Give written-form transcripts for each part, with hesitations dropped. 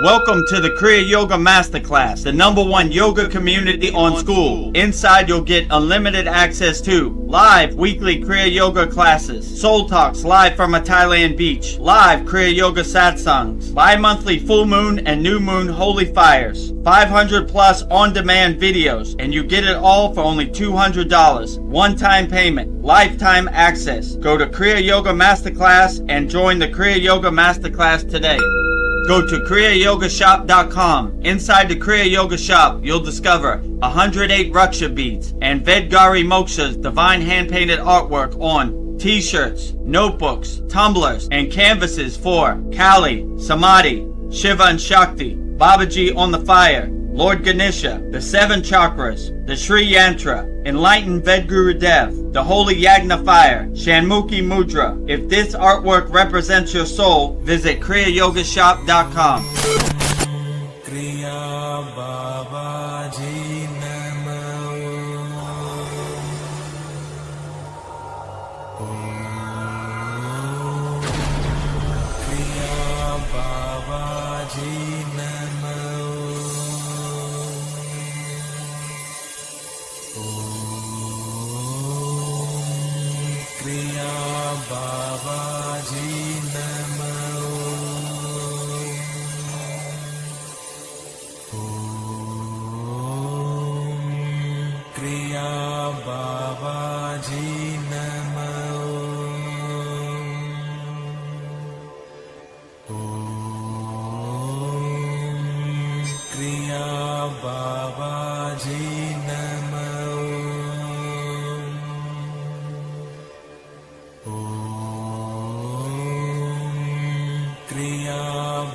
Welcome to the Kriya Yoga Masterclass, the #1 yoga community on SKOOL. Inside you'll get unlimited access to live weekly Kriya Yoga classes, soul talks live from a Thailand beach, live Kriya Yoga satsangs, bi-monthly full moon and new moon holy fires, 500 plus on-demand videos, and you get it all for only $200. One-time payment, lifetime access. Go to Kriya Yoga Masterclass and join the Kriya Yoga Masterclass today. Go to kriyayogamasterclass.com. Inside the Kriya Yoga shop, you'll discover 108 Raksha beads and Vedaguru Moksha's divine hand-painted artwork on t-shirts, notebooks, tumblers, and canvases for Kali, Samadhi, Shiva and Shakti, Babaji on the fire, Lord Ganesha, the 7 chakras, the Sri Yantra, Enlightened VEDAGURUDEV, the Holy Yagna Fire, Shanmukhi Mudra. If this artwork represents your soul, visit kriyayogashop.com. Kriya Babaji Namo. Kriya Babaji Namo. Kriya Babaji Namo. Kriya Babaji Namo. Kriya Babaji Namo. Kriya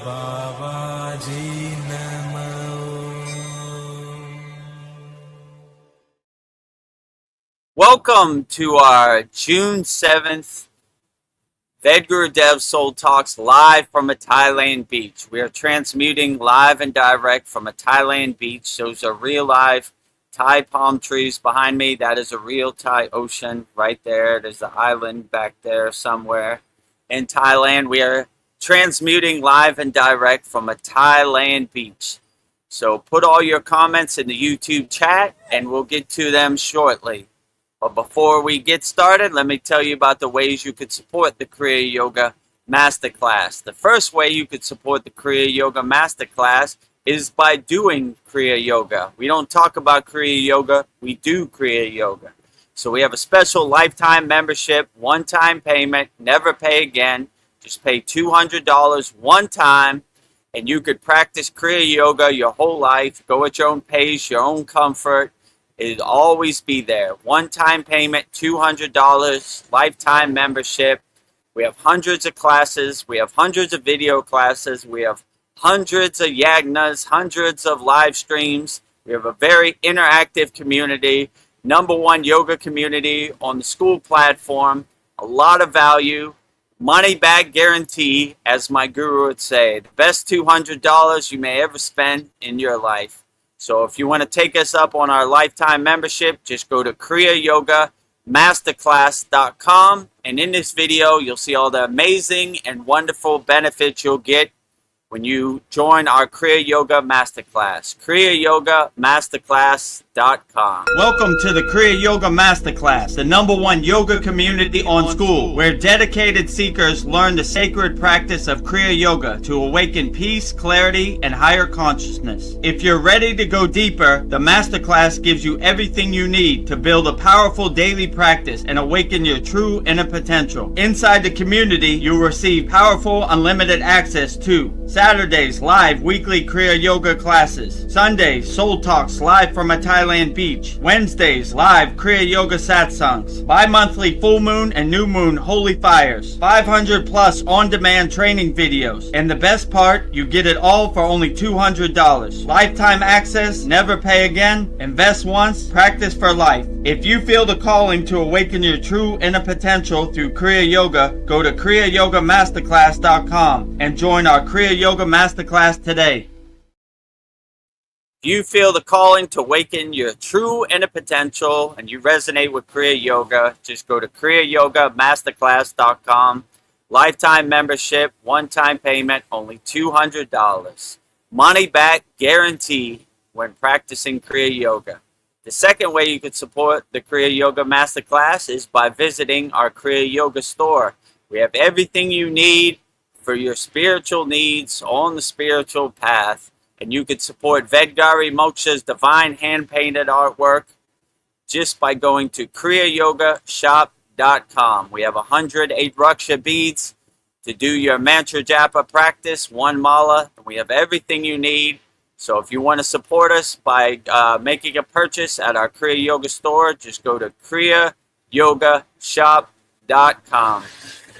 Babaji Namo. Welcome to our June 7th VEDAGURUDEV'S Soul Talks live from a Thailand beach. We are transmuting live and direct from a Thailand beach. Those are real live Thai palm trees behind me. That is a real Thai ocean right there. There's the island back there somewhere in Thailand. We are transmuting live and direct from a Thailand beach. So put all your comments in the YouTube chat and we'll get to them shortly. But before we get started, let me tell you about the ways you could support the Kriya Yoga Masterclass. The first way you could support the Kriya Yoga Masterclass is by doing Kriya Yoga. We don't talk about Kriya Yoga, we do Kriya Yoga. So we have a special lifetime membership, one-time payment, never pay again. Just pay $200 one time, and you could practice Kriya Yoga your whole life. Go at your own pace, your own comfort. It'll always be there. One-time payment, $200, lifetime membership. We have hundreds of classes. We have hundreds of video classes. We have hundreds of yagnas, hundreds of live streams. We have a very interactive community, #1 yoga community on the SKOOL platform. A lot of value. Money back guarantee, as my guru would say. The best $200 you may ever spend in your life. So if you want to take us up on our lifetime membership, just go to kriyayogamasterclass.com. And in this video, you'll see all the amazing and wonderful benefits you'll get when you join our Kriya Yoga Masterclass. kriyayogamasterclass.com. Welcome to the Kriya Yoga Masterclass, the #1 yoga community on SKOOL, where dedicated seekers learn the sacred practice of Kriya Yoga to awaken peace, clarity, and higher consciousness. If you're ready to go deeper, the Masterclass gives you everything you need to build a powerful daily practice and awaken your true inner potential. Inside the community, you'll receive powerful, unlimited access to Saturdays, live weekly Kriya Yoga classes. Sundays, Soul Talks live from a Thailand beach. Wednesdays, live Kriya Yoga satsangs. Bi-monthly full moon and new moon holy fires. 500 plus on-demand training videos. And the best part, you get it all for only $200. Lifetime access, never pay again. Invest once, practice for life. If you feel the calling to awaken your true inner potential through Kriya Yoga, go to kriyayogamasterclass.com and join our Kriya Yoga Masterclass today. If you feel the calling to awaken your true inner potential and you resonate with Kriya Yoga, just go to kriyayogamasterclass.com. Lifetime membership, one-time payment, only $200. money back guarantee when practicing Kriya Yoga. The second way you could support the Kriya Yoga Masterclass is by visiting our Kriya Yoga store. We have everything you need for your spiritual needs on the spiritual path. And you could support Vedgari Moksha's divine hand-painted artwork just by going to kriyayogashop.com. We have 108 Raksha beads to do your mantra japa practice, one mala. We have everything you need. So if you want to support us by making a purchase at our Kriya Yoga store, just go to kriyayogashop.com.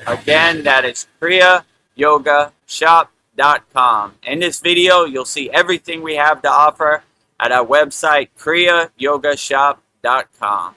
Again, that is kriyayogashop.com. In this video, you'll see everything we have to offer at our website, kriyayogashop.com.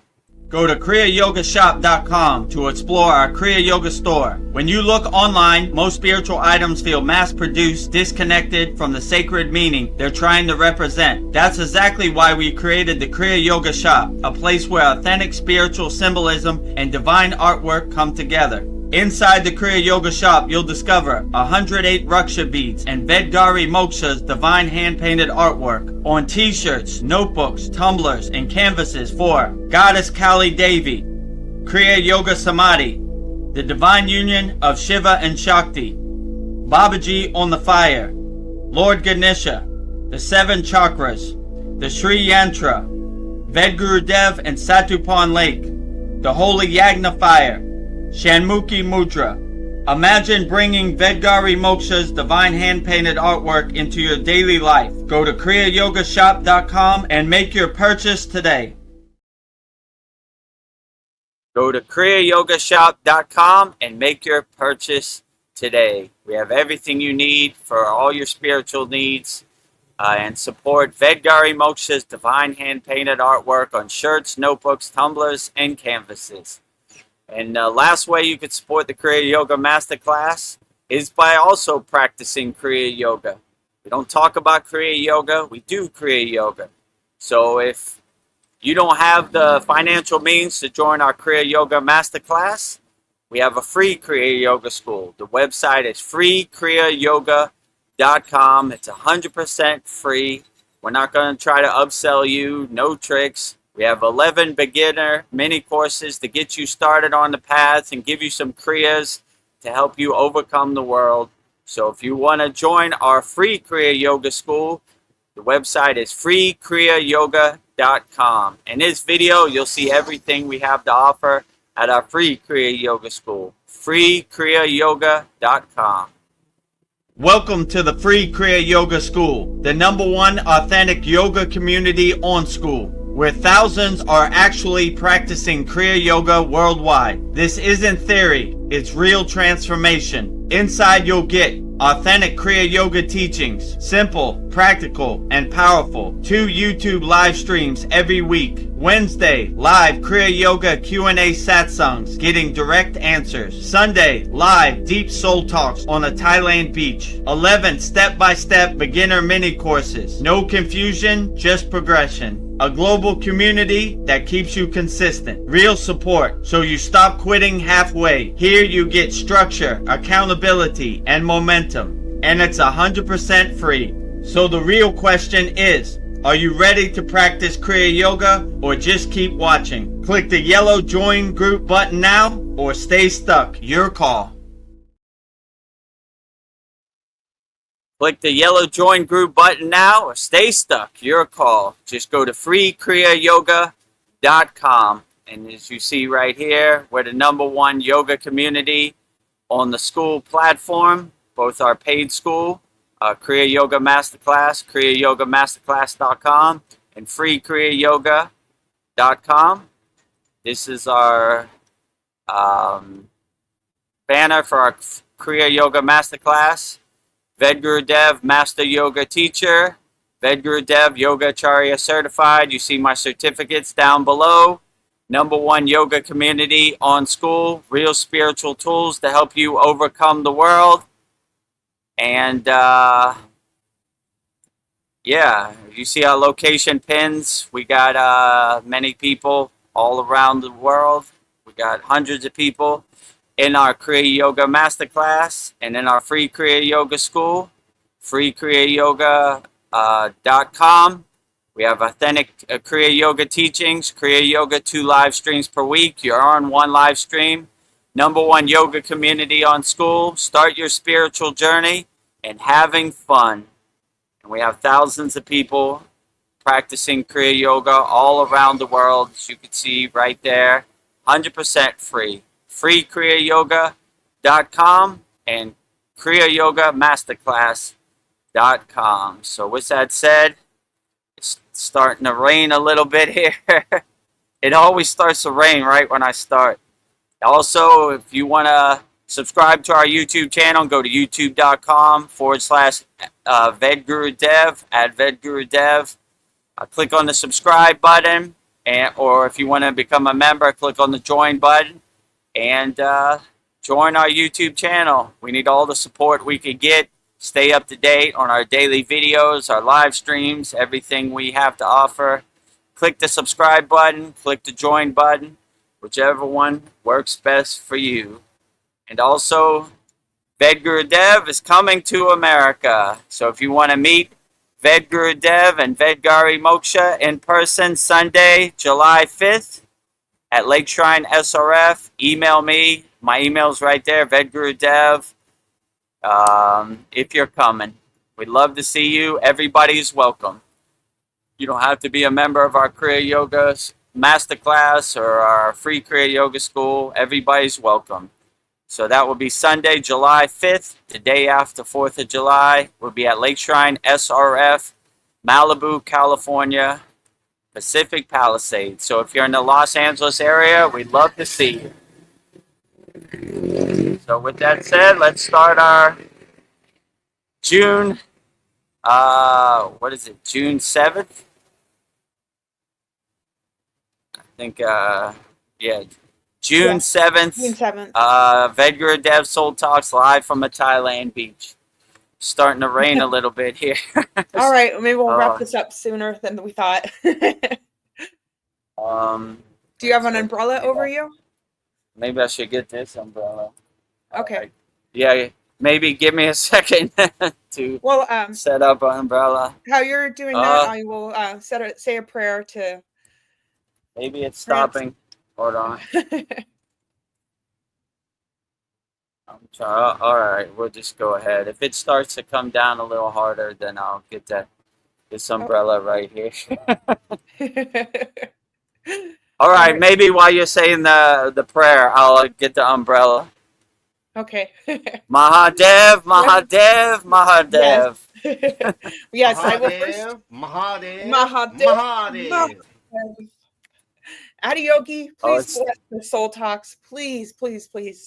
Go to kriyayogashop.com to explore our Kriya Yoga store. When you look online, most spiritual items feel mass-produced, disconnected from the sacred meaning they're trying to represent. That's exactly why we created the Kriya Yoga shop, a place where authentic spiritual symbolism and divine artwork come together. Inside the Kriya Yoga shop, you'll discover 108 Raksha beads and Vedgari Moksha's divine hand-painted artwork on t-shirts, notebooks, tumblers, and canvases for Goddess Kali Devi, Kriya Yoga Samadhi, the divine union of Shiva and Shakti, Babaji on the fire, Lord Ganesha, the 7 chakras, the Sri Yantra, Vedgurudev and Satupon Lake, the Holy Yagna fire, Shanmukhi Mudra. Imagine bringing Vedgari Moksha's divine hand-painted artwork into your daily life. Go to kriyayogashop.com and make your purchase today. Go to kriyayogashop.com and make your purchase today. We have everything you need for all your spiritual needs and support Vedgari Moksha's divine hand-painted artwork on shirts, notebooks, tumblers, and canvases. And the last way you could support the Kriya Yoga Masterclass is by also practicing Kriya Yoga. We don't talk about Kriya Yoga, we do Kriya Yoga. So if you don't have the financial means to join our Kriya Yoga Masterclass, we have a free Kriya Yoga school. The website is freekriyayoga.com. It's 100% free. We're not going to try to upsell you, no tricks. We have 11 beginner mini courses to get you started on the path and give you some Kriyas to help you overcome the world. So if you want to join our free Kriya Yoga school, the website is freekriyayoga.com. In this video, you'll see everything we have to offer at our free Kriya Yoga school, freekriyayoga.com. Welcome to the free Kriya Yoga school, the #1 authentic yoga community on Skool, where thousands are actually practicing Kriya Yoga worldwide. This isn't theory, it's real transformation. Inside you'll get authentic Kriya Yoga teachings, simple, practical, and powerful. 2 YouTube live streams every week. Wednesday, live Kriya Yoga Q&A satsangs, getting direct answers. Sunday, live deep soul talks on a Thailand beach. 11 step-by-step beginner mini courses. No confusion, just progression. A global community that keeps you consistent. Real support, so you stop quitting halfway. Here you get structure, accountability, and momentum. And it's 100% free. So the real question is, are you ready to practice Kriya Yoga or just keep watching? Click the yellow join group button now or stay stuck. Your call. Click the yellow join group button now or stay stuck. Your call. Just go to freekriyayoga.com. And as you see right here, we're the #1 yoga community on the Skool platform, both our paid school, Kriya Yoga Masterclass, kriyayogamasterclass.com, and freekriyayoga.com. This is our banner for our Kriya Yoga Masterclass. Vedgurudev, Master Yoga Teacher. Vedgurudev, Yoga Acharya Certified. You see my certificates down below. #1 yoga community on Skool. Real spiritual tools to help you overcome the world. And yeah, you see our location pins. We got many people all around the world. We got hundreds of people in our Kriya Yoga Masterclass and in our free Kriya Yoga school. freekriyayoga.com. We have authentic Kriya Yoga teachings, Kriya Yoga 2 live streams per week. You're on 1 live stream. #1 yoga community on SKOOL. Start your spiritual journey and having fun. And we have thousands of people practicing Kriya Yoga all around the world, as you can see right there. 100% free. freekriyayoga.com and kriyayogamasterclass.com. So with that said, it's starting to rain a little bit here. It always starts to rain right when I start. Also, if you want to subscribe to our YouTube channel, go to youtube.com/VEDGURUDEV, at VEDGURUDEV. Click on the subscribe button, or if you want to become a member, click on the join button and join our YouTube channel. We need all the support we could get. Stay up to date on our daily videos, our live streams, everything we have to offer. Click the subscribe button, click the join button, whichever one works best for you. And also, VEDGURUDEV is coming to America. So if you want to meet VEDGURUDEV and Vedgari Moksha in person Sunday, July 5th at Lake Shrine SRF, email me. My email's right there, VEDGURUDEV. If you're coming, we'd love to see you. Everybody's welcome. You don't have to be a member of our Kriya Yoga Masterclass or our free Kriya Yoga school. Everybody's welcome. So that will be Sunday, July 5th, the day after 4th of July. We'll be at Lake Shrine SRF, Malibu, California, Pacific Palisades. So if you're in the Los Angeles area, we'd love to see you. So with that said, let's start our June, June 7th? I think, June 7th. June 7th. VEDGURUDEV'S Soul Talks live from a Thailand beach. Starting to rain a little bit here. All right, maybe we'll wrap this up sooner than we thought. Do you have an umbrella over you? Maybe I should get this umbrella. Okay. Yeah, maybe give me a second to set up an umbrella. How you're doing that, I will say a prayer to... Maybe it's stopping. Hold on. All right, we'll just go ahead. If it starts to come down a little harder, then I'll get this umbrella right here. All right, maybe while you're saying the prayer, I'll get the umbrella. Okay. Mahadev, Mahadev, Mahadev. Yes, I will first. Mahadev. Adiyogi, please bless the Soul Talks. Please, please, please.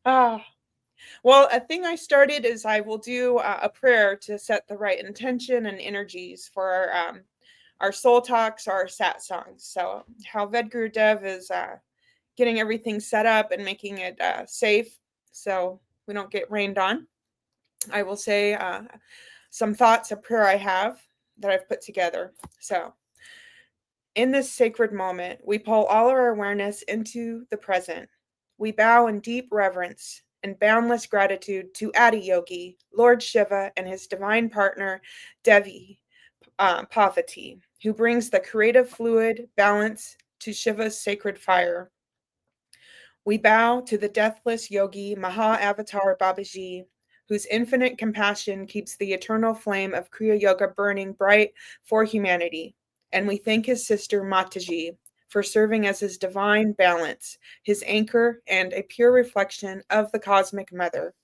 Well, a thing I started is I will do a prayer to set the right intention and energies for our Soul Talks, our Sat songs. So how VEDGURUDEV is getting everything set up and making it safe so we don't get rained on. I will say some thoughts of prayer I have that I've put together. So in this sacred moment, we pull all our awareness into the present. We bow in deep reverence and boundless gratitude to Adiyogi, Lord Shiva, and his divine partner, Devi Pavati, who brings the creative fluid balance to Shiva's sacred fire. We bow to the deathless yogi, Maha Avatar Babaji, whose infinite compassion keeps the eternal flame of Kriya Yoga burning bright for humanity. And we thank his sister Mataji for serving as his divine balance, his anchor, and a pure reflection of the Cosmic Mother.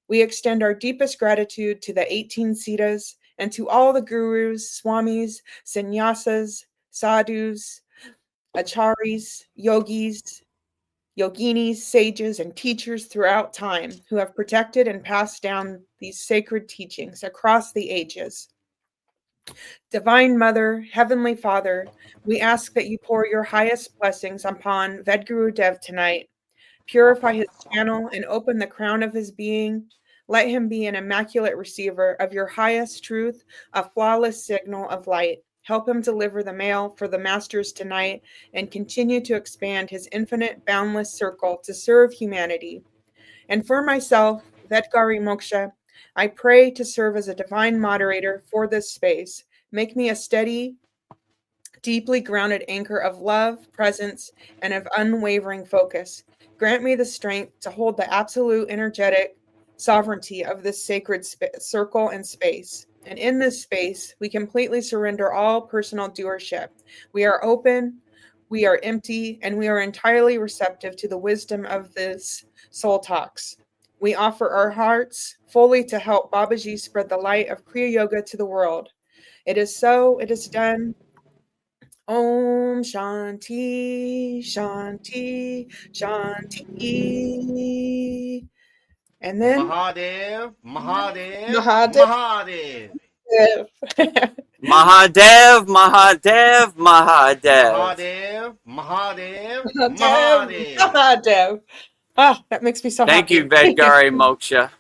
We extend our deepest gratitude to the 18 Siddhas and to all the gurus, swamis, sannyasas, sadhus, acharyas, yogis, yoginis, sages, and teachers throughout time who have protected and passed down these sacred teachings across the ages. Divine Mother, Heavenly Father, we ask that you pour your highest blessings upon VEDGURUDEV tonight. Purify his channel and open the crown of his being. Let him be an immaculate receiver of your highest truth, a flawless signal of light. Help him deliver the mail for the masters tonight and continue to expand his infinite, boundless circle to serve humanity. And for myself, Vedgari Moksha, I pray to serve as a divine moderator for this space. Make me a steady, deeply grounded anchor of love, presence, and of unwavering focus. Grant me the strength to hold the absolute energetic sovereignty of this sacred circle and space. And in this space, we completely surrender all personal doership. We are open, we are empty, and we are entirely receptive to the wisdom of this soul talks. We offer our hearts fully to help Babaji spread the light of Kriya Yoga to the world. It is so, it is done. Om Shanti, Shanti, Shanti. And then Mahadev, Mahadev, Mahadev. Mahadev. Mahadev, Mahadev, Mahadev. Mahadev, Mahadev, Mahadev. Mahadev. Mahadev. Ah, that makes me so Thank happy. you, Vedgari Moksha.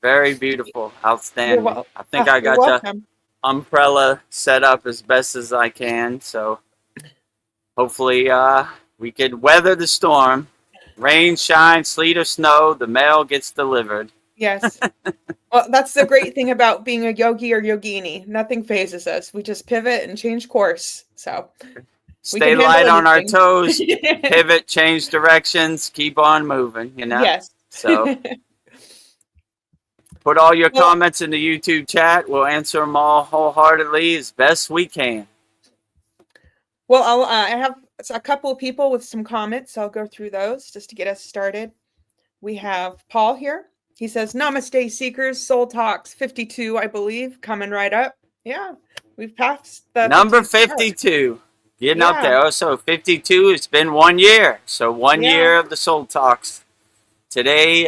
Very beautiful. Outstanding. I think I got the umbrella set up as best as I can. So hopefully we could weather the storm. Rain, shine, sleet, or snow, the mail gets delivered. Yes. Well, that's the great thing about being a yogi or yogini. Nothing phases us. We just pivot and change course. So stay light on our toes, pivot, change directions, keep on moving, you know? Yes. So put all your comments in the YouTube chat. We'll answer them all wholeheartedly as best we can. Well, I have a couple of people with some comments. So I'll go through those just to get us started. We have Paul here. He says, Namaste, Seekers, Soul Talks 52, I believe, coming right up. Yeah, we've passed the number 52. Getting up there. Oh, so 52, it's been 1 year. So 1 year of the Soul Talks. Today,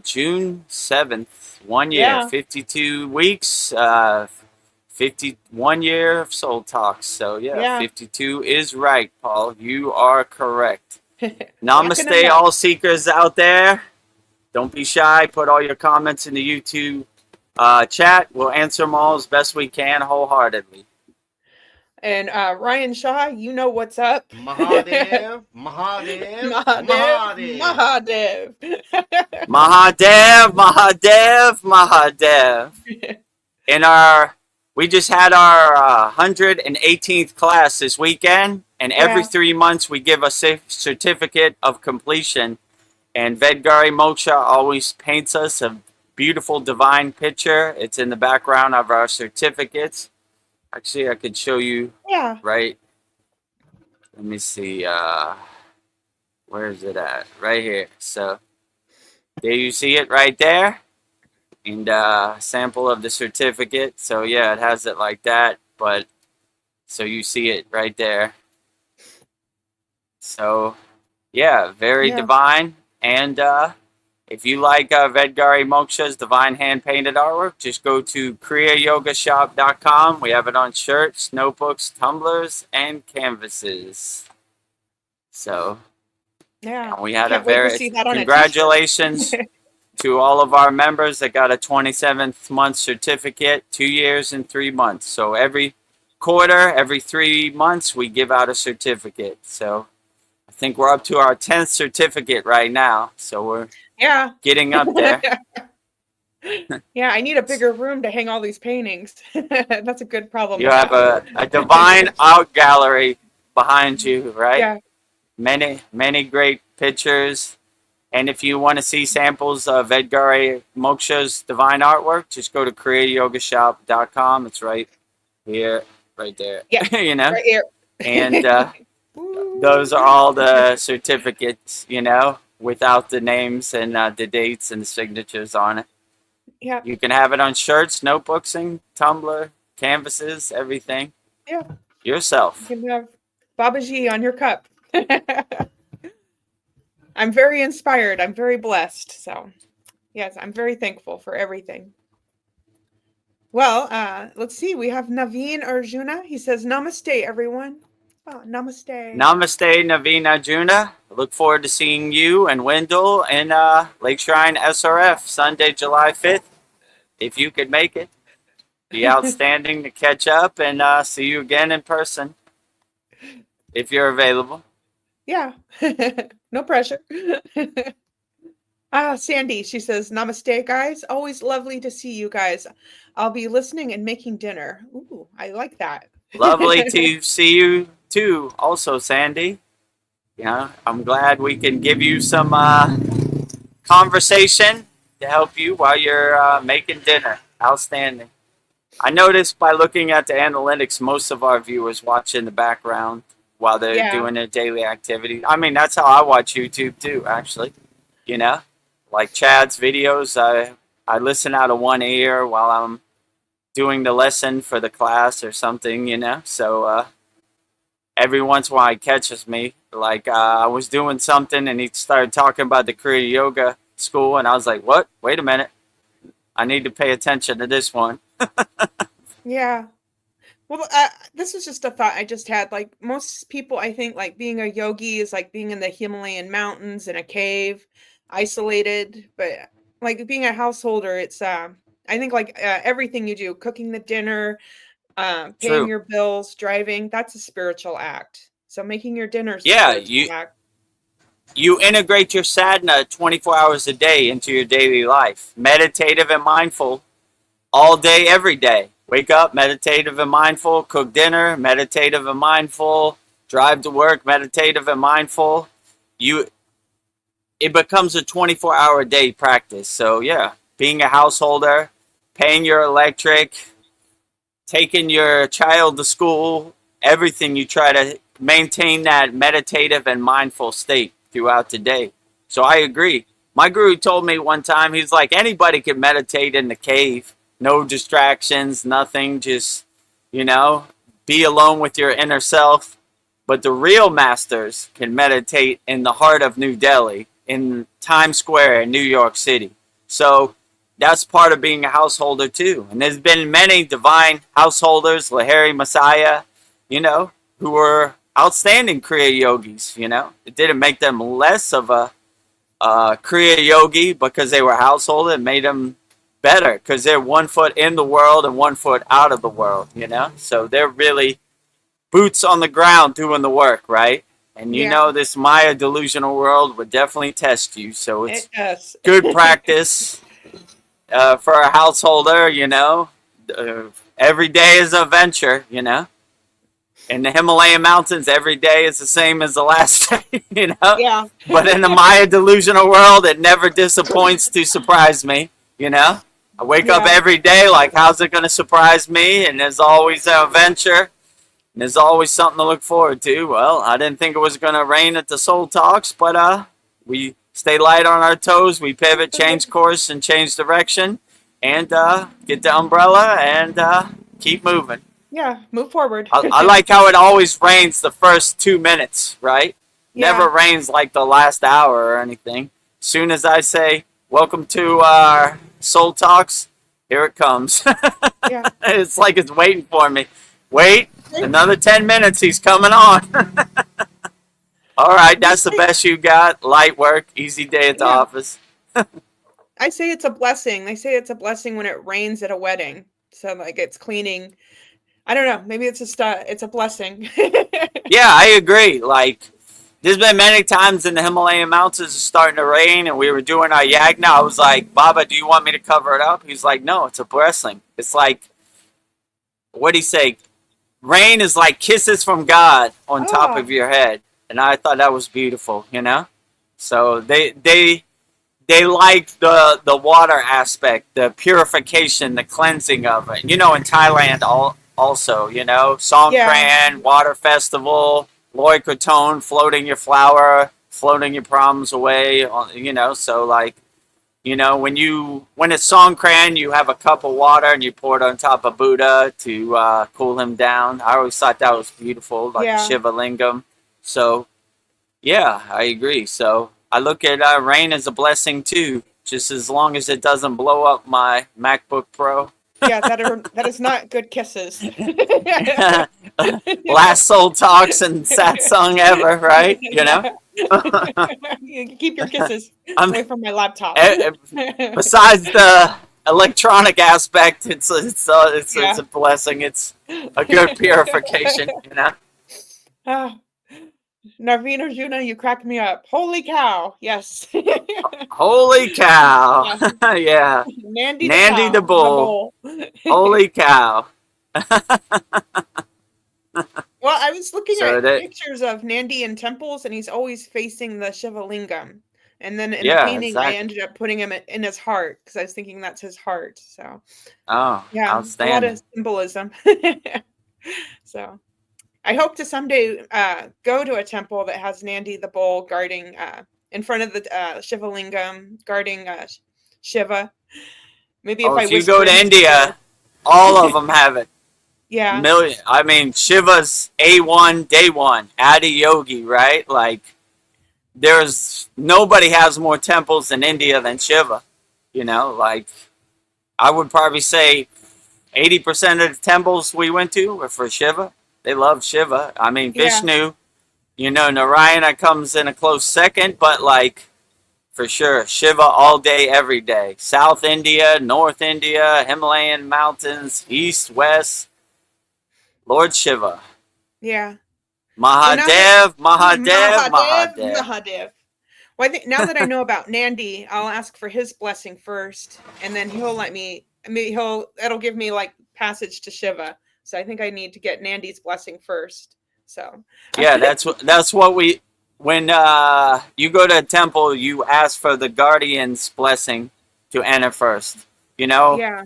June 7th, 1 year, 52 weeks, 51 year of Soul Talks. So, 52 is right, Paul. You are correct. Namaste, all seekers out there. Don't be shy. Put all your comments in the YouTube chat. We'll answer them all as best we can, wholeheartedly. And Ryan Shaw, you know what's up. Mahadev, Mahadev, Mahadev. Mahadev. Mahadev, Mahadev, Mahadev. We just had our 118th class this weekend, and every 3 months we give a certificate of completion. And Vedgari Moksha always paints us a beautiful divine picture. It's in the background of our certificates. Actually, I could show you. Yeah. Right. Let me see. Where is it at? Right here. So there you see it right there. And sample of the certificate. So yeah, it has it like that. But so you see it right there. So yeah, very divine. And if you like Vedgari Moksha's divine hand-painted artwork, just go to kriyayogamasterclass.com. We have it on shirts, notebooks, tumblers, and canvases. So, we had a very congratulations to all of our members that got a 27th month certificate, 2 years and 3 months. So every quarter, every 3 months, we give out a certificate. So I think we're up to our 10th certificate right now, so we're getting up there. Yeah, I need a bigger room to hang all these paintings. That's a good problem. You have a divine art gallery behind you, right? Yeah. Many great pictures. And if you want to see samples of Vedgari Moksha's divine artwork, just go to kriyayogamasterclass.com. It's right here, right there. Yeah, you know? Right here. And those are all the certificates, you know, without the names and the dates and the signatures on it. Yeah. You can have it on shirts, notebooks, and Tumblr, canvases, everything. Yeah. Yourself. You can have Babaji on your cup. I'm very inspired. I'm very blessed. So, yes, I'm very thankful for everything. Well, let's see. We have Naveen Arjuna. He says, Namaste, everyone. Oh, namaste. Namaste, Naveen Arjuna. I look forward to seeing you and Wendell in Lake Shrine SRF Sunday, July 5th. If you could make it, be outstanding to catch up and see you again in person. If you're available. Yeah. No pressure. Sandy, she says, "Namaste, guys. Always lovely to see you guys. I'll be listening and making dinner." Ooh, I like that. Lovely to see you too, also, Sandy. Yeah, I'm glad we can give you some conversation to help you while you're making dinner. Outstanding. I noticed by looking at the analytics, most of our viewers watch in the background while they're Yeah. doing their daily activities. I mean, that's how I watch YouTube too, actually. You know, like Chad's videos, I listen out of one ear while I'm doing the lesson for the class or something, you know. So every once in a while, he catches me. Like I was doing something and he started talking about the Kriya Yoga school, and I was like, "What? Wait a minute. I need to pay attention to this one." Yeah. Well, this is just a thought I just had. Like most people, I think like being a yogi is like being in the Himalayan mountains in a cave, isolated. But like being a householder, it's I think like everything you do, cooking the dinner, paying True. your bills, driving, that's a spiritual act. So making your dinner is a Yeah, spiritual act. you integrate your sadhana 24 hours a day into your daily life. Meditative and mindful all day, every day. Wake up, meditative and mindful. Cook dinner, meditative and mindful. Drive to work, meditative and mindful. You, it becomes a 24-hour day practice. So yeah, being a householder, paying your electric, taking your child to school, everything, you try to maintain that meditative and mindful state throughout the day. So I agree. My guru told me one time, he's like, anybody can meditate in the cave. No distractions, nothing, just, you know, be alone with your inner self. But the real masters can meditate in the heart of New Delhi, in Times Square in New York City. So that's part of being a householder too. And there's been many divine householders, Lahiri Messiah, you know, who were outstanding Kriya yogis, you know. It didn't make them less of a Kriya yogi because they were householder. It made them better because they're 1 foot in the world and 1 foot out of the world, you know. So they're really boots on the ground doing the work, right? And you know, this Maya delusional world would definitely test you. So it's good practice for a householder, you know. Every day is a venture, you know. In the Himalayan mountains, every day is the same as the last day, you know. Yeah. But in the Maya delusional world, it never disappoints to surprise me, you know. I wake up every day like, how's it going to surprise me? And there's always an adventure. And there's always something to look forward to. Well, I didn't think it was going to rain at the Soul Talks, but we stay light on our toes. We pivot, change course, and change direction. And get the umbrella and keep moving. Yeah, move forward. I like how it always rains the first 2 minutes, right? Yeah. Never rains like the last hour or anything. As soon as I say, welcome to our Soul Talks, here it comes. Yeah. It's like it's waiting for me. Wait, another 10 minutes, he's coming on. All right, that's the best you got. Light work, easy day at the office. I say it's a blessing. They say it's a blessing when it rains at a wedding. So like it's cleaning. I don't know. Maybe it's just it's a blessing. Yeah, I agree. Like, there's been many times in the Himalayan mountains it's starting to rain and we were doing our yagna. I was like, Baba, do you want me to cover it up? He's like, no, it's a blessing. It's like, what'd he say? Rain is like kisses from God on top of your head. And I thought that was beautiful, you know? So they like the water aspect, the purification, the cleansing of it. You know, in Thailand also, you know, Songkran, Water Festival, Loy Krathong, floating your flower, floating your problems away, you know. So like, you know, when it's Songkran, you have a cup of water and you pour it on top of Buddha to cool him down. I always thought that was beautiful, like Shiva Lingam. So yeah, I agree. So I look at rain as a blessing too, just as long as it doesn't blow up my MacBook Pro. Yeah, that is not good kisses. Last Soul Talks and satsang ever, right? You know. Keep your kisses away from my laptop. Besides the electronic aspect, it's a blessing. It's a good purification, you know. Naveen Arjuna, you crack me up. Holy cow. Yes. Holy cow. Yeah. Yeah. Nandy the Nandy cow. the The bull. bull. Holy cow. Well, I was looking So at that, pictures of Nandi in temples, and he's always facing the Shiva lingam. And then in the yeah, painting, I exactly. ended up putting him in his heart because I was thinking that's his heart. So, Oh, yeah, a lot outstanding. of symbolism. So, I hope to someday go to a temple that has Nandi the bull guarding in front of the Shiva lingam, guarding Shiva. Maybe if Oh, I if you whisper go to in his India, all of them have it. yeah, Million. I mean, Shiva's A1, day one, Adi Yogi, right? Like, there's nobody has more temples in India than Shiva. You know, like, I would probably say 80% of the temples we went to were for Shiva. They love Shiva. I mean, yeah, Vishnu, Narayana comes in a close second, but like, for sure, Shiva all day, every day. South India, North India, Himalayan mountains, East, West, Lord Shiva. yeah. Well, now that Mahadev, Mahadev, Mahadev, Mahadev. Mahadev. Well, I think now that I know about Nandi, I'll ask for his blessing first, and then he'll let me. I mean, it'll give me like passage to Shiva. So I think I need to get Nandi's blessing first. So Yeah, that's what we. When you go to a temple, you ask for the guardian's blessing to enter first. You know, yeah,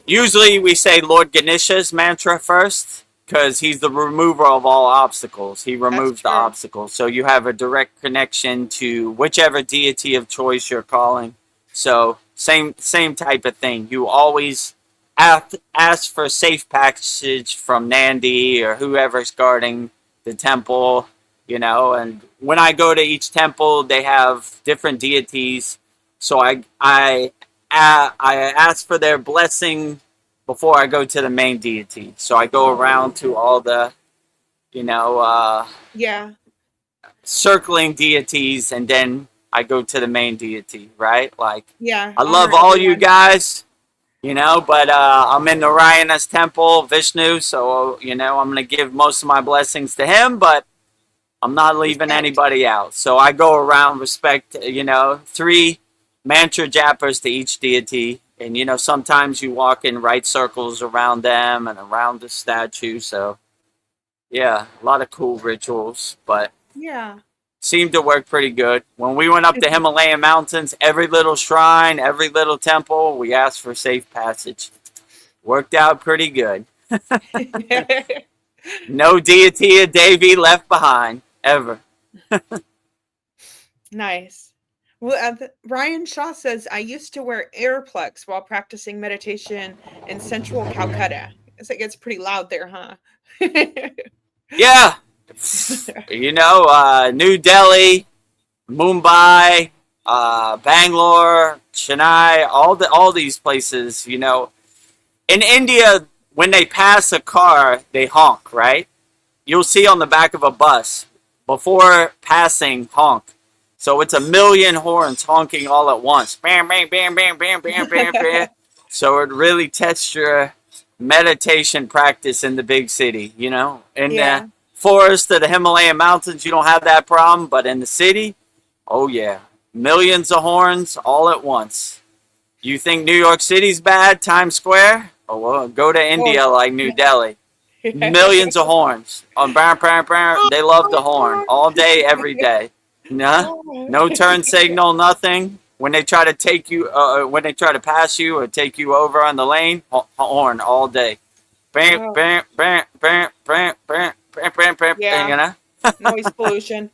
usually we say Lord Ganesha's mantra first because he's the remover of all obstacles. He that's removes the true. obstacles. So you have a direct connection to whichever deity of choice you're calling. So same type of thing. You always ask for safe passage from Nandi or whoever's guarding the temple, and when I go to each temple, they have different deities. So I ask for their blessing before I go to the main deity. So I go around to all the, you know, uh, Yeah, circling deities, and then I go to the main deity, right? Like, yeah. I Honor love all you everyone. guys, but I'm in Narayana's temple, Vishnu, so, I'm going to give most of my blessings to him, but I'm not leaving Respect. anybody out. So I go around, respect, 3 mantra jappers to each deity. And, sometimes you walk in right circles around them and around the statue. So, yeah, a lot of cool rituals, but Yeah. seemed to work pretty good. When we went up the Himalayan mountains, every little shrine, every little temple, we asked for safe passage. Worked out pretty good. No deity or Devi left behind, ever. Nice. Well, Ryan Shaw says, I used to wear earplugs while practicing meditation in central Calcutta. Guess it gets pretty loud there, huh? Yeah. New Delhi, Mumbai, Bangalore, Chennai, all these places, In India, when they pass a car, they honk, right? You'll see on the back of a bus, before passing, honk. So it's a million horns honking all at once. Bam, bam, bam, bam, bam, bam, bam, bam. So it really tests your meditation practice in the big city, In the Yeah. forest of the Himalayan mountains, you don't have that problem, but in the city, oh yeah. Millions of horns all at once. You think New York City's bad, Times Square? Oh, well, go to India Oh. like New Delhi. Millions of horns. They love the horn all day, every day. Nah, no turn signal, nothing. When they try to take you, when they try to pass you or take you over on the lane, horn all day. Bam, Oh, bam, bam, bam, bam, bam, bam, bam, bam, yeah. Noise pollution.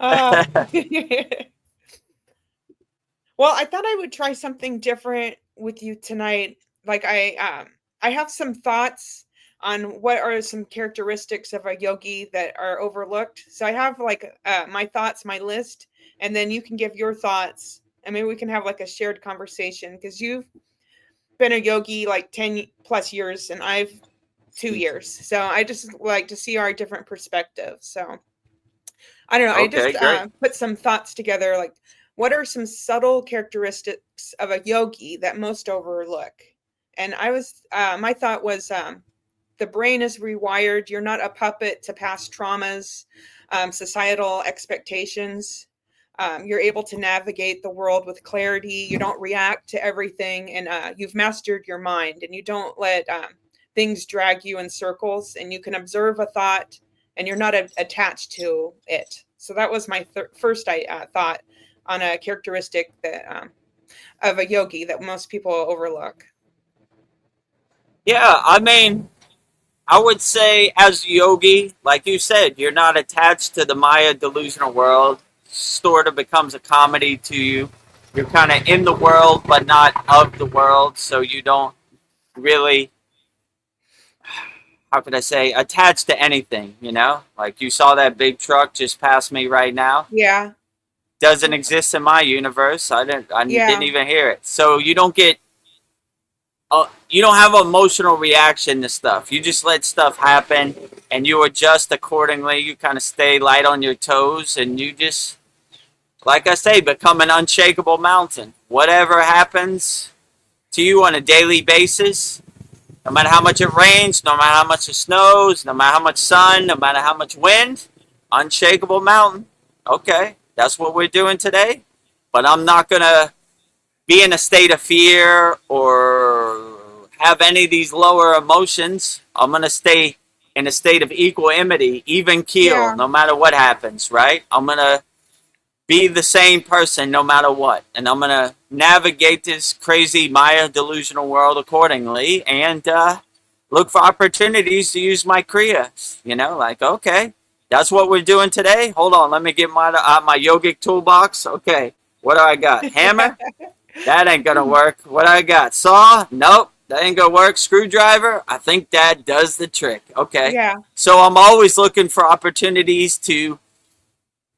uh, well, I thought I would try something different with you tonight. Like I have some thoughts on what are some characteristics of a yogi that are overlooked. So I have like my thoughts, my list, and then you can give your thoughts, and maybe we can have like a shared conversation because you've been a yogi like 10 plus years, and I've 2 years. So I just like to see our different perspectives. So I don't know. I Okay, just great. put some thoughts together. Like, what are some subtle characteristics of a yogi that most overlook? And I was, my thought was the brain is rewired. You're not a puppet to past traumas, societal expectations. You're able to navigate the world with clarity. You don't react to everything, and you've mastered your mind, and you don't let things drag you in circles, and you can observe a thought, and you're not attached to it. So that was my first thought on a characteristic that of a yogi that most people overlook. Yeah, I mean, I would say as a yogi, like you said, you're not attached to the Maya delusional world. Sort of becomes a comedy to you. You're kind of in the world, but not of the world. So you don't really, how could I say, attached to anything, you know? Like you saw that big truck just pass me right now. Yeah. Doesn't exist in my universe. I didn't Yeah. even hear it. So you don't get you don't have an emotional reaction to stuff. You just let stuff happen and you adjust accordingly. You kind of stay light on your toes and you just, like I say, become an unshakable mountain. Whatever happens to you on a daily basis, no matter how much it rains, no matter how much it snows, no matter how much sun, no matter how much wind, unshakable mountain. Okay, that's what we're doing today. But I'm not going to be in a state of fear or have any of these lower emotions. I'm going to stay in a state of equanimity, even keel, no matter what happens, right? I'm going to be the same person no matter what. And I'm going to navigate this crazy Maya delusional world accordingly and look for opportunities to use my Kriya. You know, like, okay, that's what we're doing today. Hold on, let me get my yogic toolbox. Okay, what do I got? Hammer? That ain't gonna work. What I got? Saw? Nope. That ain't gonna work. Screwdriver? I think that does the trick. Okay. Yeah. So I'm always looking for opportunities to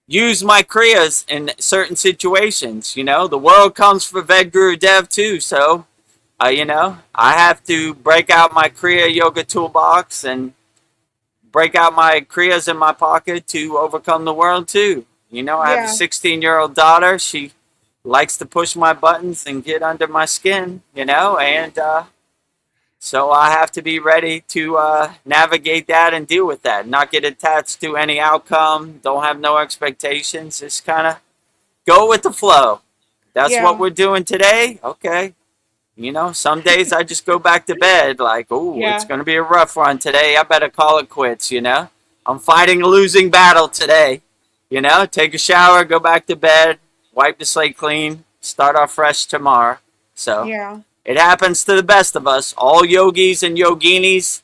use my Kriyas in certain situations. You know, the world comes for VEDAGURUDEV too. So, you know, I have to break out my Kriya yoga toolbox and break out my Kriyas in my pocket to overcome the world too. You know, I have a 16-year-old daughter. She likes to push my buttons and get under my skin, you know, and so I have to be ready to navigate that and deal with that, not get attached to any outcome, don't have no expectations, just kind of go with the flow. That's what we're doing today. Okay. You know, some days I just go back to bed like, oh, it's going to be a rough run today. I better call it quits, you know. I'm fighting a losing battle today. You know, take a shower, go back to bed, wipe the slate clean, start off fresh tomorrow. So it happens to the best of us. All yogis and yoginis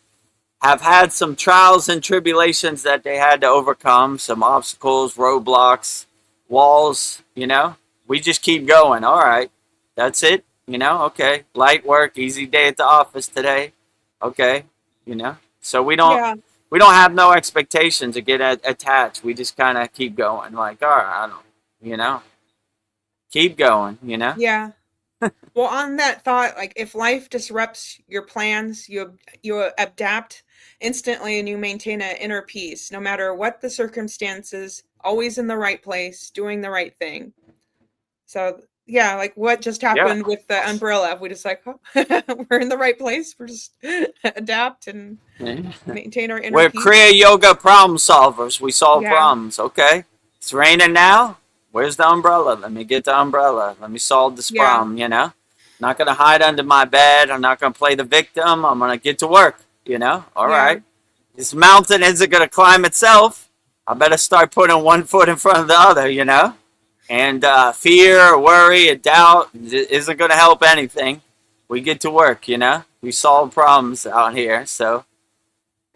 have had some trials and tribulations that they had to overcome, some obstacles, roadblocks, walls, you know. We just keep going. All right, that's it. You know, okay, light work, easy day at the office today. Okay, you know. So we don't have no expectations to get attached. We just kind of keep going. Like, all right, I don't, you know. Keep going, you know? Yeah. Well, on that thought, like if life disrupts your plans, you adapt instantly and you maintain an inner peace, no matter what the circumstances, always in the right place, doing the right thing. So yeah, like what just happened with the umbrella. We just like, oh, we're in the right place. We're just adapt and maintain our inner We're peace. Kriya yoga problem solvers. We solve problems, okay? It's raining now. Where's the umbrella? Let me get the umbrella. Let me solve this problem, you know? Not going to hide under my bed. I'm not going to play the victim. I'm going to get to work, you know? All right. This mountain isn't going to climb itself. I better start putting one foot in front of the other, you know? And fear, worry, and doubt isn't going to help anything. We get to work, you know? We solve problems out here. So,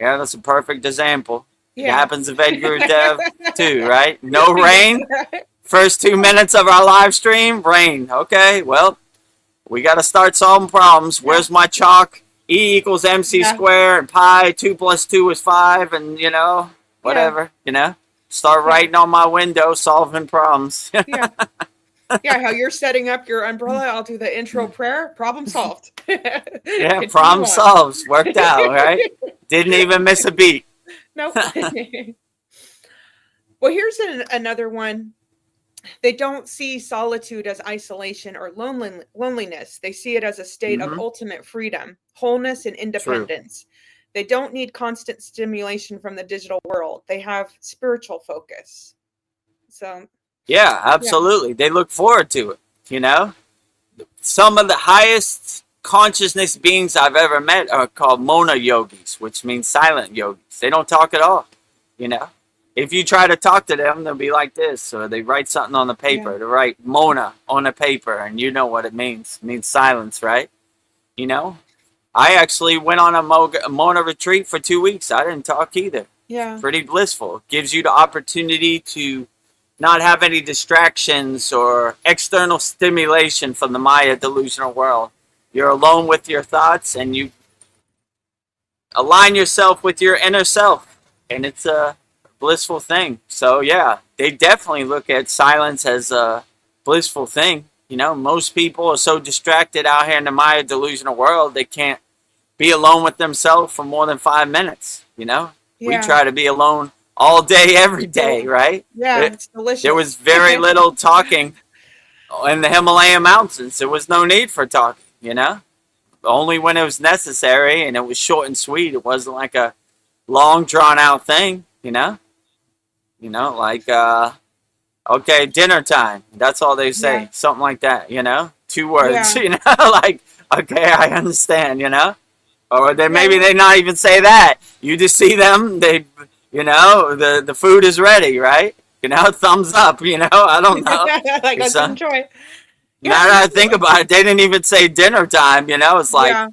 yeah, that's a perfect example. It happens to VEDAGURUDEV too, right? No rain. First 2 minutes of our live stream, rain. Okay, well, we got to start solving problems. Where's my chalk? E equals MC squared, and pi, 2 plus 2 is 5, and, you know, whatever, you know? Start writing on my window, solving problems. How you're setting up your umbrella. I'll do the intro prayer. Problem solved. Problem solved. Worked out, right? Didn't even miss a beat. Nope. Well, here's another one. They don't see solitude as isolation or loneliness. They see it as a state of ultimate freedom, wholeness, and independence. They don't need constant stimulation from the digital world. They have spiritual focus. So Yeah, absolutely. They look forward to it, you know? Some of the highest consciousness beings I've ever met are called Mona yogis, which means silent yogis. They don't talk at all, you know? If you try to talk to them, they'll be like this, or they write something on the paper. Yeah. They write Mona on a paper, and you know what it means. It means silence, right? You know? I actually went on a Mona retreat for 2 weeks. I didn't talk either. Yeah. Pretty blissful. Gives you the opportunity to not have any distractions or external stimulation from the Maya delusional world. You're alone with your thoughts, and you align yourself with your inner self, and it's a blissful thing. So yeah, they definitely look at silence as a blissful thing. You know, most people are so distracted out here in the Maya delusional world, they can't be alone with themselves for more than 5 minutes. You know, Yeah. we try to be alone all day, every day, right? Yeah, it's delicious. There was very little talking in the Himalayan mountains. There was no need for talking, you know? Only when it was necessary, and it was short and sweet. It wasn't like a long, drawn-out thing, you know? You know, like, okay, dinner time. That's all they say. Yeah. Something like that, you know? 2 words, Yeah. you know? Like, okay, I understand, you know? Or maybe they not even say that. You just see them, they, you know, the food is ready, right? You know, thumbs up, you know? I don't know. Like, let's enjoy. Now that I think about it, they didn't even say dinner time, you know? It's like, Yeah.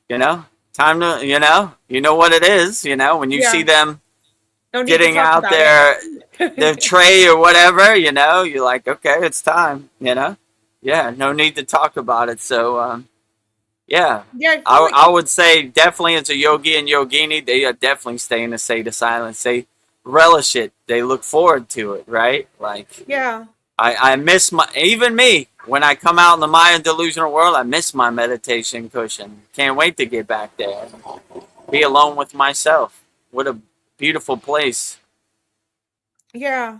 you know, time to, you know what it is, you know? When you Yeah. see them No need to getting talk out about their tray or whatever, you know, you're like, okay, it's time, you know? Yeah, no need to talk about it. So, yeah, Yeah, I feel like, I would say definitely as a yogi and yogini, they are definitely staying in a state of silence. They relish it. They look forward to it, right? Like, yeah. I miss even me, when I come out in the Mayan delusional world, I miss my meditation cushion. Can't wait to get back there. Be alone with myself. What a beautiful place. Yeah.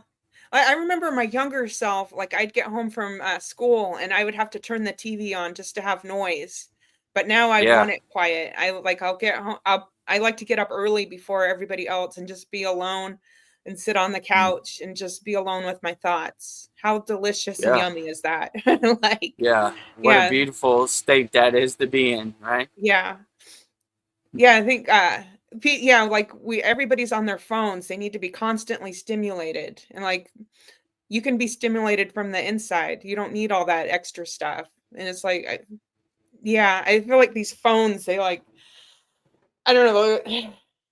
I remember my younger self, like I'd get home from school and I would have to turn the TV on just to have noise. But now I Yeah. want it quiet. I'll get home. I like to get up early before everybody else and just be alone and sit on the couch and just be alone with my thoughts. How delicious and Yeah. yummy is that? Like, Yeah. What a yeah, beautiful state that is to be in, right? yeah. Yeah, I think yeah, like everybody's on their phones. They need to be constantly stimulated. And like you can be stimulated from the inside. You don't need all that extra stuff. And it's like yeah, I feel like these phones, they like I don't know,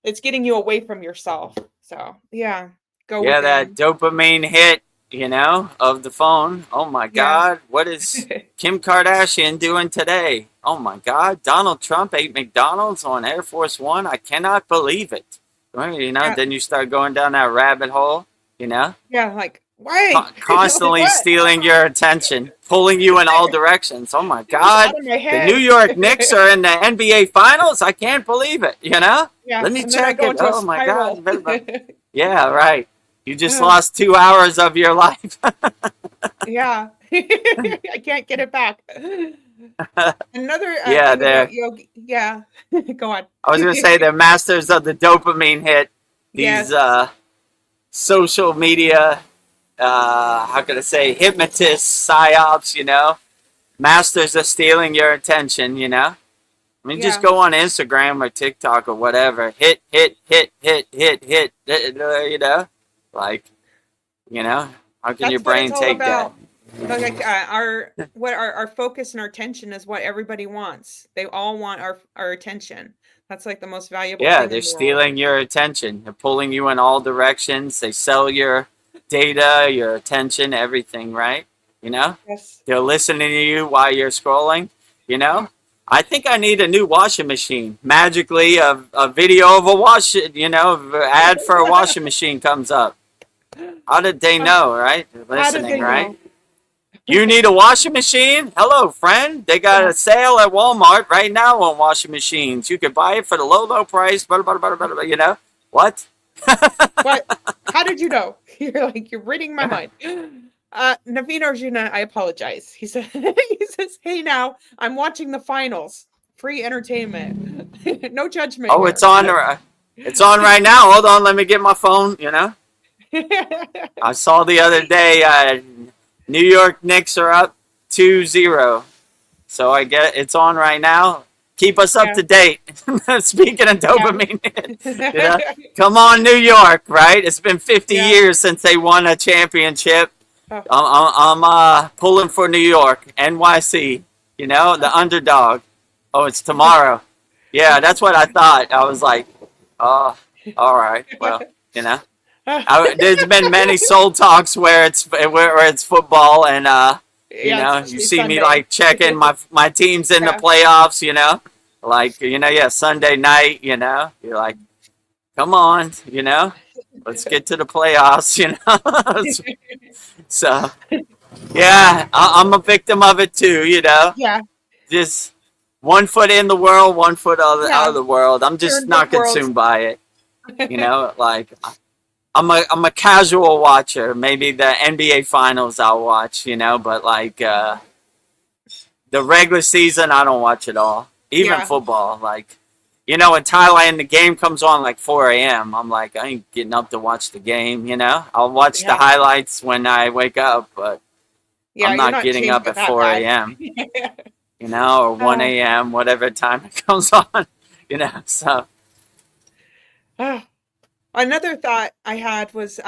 it's getting you away from yourself. So, yeah, go Yeah, that within. dopamine hit, you know, of the phone. Oh my Yeah. God, what is Kim Kardashian doing today? Oh my God, Donald Trump ate McDonald's on Air Force One. I cannot believe it. Right, you know, Yeah. then you start going down that rabbit hole, you know, Yeah, like why? constantly Like, what? stealing your attention, pulling you in all directions. Oh my It was God, out of my the head. New York Knicks are in the NBA Finals. I can't believe it, you know? Yeah, Let me and then I check go it. into a Oh my God. spiral. Yeah, right. You just lost 2 hours of your life. Yeah. I can't get it back. Another Yeah, thing about yoga. Yeah. Go on. I was going to say they're masters of the dopamine hit. These Yes. social media, how can I say, hypnotists, psyops, you know, masters of stealing your attention, you know. I mean, just Yeah. go on Instagram or TikTok or whatever. Hit, you know, like, you know, how can your That's what brain it's all take about. Like our focus and our attention is what everybody wants. They all want our attention. That's like the most valuable Yeah, thing they're in the world. stealing your attention. They're pulling you in all directions. They sell your data, your attention, everything, right? You know? Yes. They're listening to you while you're scrolling, you know? I think I need a new washing machine. Magically, a video of a ad for a washing machine comes up. How did they know, right? They're How did listening, they right? know? You need a washing machine? Hello, friend. They got a sale at Walmart right now on washing machines. You could buy it for the low price. Blah, blah, blah, blah, blah, you know? What? What? How did you know? You're reading my mind. Naveen Arjuna, I apologize. He says, hey now, I'm watching the finals. free entertainment. No judgment. Oh, here. it's on. It's on right now. Hold on, let me get my phone. I saw the other day, New York Knicks are up 2-0. So I get it's on right now. Keep us up to date. Speaking of dopamine, come on, New York, right? It's been 50 years since they won a championship. I'm pulling for New York, NYC, the underdog. Oh, it's tomorrow. Yeah, that's what I thought. I was like, oh, all right. Well, there's been many soul talks where it's football and you see Sunday. Me like checking my teams in the playoffs, Sunday night, you're like, come on, let's get to the playoffs, So yeah, I'm a victim of it too, Yeah. Just one foot in the world, one foot out of the world. I'm just not consumed by it, like. I'm a casual watcher. Maybe the NBA finals I'll watch, but like the regular season I don't watch at all. Even football, like in Thailand the game comes on like 4 a.m. I'm like, I ain't getting up to watch the game, I'll watch the highlights when I wake up, but I'm not getting up at 4 a.m. Or 1 a.m. whatever time it comes on, so. Another thought I had was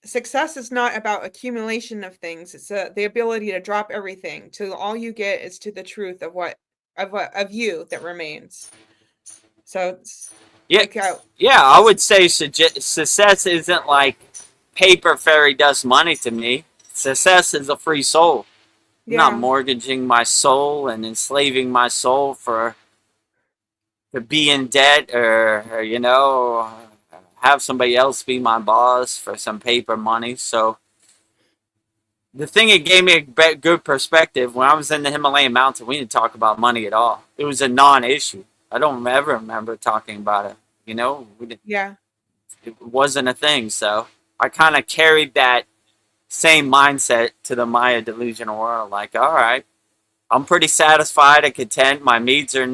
success is not about accumulation of things. It's the ability to drop everything till all you get is to the truth of you that remains. So it's I would say success isn't like paper fairy dust money to me. Success is a free soul. I'm not mortgaging my soul and enslaving my soul to be in debt or have somebody else be my boss for some paper money. So the thing, it gave me a good perspective. When I was in the Himalayan mountain, we didn't talk about money at all. It was a non-issue. I don't ever remember talking about it. We didn't, it wasn't a thing. So I kind of carried that same mindset to the Maya delusional world. Like, all right, I'm pretty satisfied and content. My needs are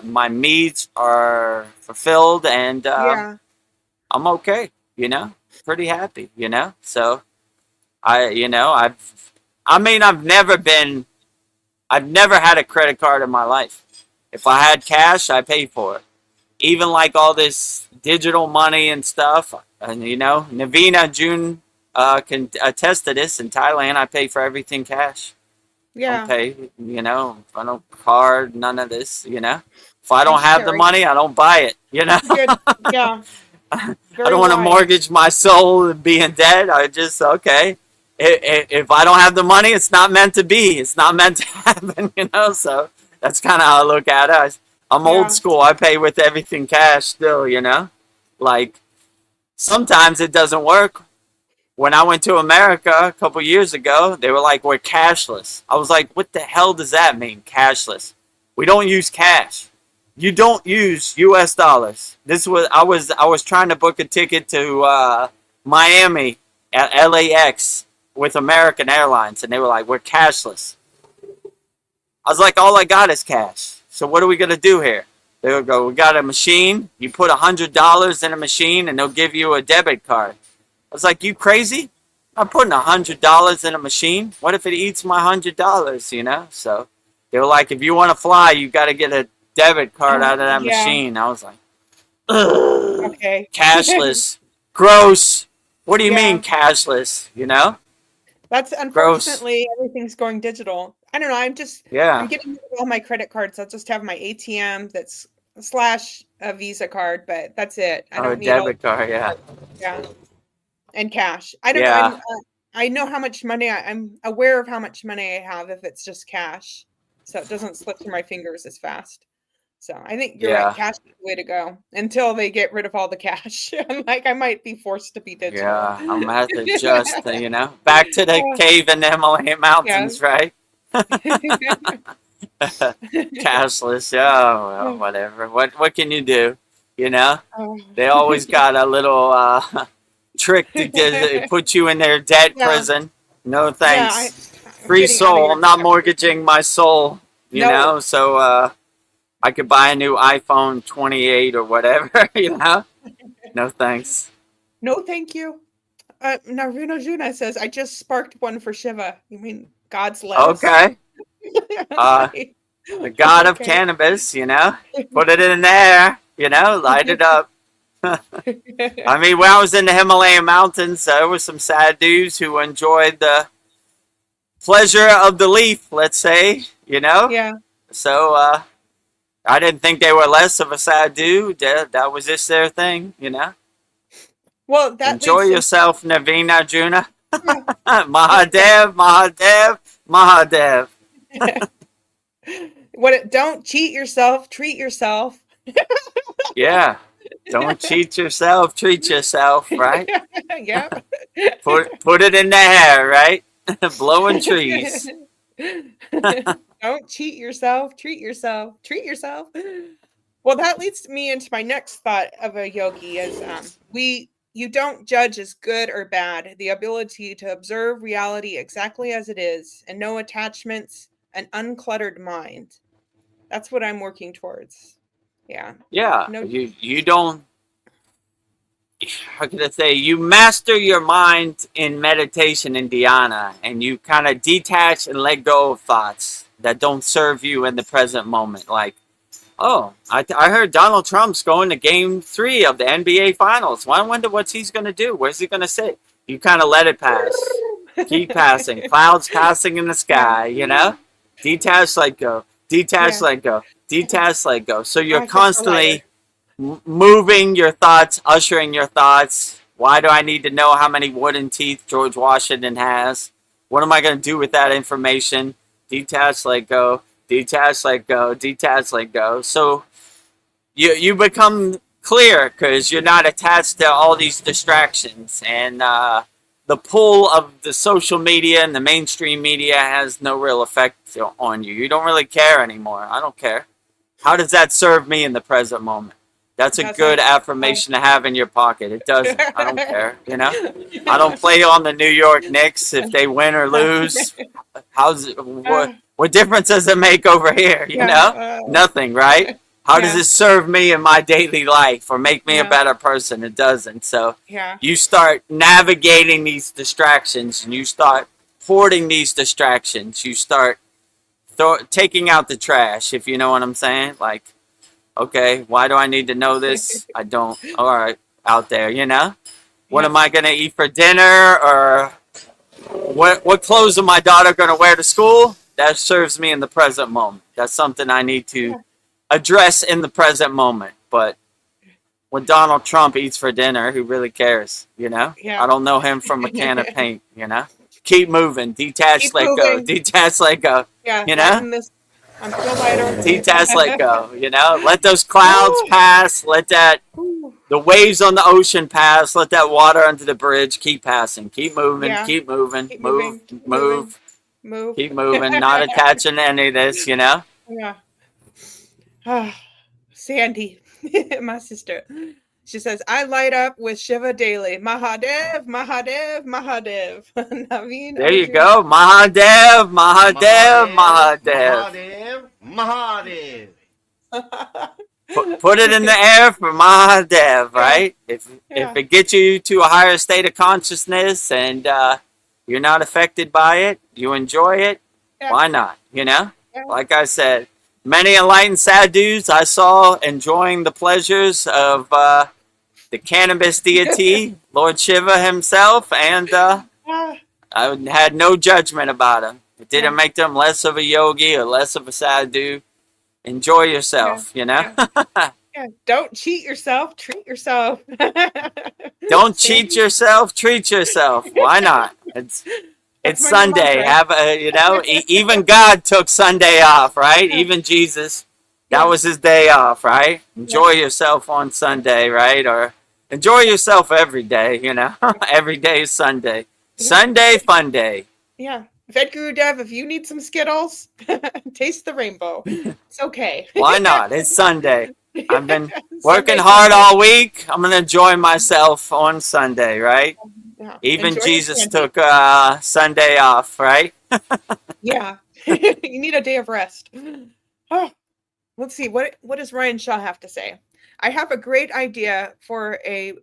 my needs are fulfilled, and I'm okay, pretty happy, so I've never had a credit card in my life. If I had cash, I pay for it. Even like all this digital money and stuff, and Navina June can attest to this. In Thailand, I pay for everything cash. Yeah. Okay, I don't card, none of this, If I don't have the money, I don't buy it, Good. Yeah. I don't want to mortgage my soul and be in debt. I just, okay. If I don't have the money, it's not meant to be. It's not meant to happen, So that's kind of how I look at it. I'm old school. I pay with everything cash still, Like, sometimes it doesn't work. When I went to America a couple years ago, they were like, we're cashless. I was like, what the hell does that mean, cashless? We don't use cash. You don't use US dollars. I was trying to book a ticket to Miami at LAX with American Airlines, and they were like, we're cashless. I was like, all I got is cash. So what are we going to do here? They would go, we got a machine. You put $100 in a machine, and they'll give you a debit card. I was like, you crazy? I'm putting $100 in a machine. What if it eats my $100, So they were like, if you want to fly, you got to get a debit card out of that machine. I was like, ugh, okay. Cashless. Gross. What do you mean cashless, That's unfortunately, everything's going digital. I don't know. I'm getting rid of all my credit cards. I'll just have my ATM that's / a Visa card, but that's it. I don't need a debit card, Yeah. And cash. I don't know. I know how much money I'm aware of how much money I have if it's just cash, so it doesn't slip through my fingers as fast. So I think you're right. Cash is the way to go until they get rid of all the cash. I'm like, I might be forced to be digital. Yeah, I'm gonna have to adjust. Back to the cave in the Himalayan mountains, right? Cashless. Well, whatever. What can you do? They always got a little trick to put you in their debt prison. No thanks. Free soul. I'm not mortgaging my soul you No. know, so I could buy a new iPhone 28 or whatever, you know? No thanks. No, thank you. Naruna Juna says, I just sparked one for Shiva. You mean God's lettuce? Okay. Like, The god of okay. cannabis, you know? Put it in there, you know? Light it up. I mean, when I was in the Himalayan mountains, there were some sad dudes who enjoyed the pleasure of the leaf, let's say, you know? Yeah. So, I didn't think they were less of a sad dude. That was just their thing, you know? Well, that Enjoy leads yourself, Navina Juna. Yeah. Mahadev, Mahadev, Mahadev. Don't cheat yourself, treat yourself. Yeah. Don't cheat yourself, treat yourself, right? Yeah. Put it in the hair, right? Blowing trees. Don't cheat yourself, treat yourself, treat yourself. Well, that leads me into my next thought of a yogi is you don't judge as good or bad. The ability to observe reality exactly as it is and no attachments, an uncluttered mind. That's what I'm working towards. Yeah. Yeah. No. You don't, how can I say, you master your mind in meditation and dhyana, and you kind of detach and let go of thoughts that don't serve you in the present moment. Like, oh, I heard Donald Trump's going to Game 3 of the NBA Finals. Well, I wonder what he's going to do. Where's he going to sit? You kind of let it pass. Keep passing. Clouds passing in the sky, you know? Detach, let go. Detach, let go. Detach, let go. So you're constantly moving your thoughts, ushering your thoughts. Why do I need to know how many wooden teeth George Washington has? What am I going to do with that information? Detach, let go. Detach, let go. Detach, let go. So you become clear because you're not attached to all these distractions. And the pull of the social media and the mainstream media has no real effect on you. You don't really care anymore. I don't care. How does that serve me in the present moment? That's a good affirmation to have in your pocket. It doesn't. I don't care. You know, I don't play on the New York Knicks if they win or lose. What difference does it make over here? You know, nothing, right? How does it serve me in my daily life or make me a better person? It doesn't. So you start navigating these distractions and you start hoarding these distractions. You start taking out the trash, if you know what I'm saying. Like, okay, why do I need to know this? I don't. All right, out there, you know? What am I going to eat for dinner? Or what clothes is my daughter going to wear to school? That serves me in the present moment. That's something I need to address in the present moment. But when Donald Trump eats for dinner, who really cares, you know? I don't know him from a can of paint, you know? Keep moving. Detach, let go. Detach, let go. You know? I'm still lighter. Detach, let go. You know? Let those clouds pass. Let the waves on the ocean pass. Let that water under the bridge keep passing. Keep moving. Keep moving. Move. Keep moving. Not attaching to any of this, you know? Yeah. Sandy, my sister. She says, I light up with Shiva daily. Mahadev, Mahadev, Mahadev. Naveen. There you go. Mahadev, Mahadev, Mahadev. Mahadev. Put it in the air for Mahadev, right? If it gets you to a higher state of consciousness and you're not affected by it, you enjoy it, why not? You know? Like I said, many enlightened sadhus I saw enjoying the pleasures of the cannabis deity, Lord Shiva himself, and I had no judgment about him. It didn't make them less of a yogi or less of a sadhu. Enjoy yourself, you know? Don't cheat yourself, treat yourself. Don't cheat yourself, treat yourself. Why not? It's Sunday. Have a, you know, even God took Sunday off, right? Even Jesus, that was his day off, right? Enjoy yourself on Sunday, right? Or enjoy yourself every day, you know? Every day is Sunday. Sunday, fun day. Yeah. VEDGURUDEV, if you need some Skittles, taste the rainbow. It's okay. Why not? It's Sunday. I've been working hard all week. I'm going to enjoy myself on Sunday, right? Yeah. Even Jesus took Sunday off, right? Yeah. You need a day of rest. Oh, let's see. What does Ryan Shaw have to say? I have a great idea for a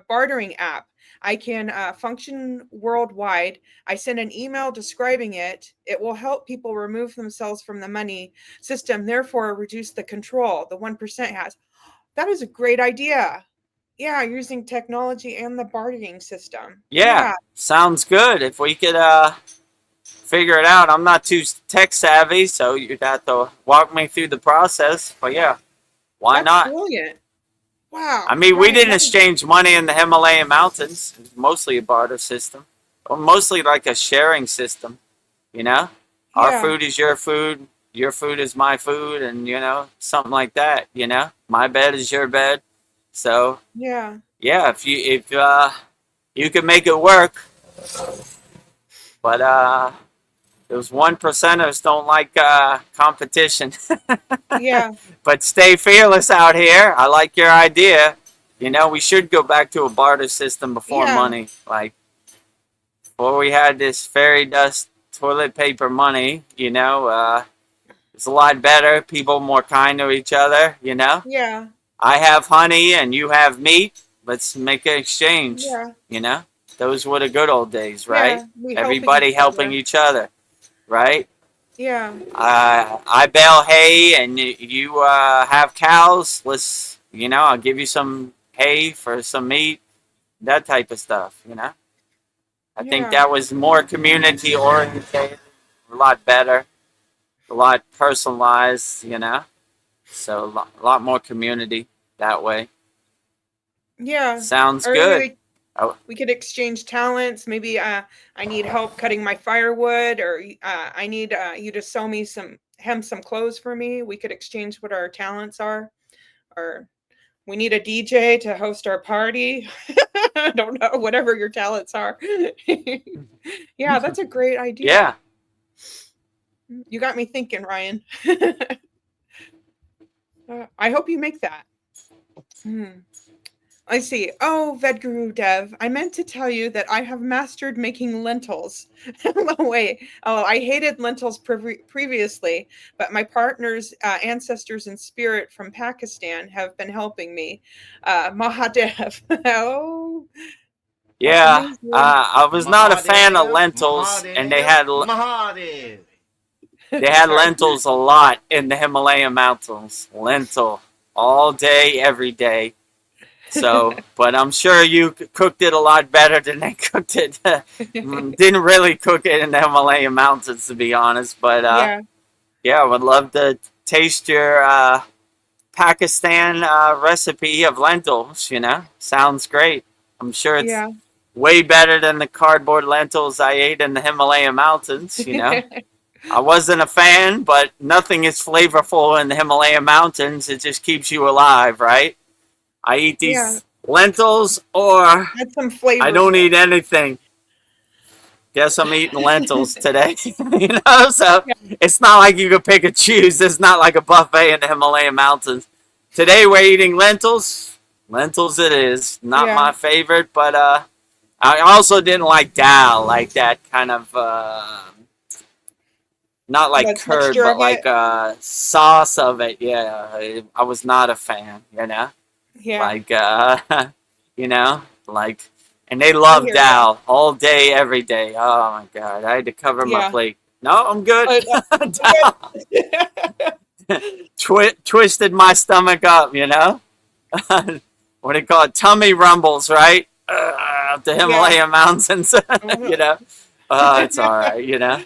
bartering app. I can function worldwide. I send an email describing it. It will help people remove themselves from the money system, therefore reduce the control the 1% has. That is a great idea. Yeah, using technology and the bartering system. Yeah, sounds good. If we could figure it out. I'm not too tech savvy, so you'd have to walk me through the process. But yeah, why That's not? brilliant. Wow. I mean, we Ryan, didn't exchange money in the Himalayan mountains. It was mostly a barter system, or mostly like a sharing system. You know, our Yeah. food is your food is my food, and you know, something like that. You know, my bed is your bed. So Yeah. yeah, if you can make it work, but those 1%ers don't like competition. Yeah. But stay fearless out here. I like your idea. You know, we should go back to a barter system before Yeah. money. Like, before we had this fairy dust toilet paper money, you know, it's a lot better. People more kind to each other, you know. Yeah. I have honey and you have meat. Let's make an exchange, Yeah. you know. Those were the good old days, right? Yeah. We Everybody helping each other, right? Yeah. I bale hay and you have cows. Let's, you know, I'll give you some hay for some meat, that type of stuff, you know. I think Yeah. that was more community oriented, a lot better, a lot personalized, you know. So a lot more community that way. Yeah. Sounds Or good. Oh, we could exchange talents. Maybe I need help cutting my firewood, or I need you to sew me hem some clothes for me. We could exchange what our talents are, or we need a DJ to host our party. I don't know, whatever your talents are. Yeah, that's a great idea. yeah. You got me thinking, Ryan. I hope you make that. I see. Oh, Vedguru Dev, I meant to tell you that I have mastered making lentils. No way. Oh, I hated lentils previously, but my partner's ancestors in spirit from Pakistan have been helping me. Mahadev. Oh, that's Yeah. amazing. I was not a fan of Mahadev, lentils, and Mahadev, Mahadev. they had Sorry. lentils a lot in the Himalayan mountains. Lentil all day, every day. So, but I'm sure you cooked it a lot better than they cooked it. Didn't really cook it in the Himalayan mountains, to be honest. But Yeah, yeah, I would love to taste your Pakistan recipe of lentils. You know, sounds great. I'm sure it's yeah. way better than the cardboard lentils I ate in the Himalayan mountains. You know. I wasn't a fan, but nothing is flavorful in the Himalayan mountains. It just keeps you alive, right? I eat these Yeah. lentils, or Add some flavor. I don't eat anything. Guess I'm eating lentils today. You know, so it's not like you could pick and choose. It's not like a buffet in the Himalayan mountains. Today we're eating lentils. Lentils it is. Not Yeah. my favorite, but I also didn't like dal, like that kind of not like The curd, texture but of like sauce of it. Yeah, I was not a fan. You know, Yeah. like you know, like, and they I love hear dal all day, every day. Oh my god, I had to cover my Yeah. plate. No, I'm good. Dal. Twisted my stomach up. You know, what do you call it? Tummy rumbles, right? Up the Himalayan mountains. You know, it's all right. You know.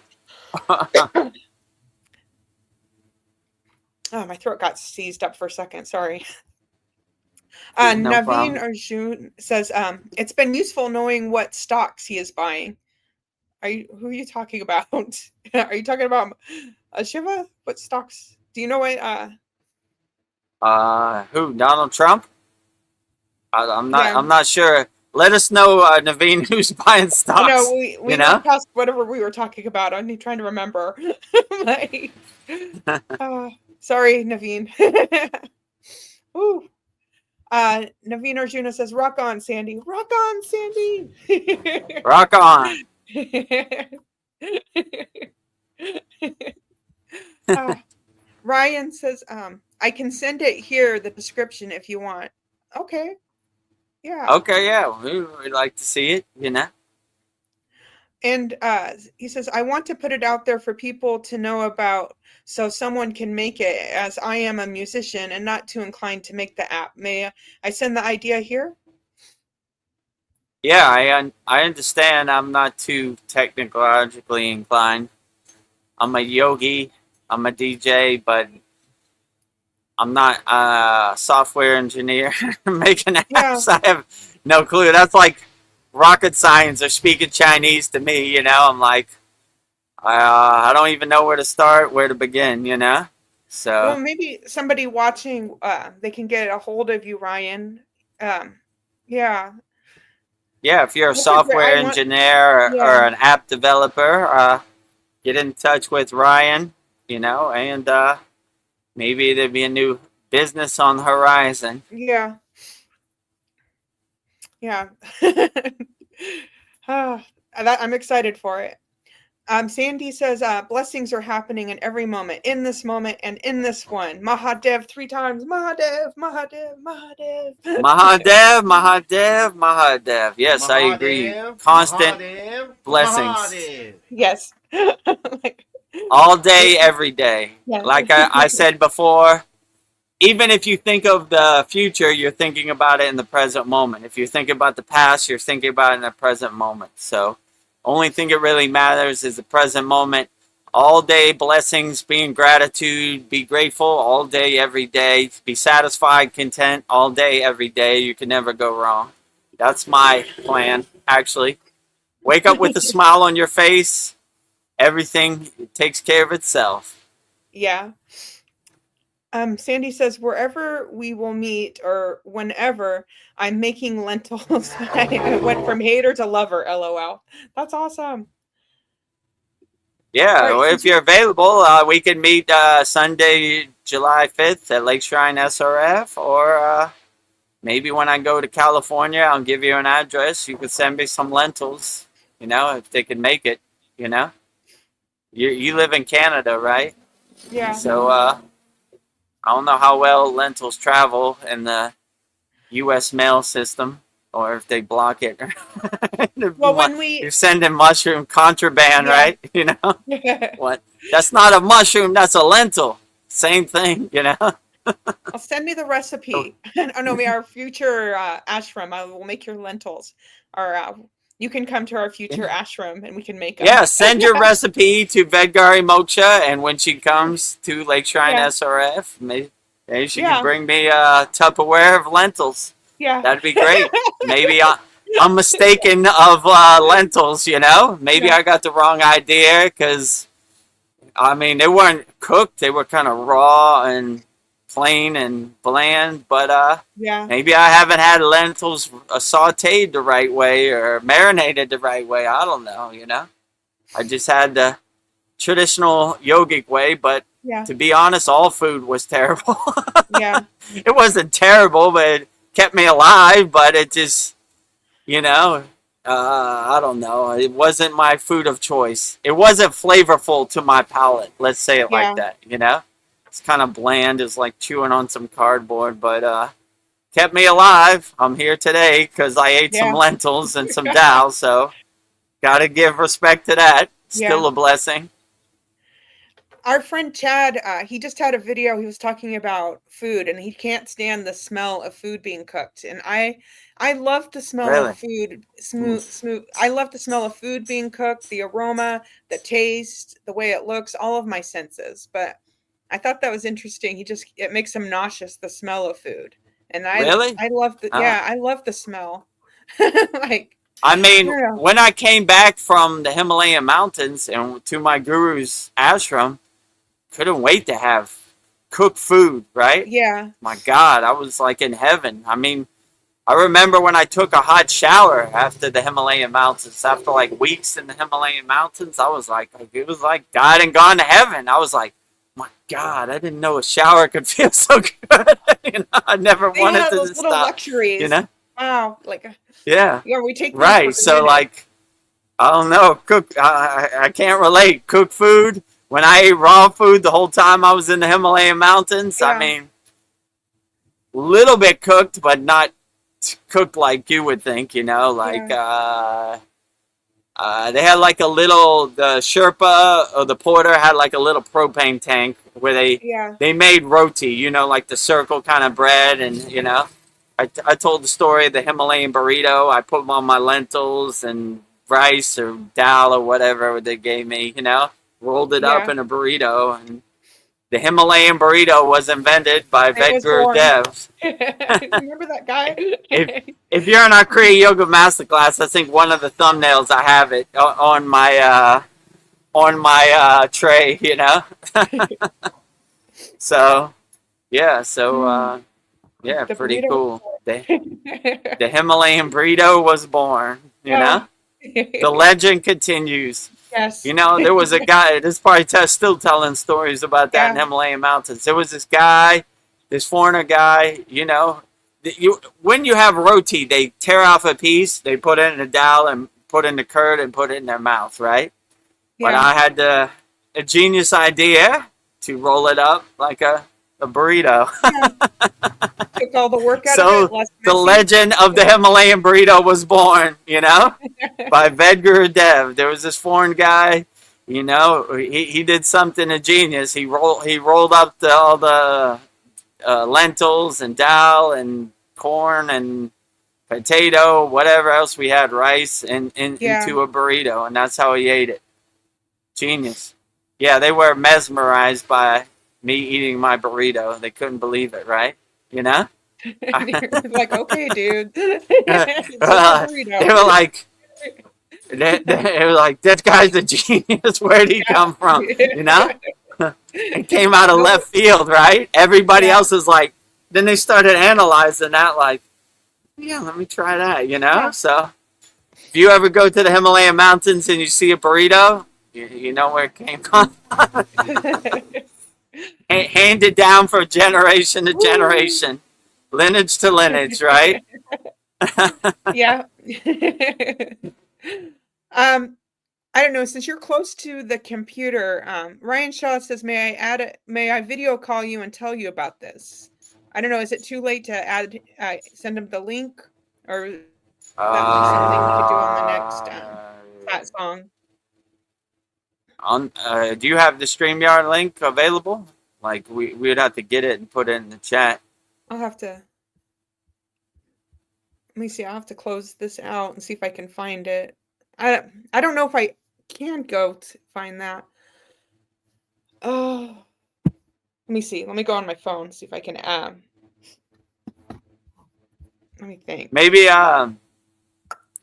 Oh, my throat got seized up for a second. Sorry. No Naveen problem. Arjun says, it's been useful knowing what stocks he is buying. Who are you talking about? Are you talking about Shiva? What stocks? Do you know what? Who? Donald Trump? I'm not. Yeah. I'm not sure. Let us know, Naveen, who's buying stocks. No, we you know? moved past whatever we were talking about. I'm trying to remember. Like, sorry, Naveen. Ooh. Naveen Arjuna says, "Rock on, Sandy! Rock on, Sandy! Rock on!" Ryan says, I can send it here, the description, if you want. Okay. Yeah. Okay, yeah, we'd like to see it, you know. And he says, I want to put it out there for people to know about so someone can make it, as I am a musician and not too inclined to make the app. May I send the idea here? Yeah, I understand. I'm not too technologically inclined. I'm a yogi. I'm a DJ, but I'm not a software engineer making apps. I have no clue. That's like rocket science or speaking Chinese to me, you know. I'm like, I don't even know where to start, where to begin, you know. So well, maybe somebody watching, they can get a hold of you, Ryan. Yeah. Yeah, if you're a software engineer or an app developer, get in touch with Ryan, you know, and maybe there'd be a new business on the horizon. Yeah. Yeah. I'm excited for it. Sandy says, blessings are happening in every moment, in this moment and in this one. Mahadev 3 times. Mahadev, Mahadev, Mahadev. Mahadev, Mahadev, Mahadev. Yes, I agree. Constant blessings. Mahadev. Yes. All day, every day. Yeah. Like I said before, even if you think of the future, you're thinking about it in the present moment. If you think about the past, you're thinking about it in the present moment. So only thing that really matters is the present moment. All day blessings, be in gratitude, be grateful all day, every day. Be satisfied, content all day, every day. You can never go wrong. That's my plan, actually. Wake up with a smile on your face. Everything takes care of itself. Yeah. Sandy says, wherever we will meet or whenever, I'm making lentils. I went from hater to lover, LOL. That's awesome. Yeah, right, well, if you're available, we can meet Sunday, July 5th at Lake Shrine SRF, or maybe when I go to California, I'll give you an address. You could send me some lentils, you know, if they can make it, you know. You live in Canada, right? Yeah. So I don't know how well lentils travel in the U.S. mail system, or if they block it. Well, when you're sending mushroom contraband, right? You know, what? That's not a mushroom. That's a lentil. Same thing, you know. I'll send me the recipe. Oh no, our future ashram. I will make your lentils. Or you can come to our future ashram and we can make them. Yeah, send your recipe to Vedgari Moksha, and when she comes to Lake Shrine SRF, maybe she can bring me a Tupperware of lentils. Yeah, that'd be great. Maybe I'm mistaken of lentils, you know. Maybe I got the wrong idea because, I mean, they weren't cooked. They were kind of raw and plain and bland, but maybe I haven't had lentils sauteed the right way or marinated the right way. I don't know, you know. I just had the traditional yogic way, but to be honest, all food was terrible. It wasn't terrible, but it kept me alive, but it just, you know, I don't know. It wasn't my food of choice. It wasn't flavorful to my palate. Let's say it like that, you know. It's kind of bland. It's like chewing on some cardboard, but kept me alive. I'm here today because I ate some lentils and some dal, so got to give respect to that. Still a blessing. Our friend Chad, he just had a video. He was talking about food, and he can't stand the smell of food being cooked. And I love the smell of food, smooth. I love the smell of food being cooked, the aroma, the taste, the way it looks, all of my senses. But I thought that was interesting. It makes him nauseous, the smell of food. And I love I love the smell. I mean, when I came back from the Himalayan mountains and to my guru's ashram, couldn't wait to have cooked food, right? Yeah. My God, I was like in heaven. I mean, I remember when I took a hot shower after the Himalayan mountains, after like weeks in the Himalayan mountains, I was like, it was like God and gone to heaven. I was like, my God, I didn't know a shower could feel so good. You know, I never wanted to those little stop. Luxuries. You know? Wow, yeah, we take right. So like, I don't know. I can't relate. Cook food. When I ate raw food the whole time I was in the Himalayan mountains, I Yeah. mean, little bit cooked, but not cooked like you would think. Like Yeah. they had like the Sherpa or the porter had like a little propane tank where Yeah. they made roti. Like the circle kind of bread, and I told the story of the Himalayan burrito. I put them on my lentils and rice or dal or whatever they gave me, rolled it up Yeah. in a burrito. And the Himalayan burrito was invented by It was born. VEDAGURUDEV'S. Remember that guy? If you're in our Kriya Yoga Masterclass, I think one of the thumbnails I have it on my tray, So yeah, yeah, The pretty burrito. cool. The Himalayan burrito was born. Oh. The legend continues. Yes. There was a guy. This probably still telling stories about that in Yeah. Himalayan mountains. There was this guy, this foreigner guy. When you have roti, they tear off a piece, they put it in a dal and put in the curd and put it in their mouth, right? But Yeah. I had a genius idea to roll it up like a burrito. Took all the work out So of it. Less the messy. legend of the Himalayan burrito was born, by VEDGURUDEV. There was this foreign guy, he did something a genius. He rolled up all the lentils and dal and corn and potato, whatever else we had, rice, into a burrito, and that's how he ate it. Genius. Yeah, they were mesmerized by me eating my burrito. They couldn't believe it, right? Like, okay, dude. They were like, they were like, that guy's a genius. Where'd he come from? It came out of left field, right? Everybody else is like, then they started analyzing that, like, yeah, let me try that, So if you ever go to the Himalayan mountains and you see a burrito, you know where it came from. Handed down from generation to generation, lineage to lineage, right? Yeah. I don't know, since you're close to the computer, Ryan Shaw says, may I video call you and tell you about this? I don't know, is it too late to send him the link, or that be something we could do on the next chat song? Do you have the StreamYard link available? Like, we would have to get it and put it in the chat. I'll have to, let me see, I'll have to close this out and see if I can find it. I don't know if I can go to find that. Oh, let me see. Let me go on my phone, see if I can let me think. Maybe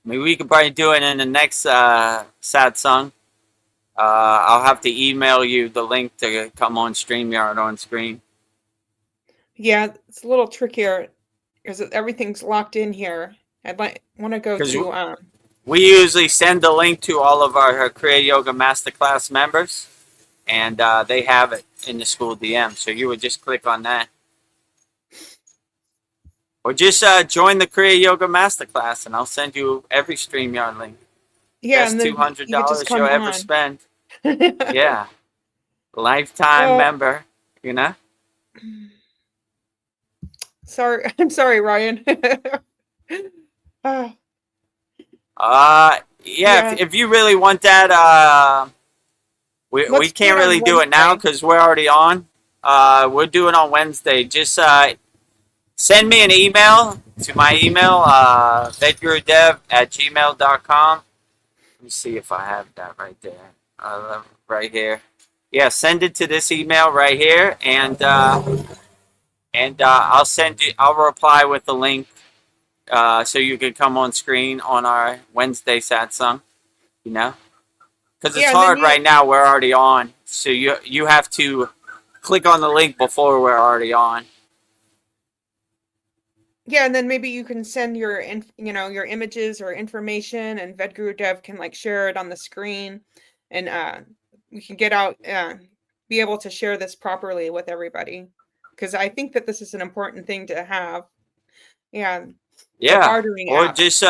we could probably do it in the next sad song. I'll have to email you the link to come on StreamYard on screen. Yeah, it's a little trickier because everything's locked in here. I'd want to go to we usually send the link to all of our Kriya Yoga Masterclass members, and they have it in the school DM. So you would just click on that. Or just join the Kriya Yoga Masterclass, and I'll send you every StreamYard link. Yeah, Best $200 you'll ever spend. Yeah. Lifetime member, Sorry, I'm sorry, Ryan. Yeah. If you really want that, we can't really do it now because we're already on. We'll do it on Wednesday. Just send me an email to my email, vedgurudev@gmail.com. Let me see if I have that right there. Right here. Yeah, send it to this email right here, and I'll send you. I'll reply with the link, so you can come on screen on our Wednesday satsang. Because it's hard right now. We're already on, so you have to click on the link before we're already on. Yeah, and then maybe you can send your your images or information, and VEDGURUDEV can share it on the screen, and we can get out, be able to share this properly with everybody, because I think that this is an important thing to have. Yeah, Yeah, bartering or app. just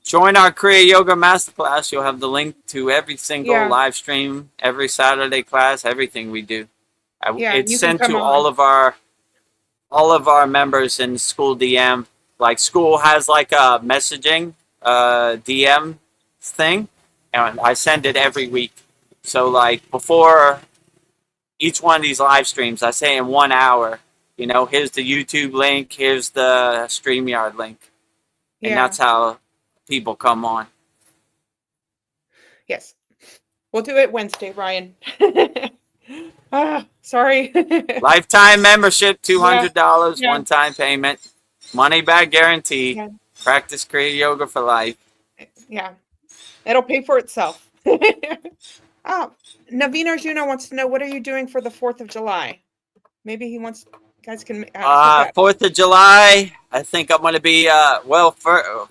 join our Kriya Yoga Masterclass. You'll have the link to every single live stream, every Saturday class, everything we do. It's you can sent come to on. all of our members in SKOOL DM. Like SKOOL has like a messaging DM thing, and I send it every week. So like before each one of these live streams, I say in 1 hour, you know, here's the YouTube link, here's the StreamYard link. And that's how people come on. Yes. We'll do it Wednesday, Ryan. Sorry. Lifetime membership, $200, one-time payment, money back guarantee. Yeah. Practice Kriya Yoga for life. Yeah. It'll pay for itself. Naveen Arjuna wants to know, what are you doing for the 4th of July? Maybe he wants, guys can. 4th of July, I think I'm going to be,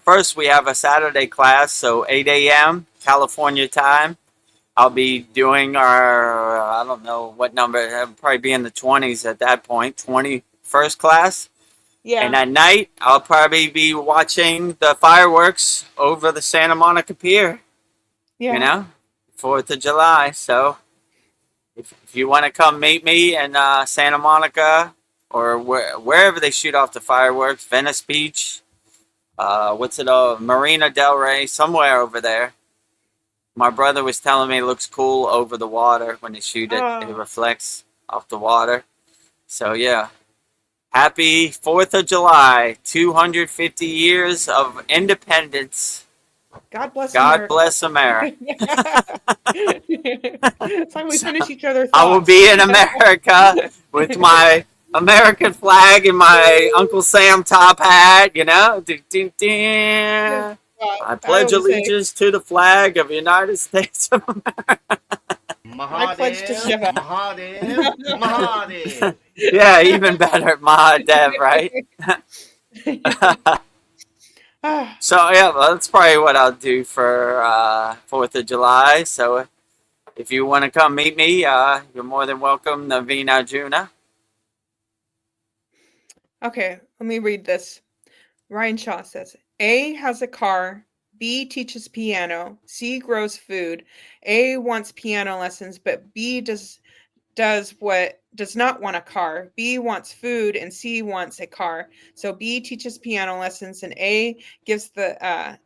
first we have a Saturday class, so 8 a.m. California time. I'll be doing our, I don't know what number, it'll probably be in the 20s at that point, 21st class. Yeah. And at night, I'll probably be watching the fireworks over the Santa Monica Pier. Yeah. You know, 4th of July. So if you want to come meet me in Santa Monica or wherever they shoot off the fireworks, Venice Beach, Marina Del Rey, somewhere over there. My brother was telling me it looks cool over the water when they shoot it. It reflects off the water. So, yeah. Happy 4th of July, 250 years of independence. God bless God America. Bless America. It's like we finish each other's thoughts. I will be in America with my American flag and my Uncle Sam top hat, you know. I pledge allegiance to the flag of the United States of America. I pledge to Shiva. Mahadev, Mahadev. Yeah, even better, Mahadev, right? So yeah, that's probably what I'll do for 4th of July. So if you want to come meet me, you're more than welcome, Naveen Arjuna. Okay, let me read this. Ryan Shaw says, A has a car, B teaches piano, C grows food. A wants piano lessons, but B does not want a car. B wants food and C wants a car. So B teaches piano lessons and A gives the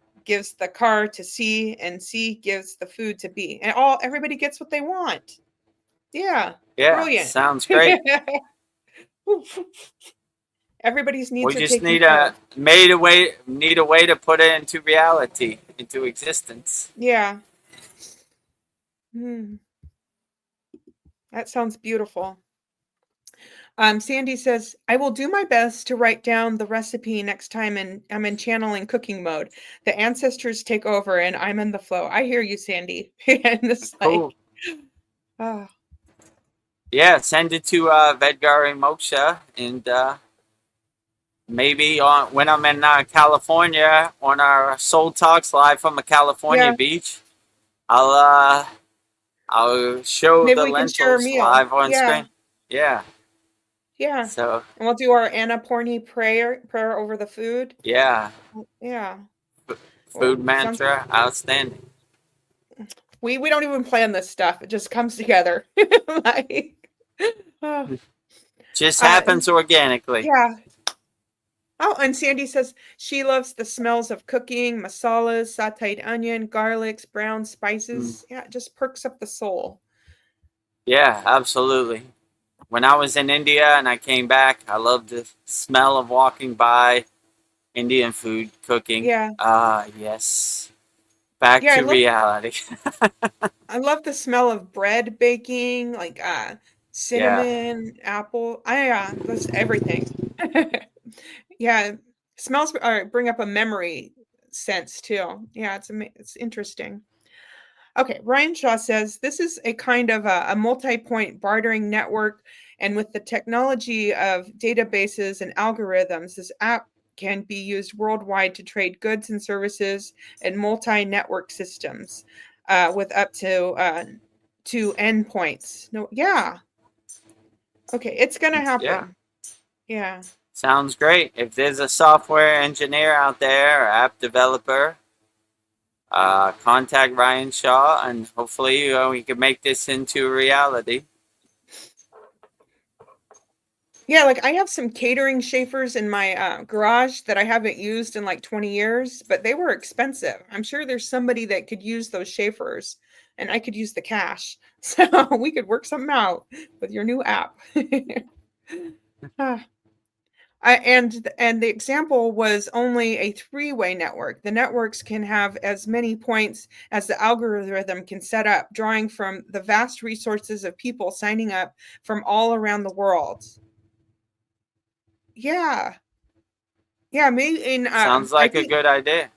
car to C and C gives the food to B. And everybody gets what they want. Yeah. Brilliant. Sounds great. Everybody's needs we are just taken need a way to put it into reality, into existence. Yeah. That sounds beautiful. Sandy says, I will do my best to write down the recipe next time, and I'm in channeling cooking mode. The ancestors take over and I'm in the flow. I hear you, Sandy. And this cool. Yeah, send it to Vedgari Moksha, and maybe when I'm in California on our Soul Talks live from a California beach, I'll show maybe the lentils live on screen. Yeah. So and we'll do our Annapurni prayer over the food. Yeah. Yeah. Food mantra, outstanding. We don't even plan this stuff. It just comes together. Just happens organically. Yeah. Oh, and Sandy says she loves the smells of cooking, masalas, sauteed onion, garlics, brown spices. Yeah, it just perks up the soul. Yeah, absolutely. When I was in India and I came back, I loved the smell of walking by Indian food, cooking. Yeah. Yes. Back to reality. I love the smell of bread baking, like cinnamon, apple. That's everything. Yeah, smells bring up a memory sense too. Yeah, it's interesting. Okay, Ryan Shaw says this is a kind of a multi-point bartering network, and with the technology of databases and algorithms, this app can be used worldwide to trade goods and services and multi-network systems with up to 2 endpoints. No, yeah. Okay, it's gonna happen. Yeah. Sounds great. If there's a software engineer out there or app developer, contact Ryan Shaw, and hopefully we can make this into reality. Yeah, like I have some catering chafers in my garage that I haven't used in like 20 years, but they were expensive. I'm sure there's somebody that could use those chafers and I could use the cash. So we could work something out with your new app. Ah, and the example was only a three-way network. The networks can have as many points as the algorithm can set up, drawing from the vast resources of people signing up from all around the world. Yeah. Yeah, maybe in Sounds I like a think good idea.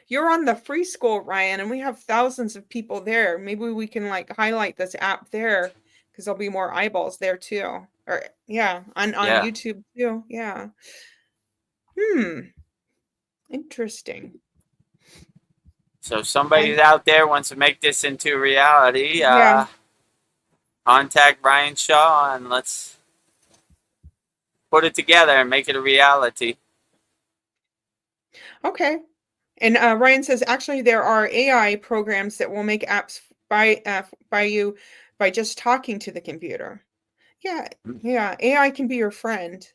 you're on the free school, Ryan, and we have thousands of people there. Maybe we can like highlight this app there because there'll be more eyeballs there too. Or yeah, on Yeah. YouTube too. Yeah. Interesting. So if somebody out there wants to make this into reality, Yeah. contact Ryan Shaw and let's put it together and make it a reality. Okay. And Ryan says actually there are AI programs that will make apps by you by just talking to the computer. Yeah. Yeah. AI can be your friend.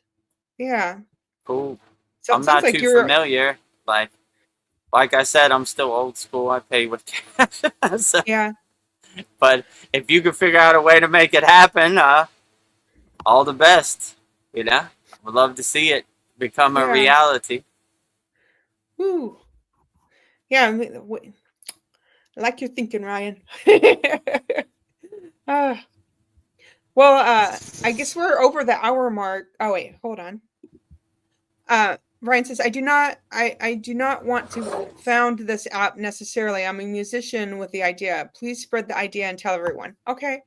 Yeah. Cool. So I'm it sounds not like too you're familiar. Like I said, I'm still old school. I pay with cash. So, yeah. but if you can figure out a way to make it happen, all the best. I would love to see it become a Yeah. reality. Woo. Yeah, I like your thinking, Ryan. uh, well, I guess we're over the hour mark. Oh wait, hold on. Ryan says, I do not want to found this app necessarily. I'm a musician with the idea. Please spread the idea and tell everyone. Okay.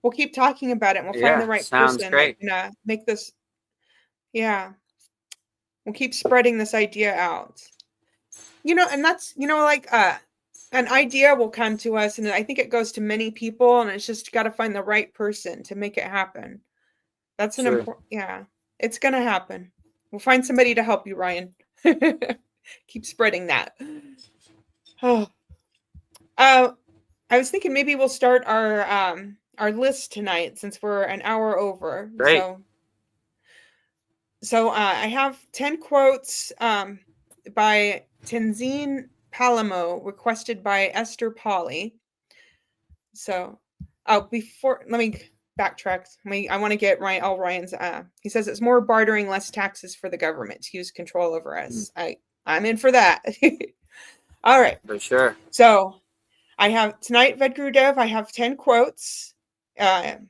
We'll keep talking about it and we'll find the Yeah, right sounds person that great. can make this. Yeah. We'll keep spreading this idea out. And that's, like an idea will come to us and I think it goes to many people and it's just got to find the right person to make it happen. That's an Sure. important, yeah, it's going to happen. We'll find somebody to help you, Ryan. Keep spreading that. Oh, I was thinking maybe we'll start our list tonight since we're an hour over. Great. So I have 10 quotes by Tenzin Palamo requested by Esther Polly. So, let me backtrack. I want to get Ryan's. He says it's more bartering, less taxes for the government to use control over us. I'm in for that. All right. For sure. So I have tonight, VEDGURUDEV, I have 10 quotes by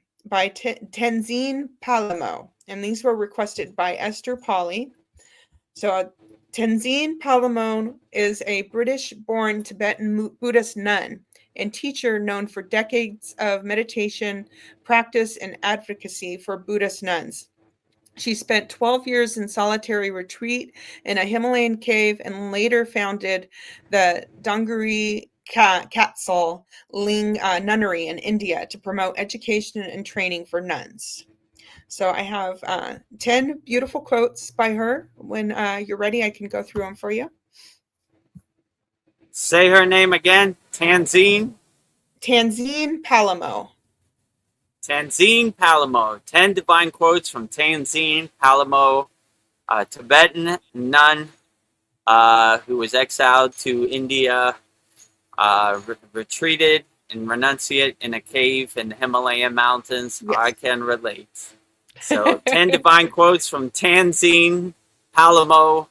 Tenzin Palamo. And these were requested by Esther Polly. So Tenzin Palamo is a British-born Tibetan Buddhist nun and teacher known for decades of meditation, practice, and advocacy for Buddhist nuns. She spent 12 years in solitary retreat in a Himalayan cave and later founded the Dongari Katsal Ling Nunnery in India to promote education and training for nuns. So I have 10 beautiful quotes by her. When you're ready, I can go through them for you. Say her name again. Tenzin Palamo. Tenzin Palamo. 10 divine quotes from Tenzin Palamo, a Tibetan nun who was exiled to India, retreated and renunciate in a cave in the Himalayan mountains. Yes. I can relate. So 10 divine quotes from Tenzin Palamo.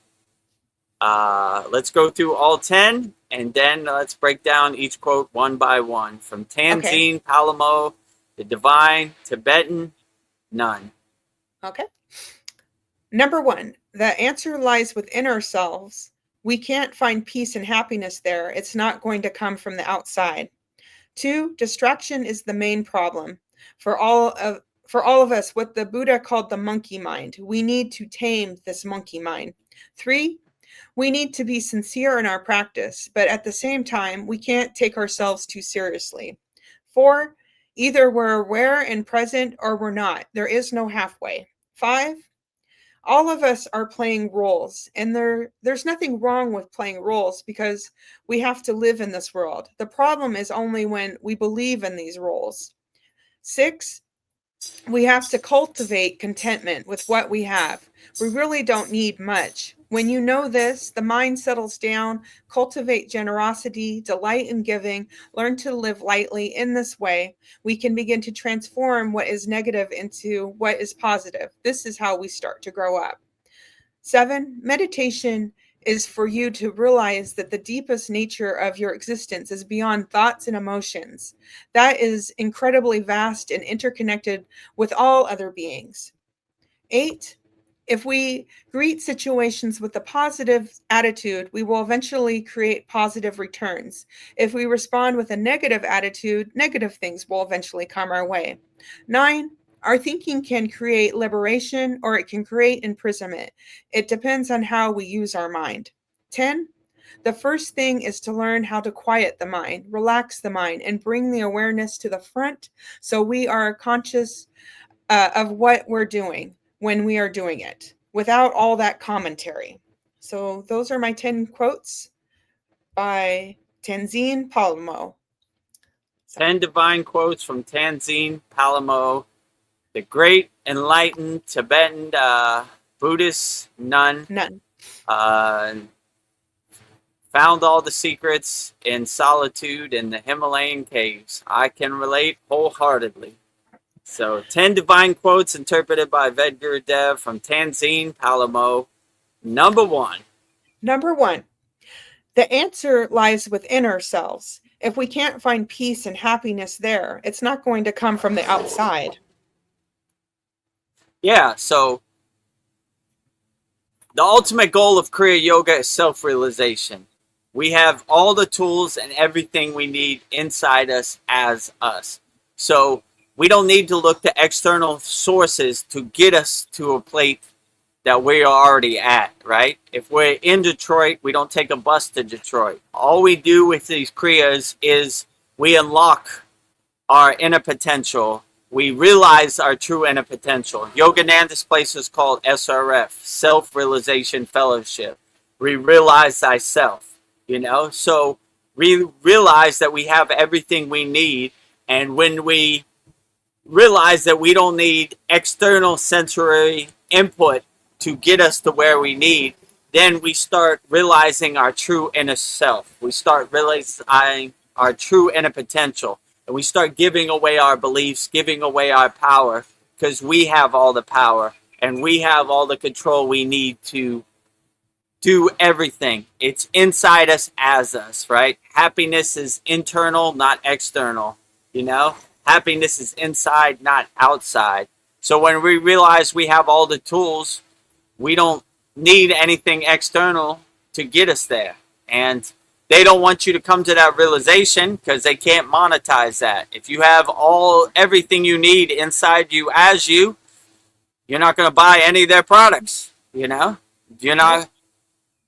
Let's go through all 10 and then let's break down each quote one by one. From Tenzin Palamo, the divine Tibetan nun. Okay. Number 1, the answer lies within ourselves. We can't find peace and happiness there. It's not going to come from the outside. 2, distraction is the main problem. For all of us, what the Buddha called the monkey mind. We need to tame this monkey mind. 3, we need to be sincere in our practice, but at the same time, we can't take ourselves too seriously. 4, either we're aware and present or we're not. There is no halfway. 5, All of us are playing roles, and there's nothing wrong with playing roles because we have to live in this world. The problem is only when we believe in these roles. 6, we have to cultivate contentment with what we have. We really don't need much. When you know this, the mind settles down. Cultivate generosity, delight in giving, learn to live lightly. In this way, we can begin to transform what is negative into what is positive. This is how we start to grow up. 7, meditation is for you to realize that the deepest nature of your existence is beyond thoughts and emotions. That is incredibly vast and interconnected with all other beings. 8, if we greet situations with a positive attitude, we will eventually create positive returns. If we respond with a negative attitude, negative things will eventually come our way. 9, our thinking can create liberation or it can create imprisonment. It depends on how we use our mind. 10, the first thing is to learn how to quiet the mind, relax the mind, and bring the awareness to the front so we are conscious of what we're doing when we are doing it without all that commentary. So those are my 10 quotes by Tenzin Palmo. 10 divine quotes from Tenzin Palmo, the great enlightened Tibetan Buddhist nun. Found all the secrets in solitude in the Himalayan caves. I can relate wholeheartedly. So 10 divine quotes interpreted by VEDAGURUDEV from Tenzin Palmo. Number 1. Number 1. The answer lies within ourselves. If we can't find peace and happiness there, it's not going to come from the outside. Yeah, so the ultimate goal of Kriya Yoga is self-realization. We have all the tools and everything we need inside us as us. So we don't need to look to external sources to get us to a place that we're already at, right? If we're in Detroit, we don't take a bus to Detroit. All we do with these Kriyas is we unlock our inner potential. We realize our true inner potential. Yogananda's place is called SRF, Self-Realization Fellowship. We realize thyself. So we realize that we have everything we need, and when we realize that we don't need external sensory input to get us to where we need, then we start realizing our true inner self. We start realizing our true inner potential, and we start giving away our beliefs, giving away our power, because we have all the power, and we have all the control we need to do everything. It's inside us as us, right? Happiness is internal, not external. Happiness is inside, not outside. So when we realize we have all the tools, we don't need anything external to get us there. And they don't want you to come to that realization because they can't monetize that. If you have everything you need inside you as you're not going to buy any of their products.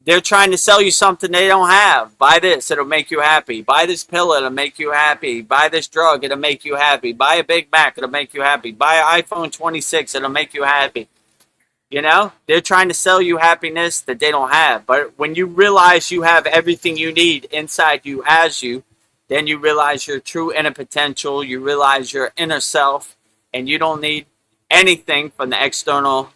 They're trying to sell you something they don't have. Buy this, it'll make you happy. Buy this pill, it'll make you happy. Buy this drug, it'll make you happy. Buy a Big Mac, it'll make you happy. Buy an iPhone 26, it'll make you happy. They're trying to sell you happiness that they don't have. But when you realize you have everything you need inside you as you, then you realize your true inner potential. You realize your inner self, and you don't need anything from the external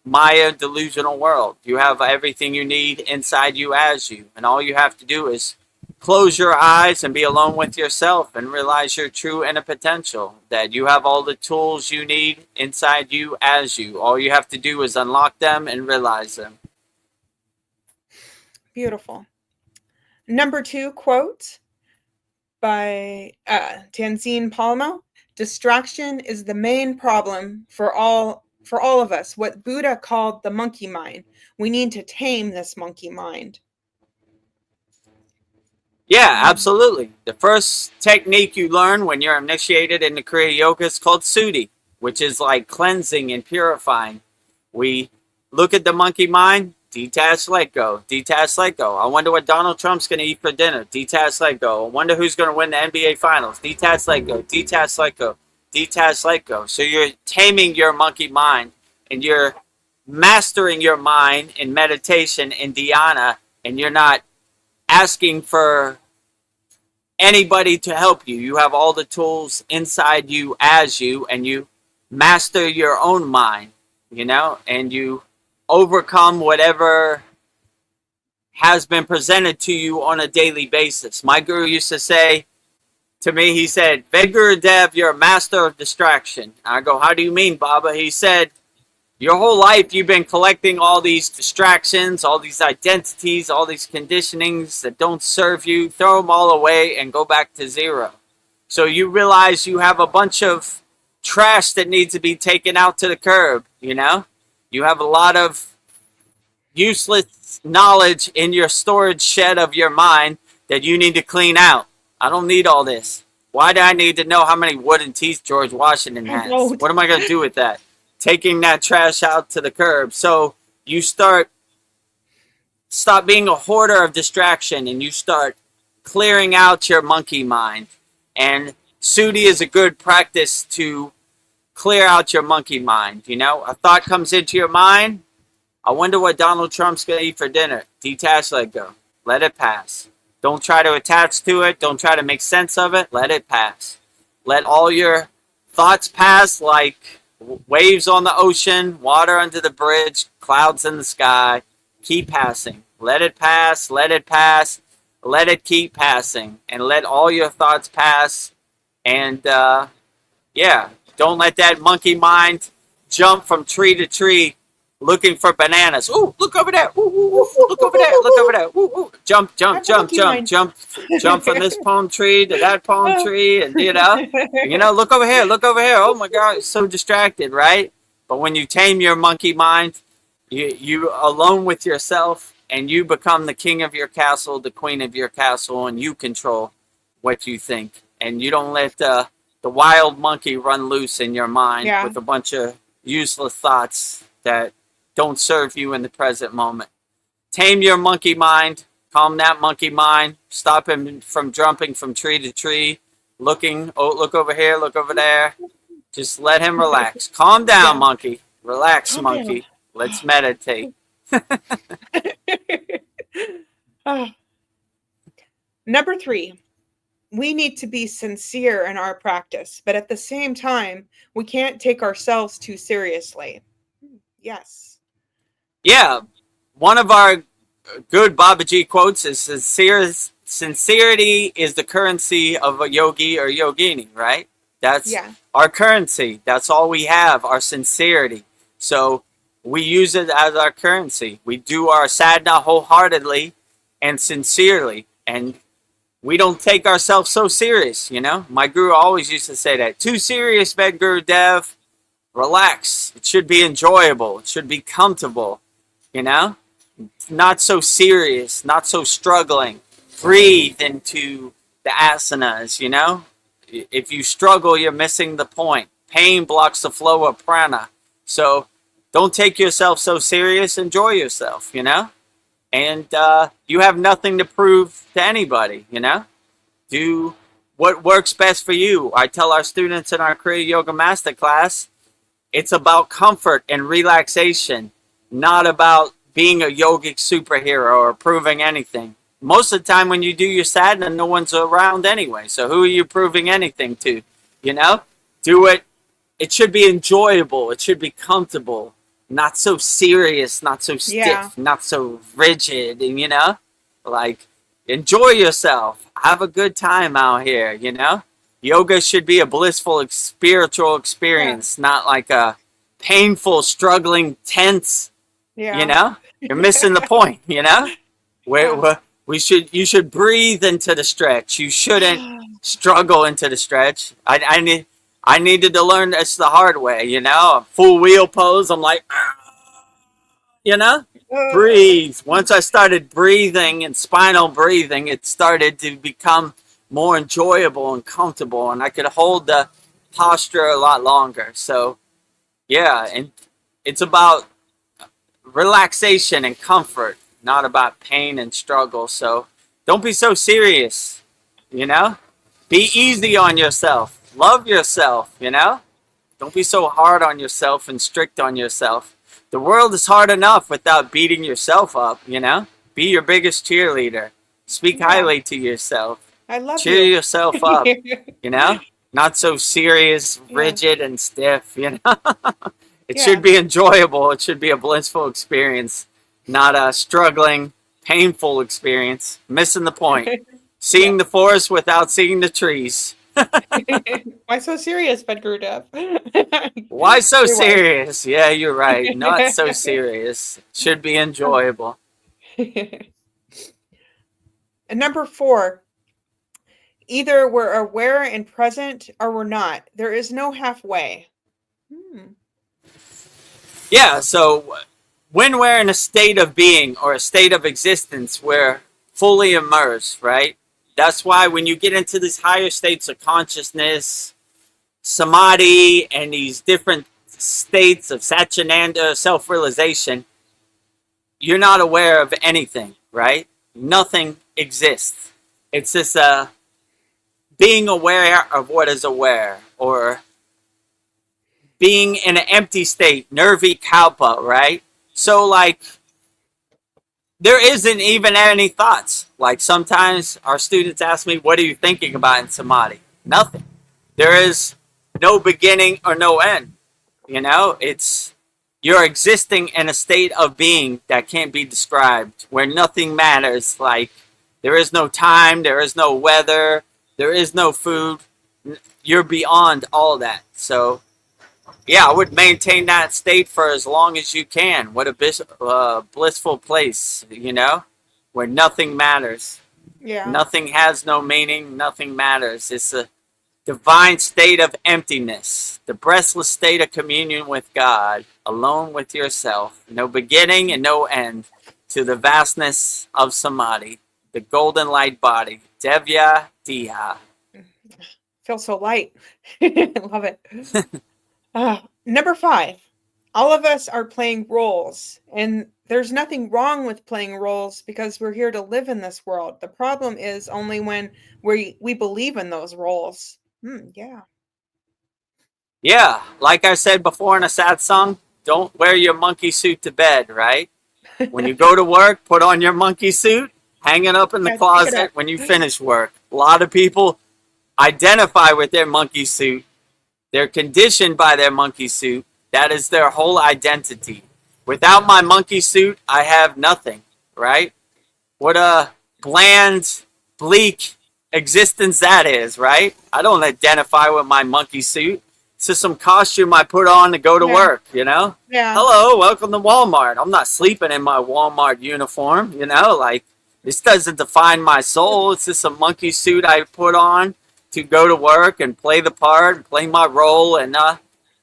Maya delusional world. You have everything you need inside you as you, and all you have to do is close your eyes and be alone with yourself and realize your true inner potential, that you have all the tools you need inside you as you. All you have to do is unlock them and realize them. Beautiful. Number 2 quote by Tenzin Palmo. Distraction is the main problem for all of us, what Buddha called the monkey mind. We need to tame this monkey mind. Yeah, absolutely. The first technique you learn when you're initiated into Kriya Yoga is called Sudhi, which is like cleansing and purifying. We look at the monkey mind, detach, let go, detach, let go. I wonder what Donald Trump's going to eat for dinner. Detach, let go. I wonder who's going to win the NBA Finals. Detach, let go, detach, let go. Detach, let go. So you're taming your monkey mind, and you're mastering your mind in meditation in dhyana, and you're not asking for anybody to help you. You have all the tools inside you as you, and you master your own mind, and you overcome whatever has been presented to you on a daily basis. My guru used to say to me, he said, "VEDAGURUDEV, you're a master of distraction." I go, "How do you mean, Baba?" He said, "Your whole life you've been collecting all these distractions, all these identities, all these conditionings that don't serve you. Throw them all away and go back to zero. So you realize you have a bunch of trash that needs to be taken out to the curb, You have a lot of useless knowledge in your storage shed of your mind that you need to clean out. I don't need all this. Why do I need to know how many wooden teeth George Washington has? What am I going to do with that? Taking that trash out to the curb." So you stop being a hoarder of distraction, and you start clearing out your monkey mind. And Sudi is a good practice to clear out your monkey mind. A thought comes into your mind. I wonder what Donald Trump's going to eat for dinner. Detach, let go. Let it pass. Don't try to attach to it. Don't try to make sense of it. Let it pass. Let all your thoughts pass like waves on the ocean, water under the bridge, clouds in the sky. Keep passing. Let it pass. Let it pass. Let it keep passing. And let all your thoughts pass. And, don't let that monkey mind jump from tree to tree looking for bananas. Ooh, look over there. Ooh, ooh, ooh, look over there. Look over there. Ooh, ooh. Jump from this palm tree to that palm tree. And, look over here. Look over here. Oh, my God. It's so distracted, right? But when you tame your monkey mind, you alone with yourself, and you become the king of your castle, the queen of your castle, and you control what you think. And you don't let the wild monkey run loose in your mind with a bunch of useless thoughts that don't serve you in the present moment. Tame your monkey mind. Calm that monkey mind. Stop him from jumping from tree to tree. Look over here, look over there. Just let him relax. Calm down, monkey. Relax, monkey. Down. Let's meditate. Number 3. We need to be sincere in our practice, but at the same time, we can't take ourselves too seriously. Yes. Yeah, one of our good Babaji quotes is sincerity is the currency of a yogi or yogini, right? That's our currency. That's all we have, our sincerity. So we use it as our currency. We do our sadhana wholeheartedly and sincerely, and we don't take ourselves so serious, My guru always used to say that. Too serious, VEDAGURUDEV. Relax. It should be enjoyable. It should be comfortable, Not so serious, not so struggling. Breathe into the asanas, If you struggle, you're missing the point. Pain blocks the flow of prana. So don't take yourself so serious. Enjoy yourself, And you have nothing to prove to anybody, Do what works best for you. I tell our students in our kriyayogamasterclass, it's about comfort and relaxation, not about being a yogic superhero or proving anything. Most of the time when you do your sadhana, no one's around anyway. So who are you proving anything to? Do it. It should be enjoyable. It should be comfortable. Not so serious, not so stiff, not so rigid. And, enjoy yourself. Have a good time out here, Yoga should be a blissful spiritual experience, not like a painful, struggling, tense, You're missing the point, You should breathe into the stretch. You shouldn't struggle into the stretch. I needed to learn this the hard way, a full wheel pose. I'm like, breathe. Once I started breathing and spinal breathing, it started to become more enjoyable and comfortable, and I could hold the posture a lot longer. So, and it's about relaxation and comfort, not about pain and struggle. So don't be so serious, Be easy on yourself. Love yourself, Don't be so hard on yourself and strict on yourself. the world is hard enough without beating yourself up, you know? Be your biggest cheerleader. Speak highly to yourself. I love Cheer you. yourself up, you know? Not so serious, rigid, and stiff, you know? It should be enjoyable. It should be a blissful experience, not a struggling, painful experience. Missing the point. Seeing the forest without seeing the trees. Why so serious, Vedgurudev? Why so serious? Yeah, you're right. Not so serious. Should be enjoyable. And number 4, either we're aware and present or we're not. There is no halfway. Yeah, so when we're in a state of being or a state of existence, we're fully immersed, right? That's why when you get into these higher states of consciousness, samadhi, and these different states of satchitananda, self-realization, you're not aware of anything, right? Nothing exists. It's just being aware of what is aware, or being in an empty state, nirvikalpa, right? So, like, there isn't even any thoughts. Like, sometimes our students ask me, what are you thinking about in samadhi? Nothing. There is no beginning or no end. You know, you're existing in a state of being that can't be described, where nothing matters. Like, there is no time, there is no weather, there is no food. You're beyond all that. So, yeah, I would maintain that state for as long as you can. What a blissful place, you know, where nothing matters. Yeah. Nothing has no meaning. Nothing matters. It's a divine state of emptiness, the breathless state of communion with God, alone with yourself. No beginning and no end to the vastness of samadhi, the golden light body, Devya Diha. Feels so light. Love it. Number 5, all of us are playing roles, and there's nothing wrong with playing roles because we're here to live in this world. The problem is only when we believe in those roles. Yeah. Yeah, like I said before in a sad song, don't wear your monkey suit to bed, right? When you go to work, put on your monkey suit, hang it up in the closet when you finish work. A lot of people identify with their monkey suit. They're conditioned by their monkey suit. That is their whole identity. Without my monkey suit, I have nothing, right? What a bland, bleak existence that is, right? I don't identify with my monkey suit. It's just some costume I put on to go to work, you know? Yeah. Hello, welcome to Walmart. I'm not sleeping in my Walmart uniform, you know? Like, this doesn't define my soul. It's just a monkey suit I put on to go to work and play the part and play my role, and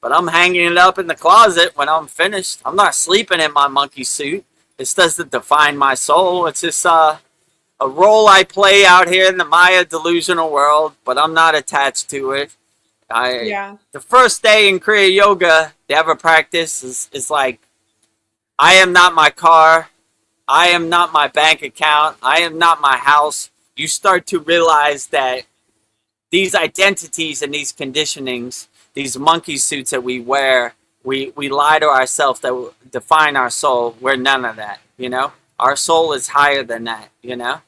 but I'm hanging it up in the closet when I'm finished. I'm not sleeping in my monkey suit. This doesn't define my soul. It's just a role I play out here in the Maya delusional world, but I'm not attached to it. The first day in Kriya Yoga, they have a practice is like, I am not my car. I am not my bank account. I am not my house. You start to realize that these identities and these conditionings, these monkey suits that we wear, we lie to ourselves that define our soul. We're none of that, you know? Our soul is higher than that, you know?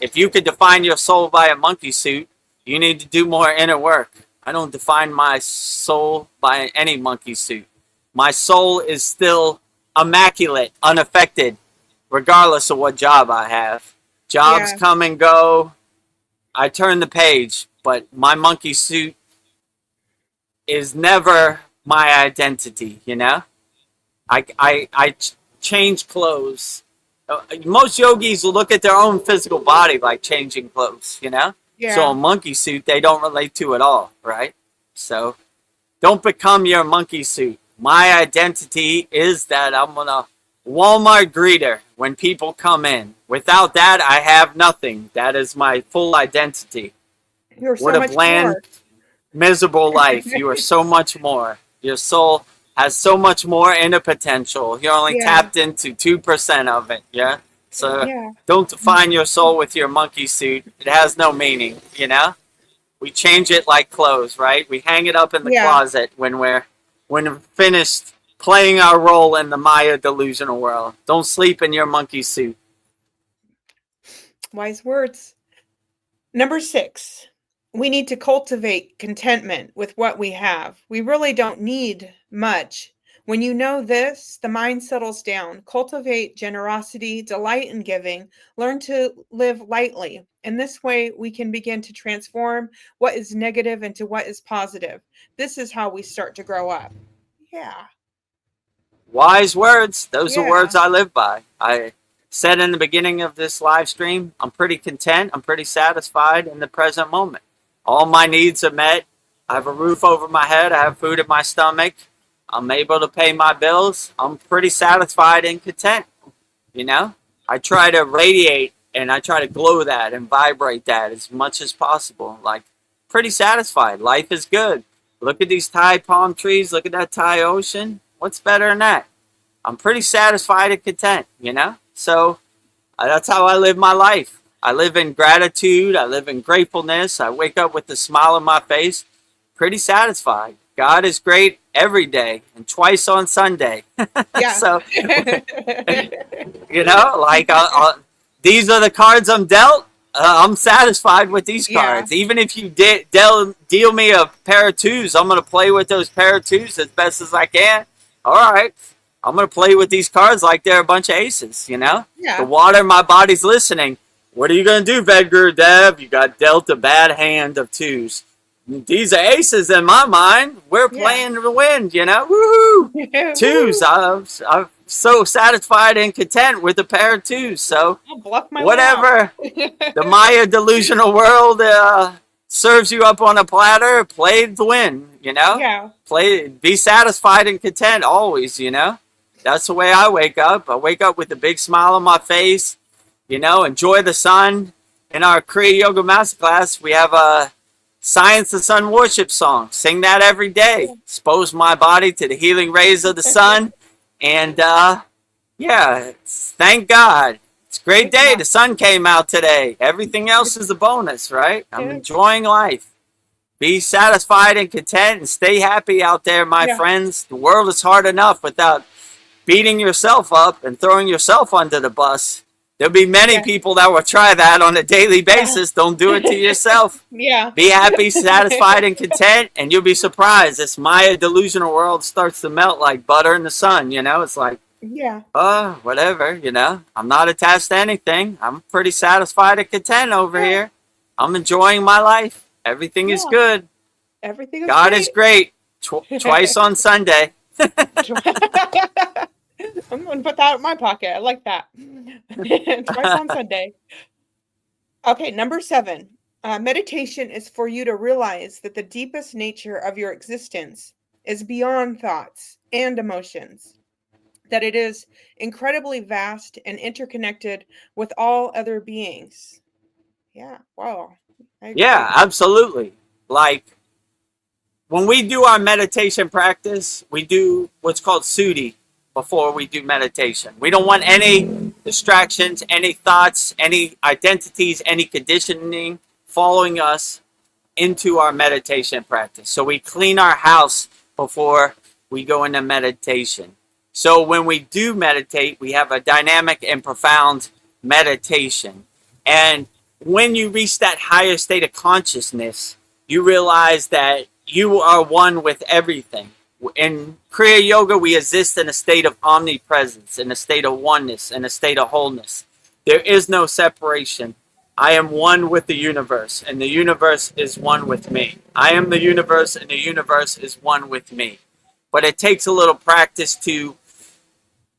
If you could define your soul by a monkey suit, you need to do more inner work. I don't define my soul by any monkey suit. My soul is still immaculate, unaffected, regardless of what job I have. Jobs come and go. I turn the page, but my monkey suit is never my identity, you know? I change clothes. Most yogis will look at their own physical body like changing clothes, you know? Yeah. So a monkey suit they don't relate to at all, right? So don't become your monkey suit. My identity is that I'm a Walmart greeter when people come in. Without that, I have nothing. That is my full identity. You're so what a much bland, more. miserable life. You are so much more. Your soul has so much more inner potential. You're only tapped into 2% of it, yeah? So don't define your soul with your monkey suit. It has no meaning, you know? We change it like clothes, right? We hang it up in the closet when we're finished playing our role in the Maya delusional world. Don't sleep in your monkey suit. Wise words. Number 6, we need to cultivate contentment with what we have. We really don't need much. When you know this, the mind settles down. Cultivate generosity, delight in giving, learn to live lightly. In this way, we can begin to transform what is negative into what is positive. This is how we start to grow up. Yeah. Wise words. Those are Yeah. words I live by. I said in the beginning of this live stream, I'm pretty content. I'm pretty satisfied in the present moment. All my needs are met. I have a roof over my head. I have food in my stomach. I'm able to pay my bills. I'm pretty satisfied and content. You know, I try to radiate and I try to glow that and vibrate that as much as possible. Like, pretty satisfied. Life is good. Look at these Thai palm trees. Look at that Thai ocean. What's better than that? I'm pretty satisfied and content, you know? So that's how I live my life. I live in gratitude. I live in gratefulness. I wake up with a smile on my face. Pretty satisfied. God is great every day and twice on Sunday. Yeah. So, you know, like these are the cards I'm dealt. I'm satisfied with these cards. Yeah. Even if you deal me a pair of twos, I'm going to play with those pair of twos as best as I can. All right. I'm going to play with these cards like they're a bunch of aces, you know? Yeah. The water in my body's listening. What are you going to do, VEDAGURUDEV? You got dealt a bad hand of twos. These are aces in my mind. We're playing to win, you know? Woohoo! Twos. I'm so satisfied and content with a pair of twos. So, I'll bluff my way whatever out. the Maya delusional world serves you up on a platter, play to win, you know? Yeah. Be satisfied and content always, you know? That's the way I wake up. I wake up with a big smile on my face, you know, enjoy the sun. In our Kriya Yoga Masterclass, we have a Science the Sun worship song. Sing that every day. Expose my body to the healing rays of the sun. And, thank God. It's a great day. The sun came out today. Everything else is a bonus, right? I'm enjoying life. Be satisfied and content and stay happy out there, my friends. The world is hard enough without beating yourself up and throwing yourself under the bus. There'll be many people that will try that on a daily basis. Don't do it to yourself. Yeah. Be happy, satisfied, and content, and you'll be surprised. This Maya delusional world starts to melt like butter in the sun, you know? It's like, whatever, you know? I'm not attached to anything. I'm pretty satisfied and content over here. I'm enjoying my life. Everything is good. Everything is God great. is great. Twice on Sunday. I'm going to put that in my pocket. I like that. Twice on Sunday. Okay, number 7. Meditation is for you to realize that the deepest nature of your existence is beyond thoughts and emotions, that it is incredibly vast and interconnected with all other beings. Yeah, wow. Yeah, absolutely. Like, when we do our meditation practice, we do what's called suti before we do meditation. We don't want any distractions, any thoughts, any identities, any conditioning following us into our meditation practice. So we clean our house before we go into meditation. So when we do meditate, we have a dynamic and profound meditation. And when you reach that higher state of consciousness, you realize that you are one with everything. In Kriya Yoga, we exist in a state of omnipresence, in a state of oneness, in a state of wholeness. There is no separation. I am one with the universe, and the universe is one with me. I am the universe, and the universe is one with me. But it takes a little practice to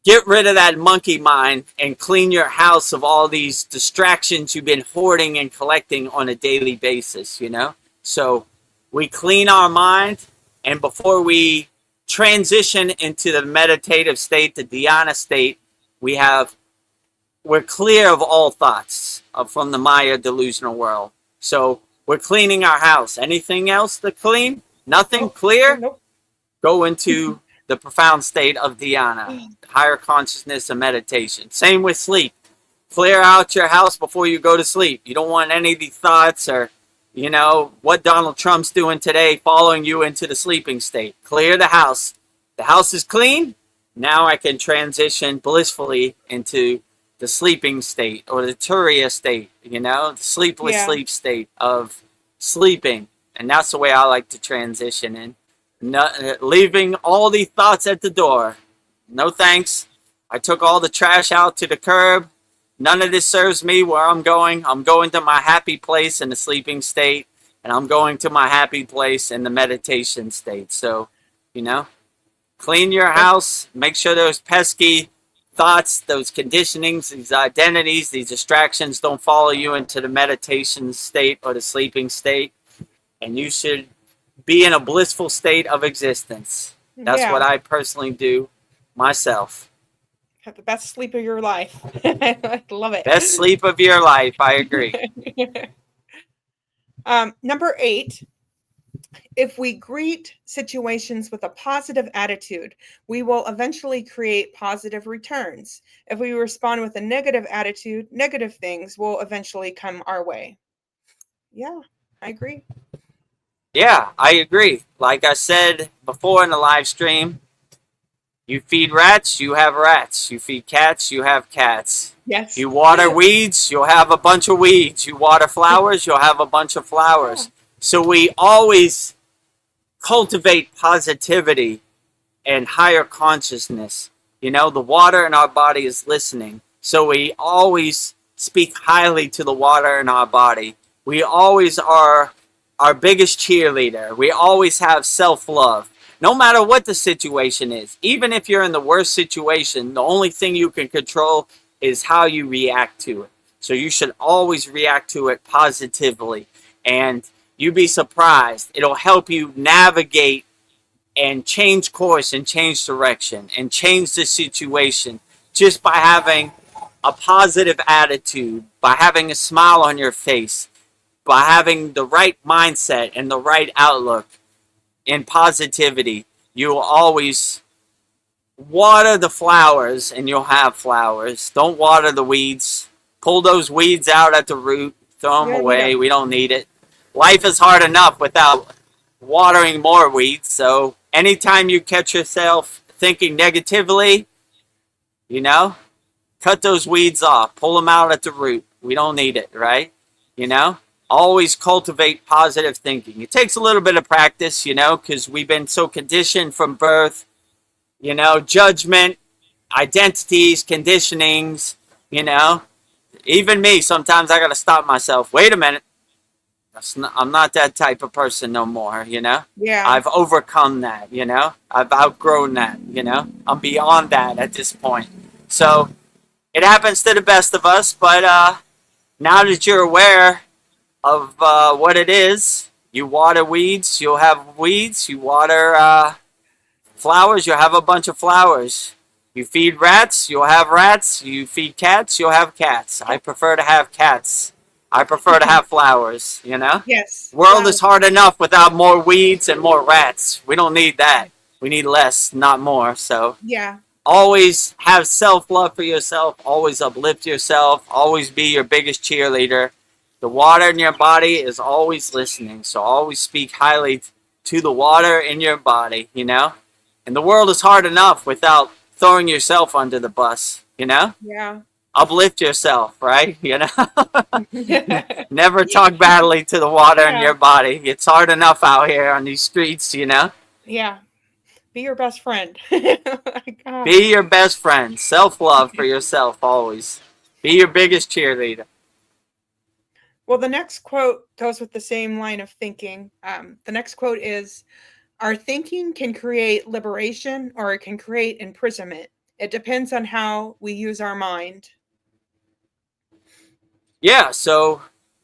get rid of that monkey mind and clean your house of all these distractions you've been hoarding and collecting on a daily basis, you know? So we clean our mind, and before we transition into the meditative state, the dhyana state, we're clear of all thoughts from the Maya delusional world. So we're cleaning our house. Anything else to clean? Nothing clear? Nope. Go into the profound state of dhyana, higher consciousness and meditation. Same with sleep. Clear out your house before you go to sleep. You don't want any of the thoughts or, you know, what Donald Trump's doing today following you into the sleeping state. Clear the house. The house is clean. Now I can transition blissfully into the sleeping state or the turiya state, the sleepless Yeah. sleep state of sleeping. And that's the way I like to transition in. Leaving all the thoughts at the door. No thanks. I took all the trash out to the curb. None of this serves me where I'm going. I'm going to my happy place in the sleeping state, and I'm going to my happy place in the meditation state. So, clean your house. Make sure those pesky thoughts, those conditionings, these identities, these distractions don't follow you into the meditation state or the sleeping state. And you should be in a blissful state of existence. That's what I personally do myself. Have the best sleep of your life. I love it. Best sleep of your life. I agree. Number 8, if we greet situations with a positive attitude, we will eventually create positive returns. If we respond with a negative attitude, negative things will eventually come our way. Yeah, I agree. Yeah, I agree. Like I said before in the live stream, you feed rats, you have rats. You feed cats, you have cats. Yes. You water weeds, you'll have a bunch of weeds. You water flowers, you'll have a bunch of flowers. So we always cultivate positivity and higher consciousness. The water in our body is listening. So we always speak highly to the water in our body. We always are our biggest cheerleader. We always have self-love. No matter what the situation is, even if you're in the worst situation, the only thing you can control is how you react to it. So you should always react to it positively. And you'd be surprised. It'll help you navigate and change course and change direction and change the situation just by having a positive attitude, by having a smile on your face, by having the right mindset and the right outlook. In positivity, you will always water the flowers and you'll have flowers. Don't water the weeds. Pull those weeds out at the root. Throw them away. We don't need it. Life is hard enough without watering more weeds. So anytime you catch yourself thinking negatively, cut those weeds off. Pull them out at the root. We don't need it, right? Always cultivate positive thinking. It takes a little bit of practice, because we've been so conditioned from birth, judgment, identities, conditionings, Even me, sometimes I got to stop myself. Wait a minute. I'm not that type of person no more, Yeah. I've overcome that, I've outgrown that, I'm beyond that at this point. So it happens to the best of us, but now that you're aware of what it is, you water weeds, you'll have weeds. You water flowers, you'll have a bunch of flowers. You feed rats, you'll have rats. You feed cats, you'll have cats. I prefer to have cats. I prefer to have flowers, Yes. World is hard enough without more weeds and more rats. We don't need that. We need less, not more. So yeah. Always have self-love for yourself. Always uplift yourself. Always be your biggest cheerleader. The water in your body is always listening. So always speak highly to the water in your body, And the world is hard enough without throwing yourself under the bus, Yeah. Uplift yourself, right? Never talk badly to the water in your body. It's hard enough out here on these streets, Yeah. Be your best friend. Be your best friend. Self-love for yourself always. Be your biggest cheerleader. Well, the next quote goes with the same line of thinking. The next quote is, our thinking can create liberation or it can create imprisonment. It depends on how we use our mind. Yeah, so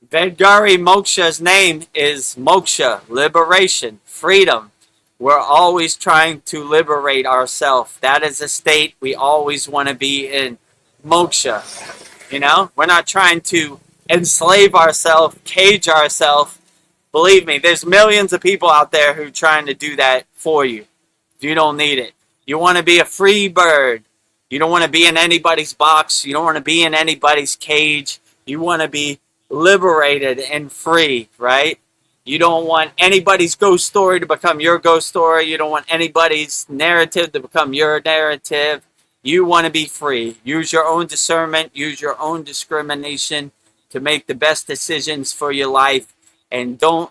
Vedgari Moksha's name is Moksha, liberation, freedom. We're always trying to liberate ourselves. That is a state we always want to be in. Moksha. We're not trying to enslave ourselves, cage ourselves. Believe me, there's millions of people out there who are trying to do that for you. You don't need it. You want to be a free bird. You don't want to be in anybody's box. You don't want to be in anybody's cage. You want to be liberated and free, right? You don't want anybody's ghost story to become your ghost story. You don't want anybody's narrative to become your narrative. You want to be free. Use your own discernment. Use your own discrimination to make the best decisions for your life. And don't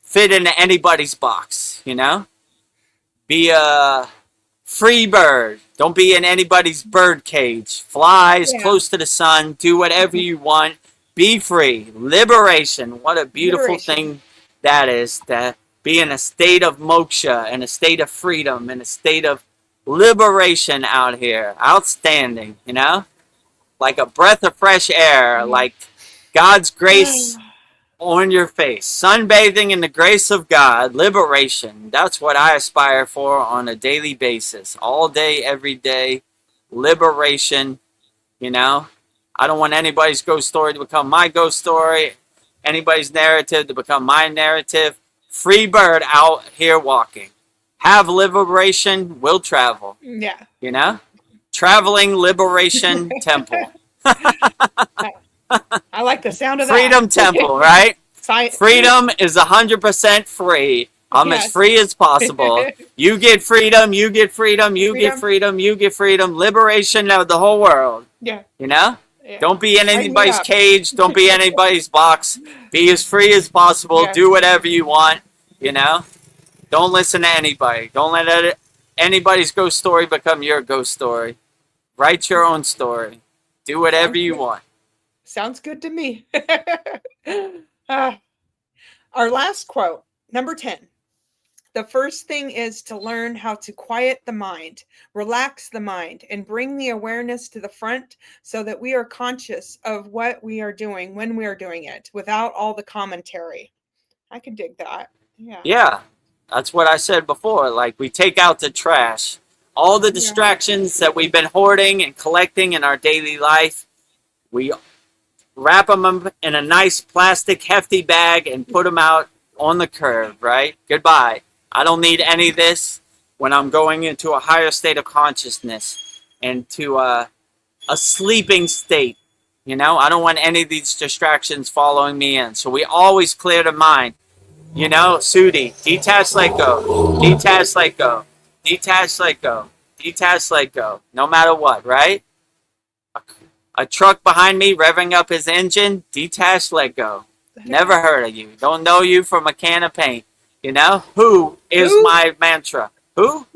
fit into anybody's box, you know? Be a free bird. Don't be in anybody's bird cage. Fly as close to the sun. Do whatever you want. Be free. Liberation. What a beautiful thing that is, to be in a state of moksha, in a state of freedom, in a state of liberation out here. Outstanding, you know? Like a breath of fresh air, like God's grace on your face. Sunbathing in the grace of God, liberation. That's what I aspire for on a daily basis. All day, every day. Liberation, you know? I don't want anybody's ghost story to become my ghost story. Anybody's narrative to become my narrative. Free bird out here walking. Have liberation, will travel. Yeah. You know? Traveling liberation temple. I like the sound of that. Freedom temple, right? Freedom is 100% free. I'm as free as possible. You get freedom, you get freedom, you get freedom, you get freedom. Liberation of the whole world. Yeah. You know? Yeah. Don't be in anybody's cage. Don't be in anybody's box. Be as free as possible. Do whatever you want. You know? Don't listen to anybody. Don't let anybody's ghost story become your ghost story. Write your own story. Do whatever you want. Sounds good to me. Our last quote, number 10. The first thing is to learn how to quiet the mind, relax the mind, and bring the awareness to the front so that we are conscious of what we are doing when we are doing it without all the commentary. I can dig that. Yeah. Yeah. That's what I said before. Like, we take out the trash. All the distractions that we've been hoarding and collecting in our daily life, we wrap them in a nice plastic hefty bag and put them out on the curb, right? Goodbye. I don't need any of this when I'm going into a higher state of consciousness and to a sleeping state. You know, I don't want any of these distractions following me in. So we always clear the mind. You know, Sudi, detach, let go. Detach, let go. Detach, let go. Detach, let go. No matter what, right? A truck behind me revving up his engine, detach, let go. Never heard of you. Don't know you from a can of paint. You know? Who is my mantra? Who?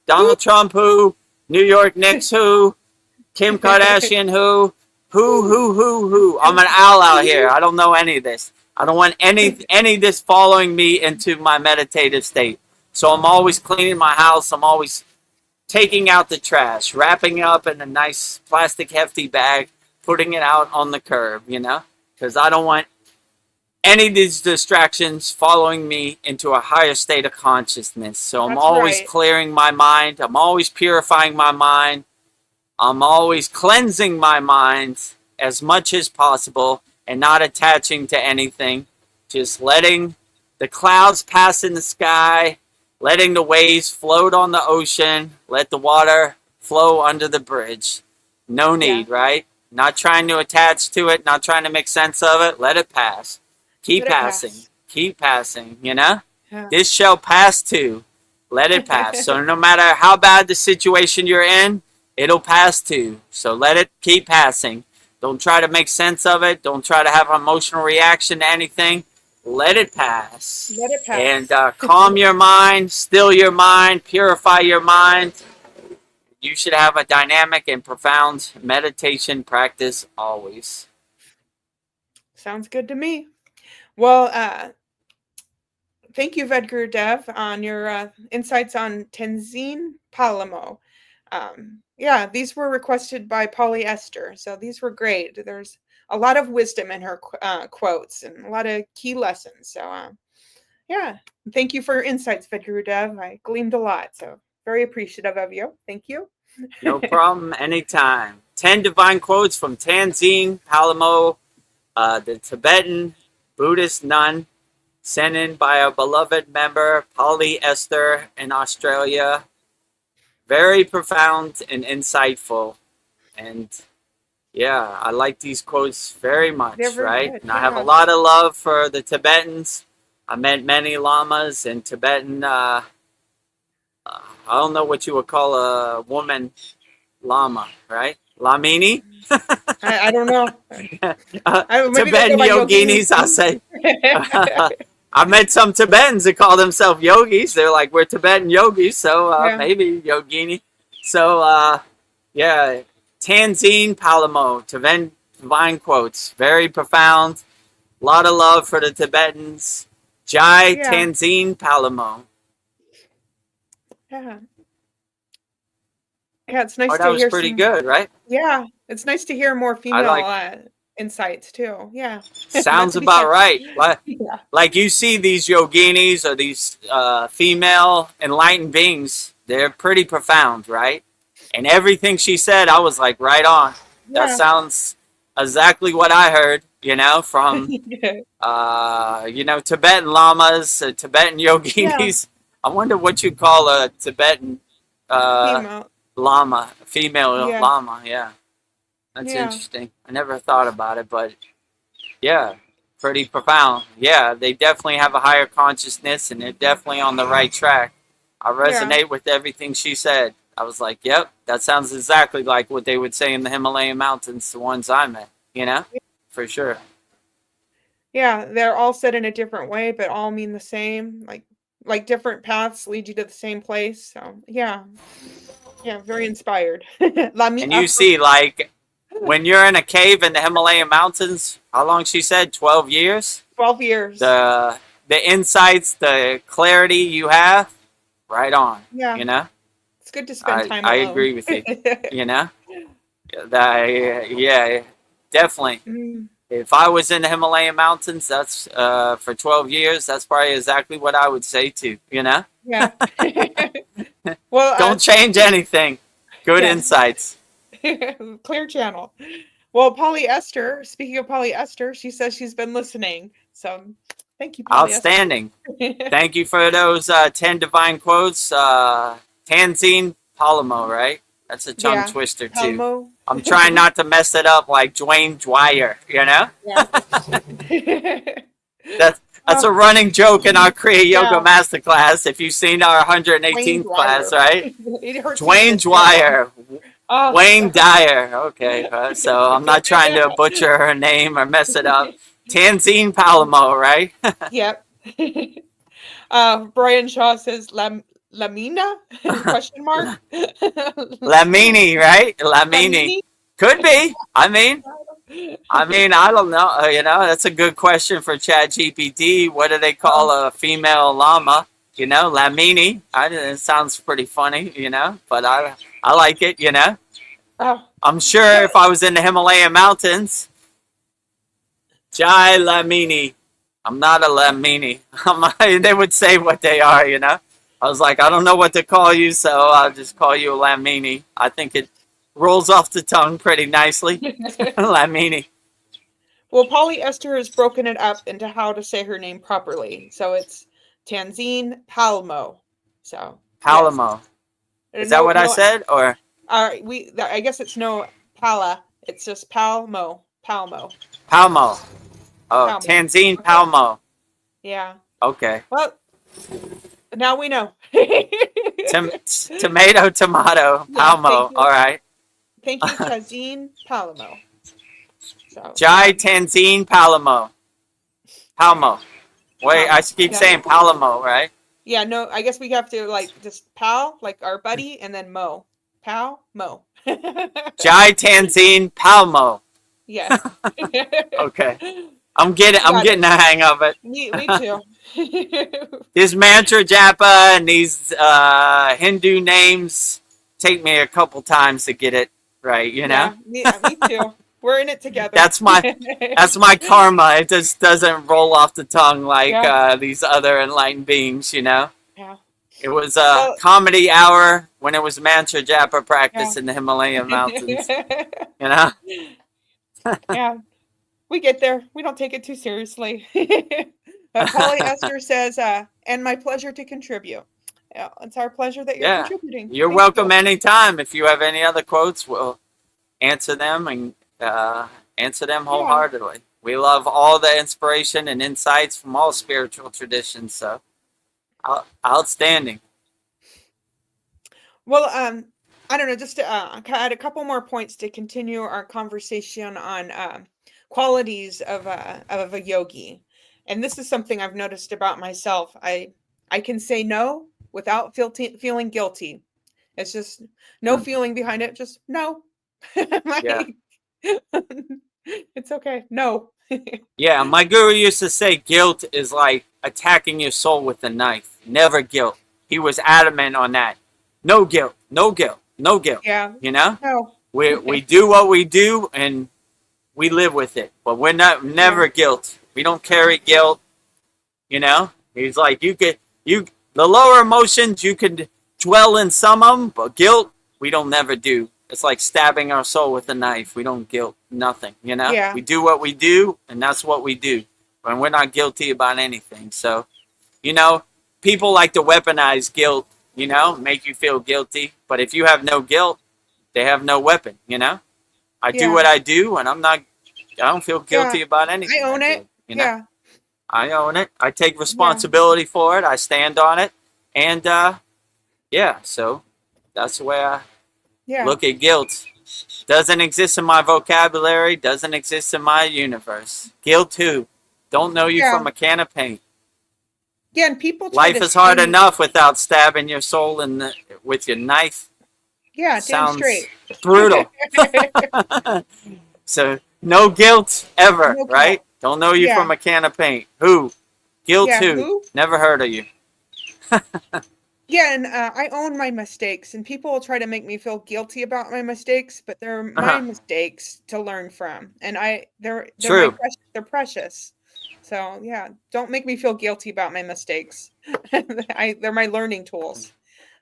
Donald Trump, who? New York Knicks, who? Kim Kardashian, who? Who? I'm an owl out here. I don't know any of this. I don't want any of this following me into my meditative state. So I'm always cleaning my house. I'm always taking out the trash, wrapping it up in a nice plastic hefty bag, putting it out on the curb, you know? Because I don't want any of these distractions following me into a higher state of consciousness. So I'm always clearing my mind. I'm always purifying my mind. I'm always cleansing my mind as much as possible and not attaching to anything. Just letting the clouds pass in the sky, letting the waves float on the ocean, let the water flow under the bridge. No need, right? Not trying to attach to it, not trying to make sense of it. Let it pass. Keep passing. Keep passing, you know? Yeah. This shall pass too. Let it pass. So no matter how bad the situation you're in, it'll pass too. So let it keep passing. Don't try to make sense of it. Don't try to have an emotional reaction to anything. Let it pass. Let it pass. And calm your mind, still your mind, purify your mind. You should have a dynamic and profound meditation practice always. Sounds good to me. Well, thank you, VEDGURUDEV, on your insights on Tenzin Palamo. Yeah, these were requested by Polyester, so these were great. There's a lot of wisdom in her quotes and a lot of key lessons. So, yeah, thank you for your insights, VEDGURUDEV. I gleaned a lot, so very appreciative of you. Thank you. No problem, anytime. 10 divine quotes from Tenzin Palamo, the Tibetan Buddhist nun, sent in by a beloved member, Polyester, in Australia. Very profound and insightful. And yeah, I like these quotes very much, right? Good. And I have a lot of love for the Tibetans. I met many lamas in Tibetan. I don't know what you would call a woman lama, right? Lamini? I don't know. Maybe they Tibetan go by yoginis, I'll say. yoginis. I met some Tibetans that call themselves yogis. They're like, we're Tibetan yogis, so Yeah. maybe yogini. So, yeah, Tanzine Palamo, Tibetan divine quotes, very profound. A lot of love for the Tibetans. Jai Yeah. Tanzine Palamo. Yeah. Yeah, it's nice Oh, to that was hear pretty some. good, right? Yeah, it's nice to hear more female like- insights too. Yeah. Sounds Not to be about said- right. Yeah. Like you see these yoginis or these female enlightened beings, they're pretty profound, right? And everything she said, I was like, right on. That Yeah. sounds exactly what I heard, from, Tibetan lamas, Tibetan yoginis. I wonder what you call a Tibetan Female. lama, female Yeah. lama. Yeah. That's Yeah. interesting. I never thought about it, but yeah, pretty profound. Yeah, they definitely have a higher consciousness and they're definitely on the right track. I resonate with everything she said. I was like, yep, that sounds exactly like what they would say in the Himalayan mountains, the ones I met, for sure. Yeah, they're all said in a different way, but all mean the same. Like different paths lead you to the same place. So yeah, very inspired. And you see, like, when you're in a cave in the Himalayan mountains, how long she said? 12 years? 12 years. The insights, the clarity you have, right on. Yeah. It's good to spend time alone. I agree with you. Yeah, definitely. Mm. If I was in the Himalayan mountains, that's for 12 years, that's probably exactly what I would say too, Yeah. Well, don't change anything. Good insights. Clear channel. Well, polyester, speaking of polyester, she says she's been listening. So thank you, polyester. Outstanding. Thank you for those 10 divine quotes. Tanzine Palamo, right? That's a tongue twister too. Palmo. I'm trying not to mess it up like Dwayne Dwyer, Yeah. That's a running joke in our Kriya Yoga Masterclass. If you've seen our 118th class, right? Dwayne Dwyer. Oh. Wayne Dyer. Okay, so I'm not trying to butcher her name or mess it up. Tanzine Palamo, right? Yep. Brian Shaw says Lamina? Question mark. Lamini, right? Lamini. Could be. I mean, I don't know. That's a good question for ChatGPT. What do they call a female llama? Lamini. It sounds pretty funny, but I like it, Oh. I'm sure if I was in the Himalayan mountains, Jai Lamini. I'm not a Lamini. They would say what they are, I was like, I don't know what to call you, so I'll just call you a Lamini. I think it rolls off the tongue pretty nicely. Lamini. Well, polyester has broken it up into how to say her name properly. So it's Tanzine Palmo. So Palamo. Yes. Is that what I said? Or I guess it's no Pala. It's just Palmo. Palmo. Palmo. Oh, Palmo. Tanzine Palmo. Yeah. Okay. Well, now we know. Tomato, Palmo. All right. Thank you, Tanzine Palmo. So, Jai Tanzine Palamo. Palmo. Wait, I keep saying Palamo, right? Yeah, no, I guess we have to just pal, like our buddy, and then Mo. Pal, Mo. Jai Tanzine Palmo. Yeah. Okay. I'm getting the hang of it. Me too. This mantra japa and these Hindu names take me a couple times to get it right, Yeah, me too. We're in it together. That's my karma. It just doesn't roll off the tongue like these other enlightened beings, Yeah. It was a comedy hour when it was mantra japa practice in the Himalayan mountains, Yeah. We get there. We don't take it too seriously. Polyester says, and my pleasure to contribute. Yeah, it's our pleasure that you're contributing. You're welcome anytime. If you have any other quotes, we'll answer them and answer them wholeheartedly. We love all the inspiration and insights from all spiritual traditions. So outstanding. Well, I don't know, just to add a couple more points to continue our conversation on qualities of a yogi. And this is something I've noticed about myself. I can say no without feeling guilty. It's just no feeling behind it, just no. Yeah. Like, it's okay. No. Yeah, my guru used to say guilt is like attacking your soul with a knife. Never guilt. He was adamant on that. No guilt, no guilt, no guilt. Yeah. You know? No. We do what we do and we live with it. But we're never guilt. We don't carry guilt. You know? He's like the lower emotions you can dwell in some of them, but guilt we don't never do. It's like stabbing our soul with a knife. We don't guilt nothing, you know? Yeah. We do what we do, and that's what we do. And we're not guilty about anything. So, you know, people like to weaponize guilt, you know, make you feel guilty. But if you have no guilt, they have no weapon, you know? I do what I do, and I don't feel guilty about anything. I own it. You know? Yeah. I own it. I take responsibility for it. I stand on it. And, so that's the way I look at guilt. Doesn't exist in my vocabulary. Doesn't exist in my universe. Guilt who? Don't know you from a can of paint. Yeah, and people Life is hard enough without stabbing your soul with your knife. Yeah, sounds damn straight. Brutal. So no guilt ever, No guilt. right? Don't know you from a can of paint. Who? Guilt who? Never heard of you. Yeah, and I own my mistakes, and people will try to make me feel guilty about my mistakes, but they're my mistakes to learn from, and they're True. They're precious. So yeah, don't make me feel guilty about my mistakes. They're my learning tools.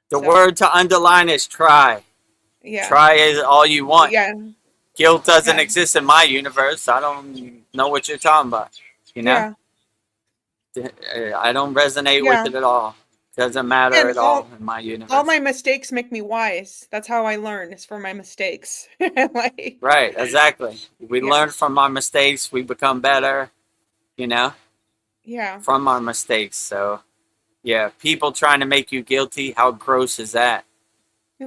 The word to underline is try. Yeah. Try is all you want. Yeah. Guilt doesn't exist in my universe. I don't know what you're talking about. You know? Yeah. I don't resonate with it at all. Doesn't matter at all in my universe. All my mistakes make me wise. That's how I learn. It's from my mistakes. Right, exactly. We learn from our mistakes. We become better, you know? Yeah. From our mistakes. So, yeah, people trying to make you guilty, how gross is that?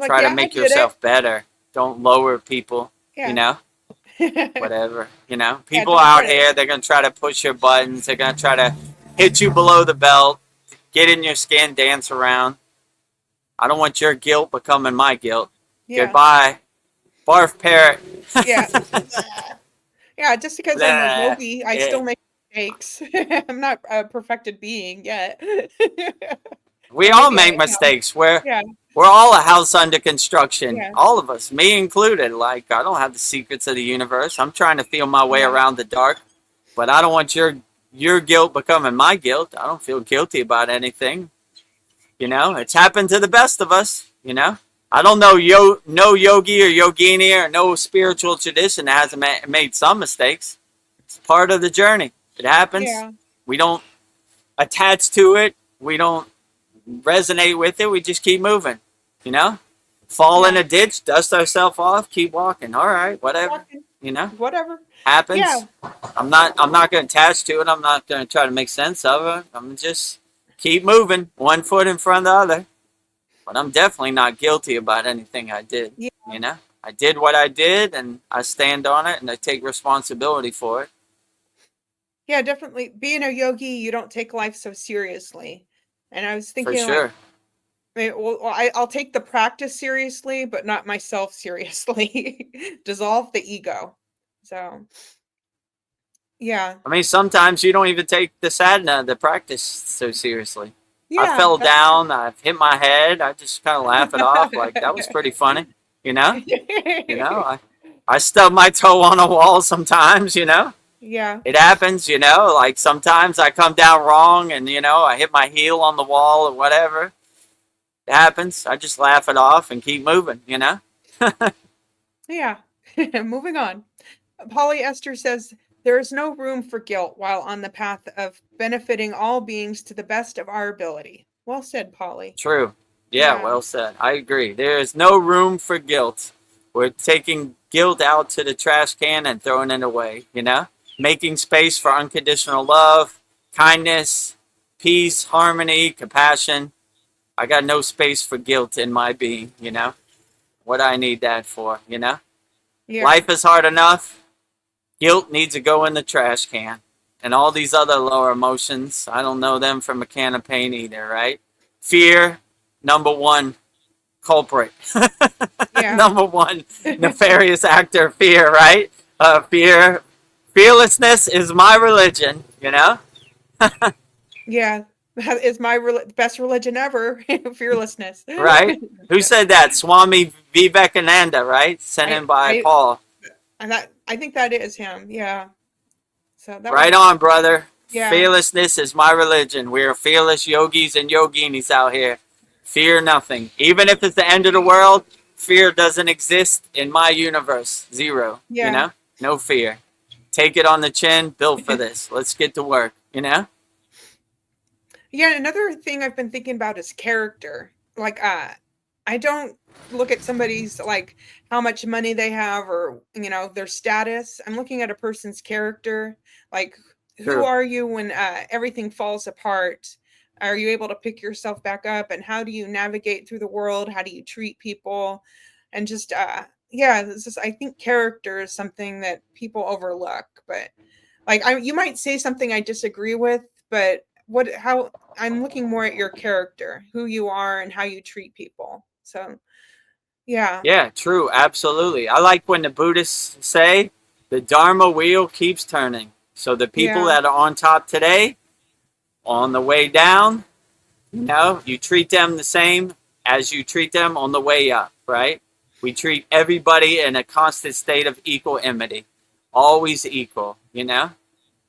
Try to make yourself better. Don't lower people, you know? Whatever, you know? People out here, they're going to try to push your buttons. They're going to try to hit you below the belt. Get in your skin, dance around. I don't want your guilt becoming my guilt. Yeah. Goodbye. Barf parrot. Yeah. Yeah, just because I'm a yogi, I still make mistakes. I'm not a perfected being yet. We all make mistakes. We're all a house under construction. Yeah. All of us, me included. Like, I don't have the secrets of the universe. I'm trying to feel my way around the dark. But I don't want your guilt becoming my guilt. I don't feel guilty about anything. You know, it's happened to the best of us, you know. I don't know no yogi or yogini or no spiritual tradition that hasn't made some mistakes. It's part of the journey. It happens. Yeah. We don't attach to it. We don't resonate with it. We just keep moving, you know. Fall in a ditch, dust ourselves off, keep walking. All right, whatever, you know. Whatever. Happens. Yeah. I'm not going to attach to it. I'm not going to try to make sense of it. I'm just keep moving, one foot in front of the other. But I'm definitely not guilty about anything I did. Yeah. You know, I did what I did, and I stand on it, and I take responsibility for it. Yeah, definitely. Being a yogi, you don't take life so seriously. And I was thinking, for sure. I'll take the practice seriously, but not myself seriously. Dissolve the ego. So, yeah. I mean, sometimes you don't even take the sadhana, the practice, so seriously. Yeah, I fell down. I've hit my head. I just kind of laugh it off. Like, that was pretty funny, you know? You know, I stub my toe on a wall sometimes, you know? Yeah. It happens, you know? Like, sometimes I come down wrong and, you know, I hit my heel on the wall or whatever. It happens. I just laugh it off and keep moving, you know? Yeah. Moving on. Polyester says, there is no room for guilt while on the path of benefiting all beings to the best of our ability. Well said, Polly. True. Yeah, well said. I agree. There is no room for guilt. We're taking guilt out to the trash can and throwing it away, you know? making space for unconditional love, kindness, peace, harmony, compassion. I got no space for guilt in my being, you know? What I need that for, you know? Yeah. Life is hard enough. Guilt needs to go in the trash can. And all these other lower emotions, I don't know them from a can of paint either, right? Fear, number one culprit. Yeah. Number one nefarious actor, fear, right? Fearlessness is my religion, you know? Yeah. That is my best religion ever. Fearlessness. Right? Who said that? Swami Vivekananda, right? Sent in by Paul. And I think that is him. Yeah. So that Right was, on, brother. Yeah. Fearlessness is my religion. We are fearless yogis and yoginis out here. Fear nothing. Even if it's the end of the world, fear doesn't exist in my universe. Zero. Yeah. You know? No fear. Take it on the chin. Built for this. Let's get to work. You know? Yeah, another thing I've been thinking about is character. Like, I don't look at somebody's, like, how much money they have or, you know, their status. I'm looking at a person's character. Like, Sure. who are you when everything falls apart? Are you able to pick yourself back up? And how do you navigate through the world? How do you treat people? And just, yeah, this is, I think character is something that people overlook. But, like, you might say something I disagree with, but how I'm looking more at your character, who you are and how you treat people. So, yeah. Yeah, true. Absolutely. I like when the Buddhists say the Dharma wheel keeps turning. So the people that are on top today, on the way down, you know, you treat them the same as you treat them on the way up, right? We treat everybody in a constant state of equanimity. Always equal, you know?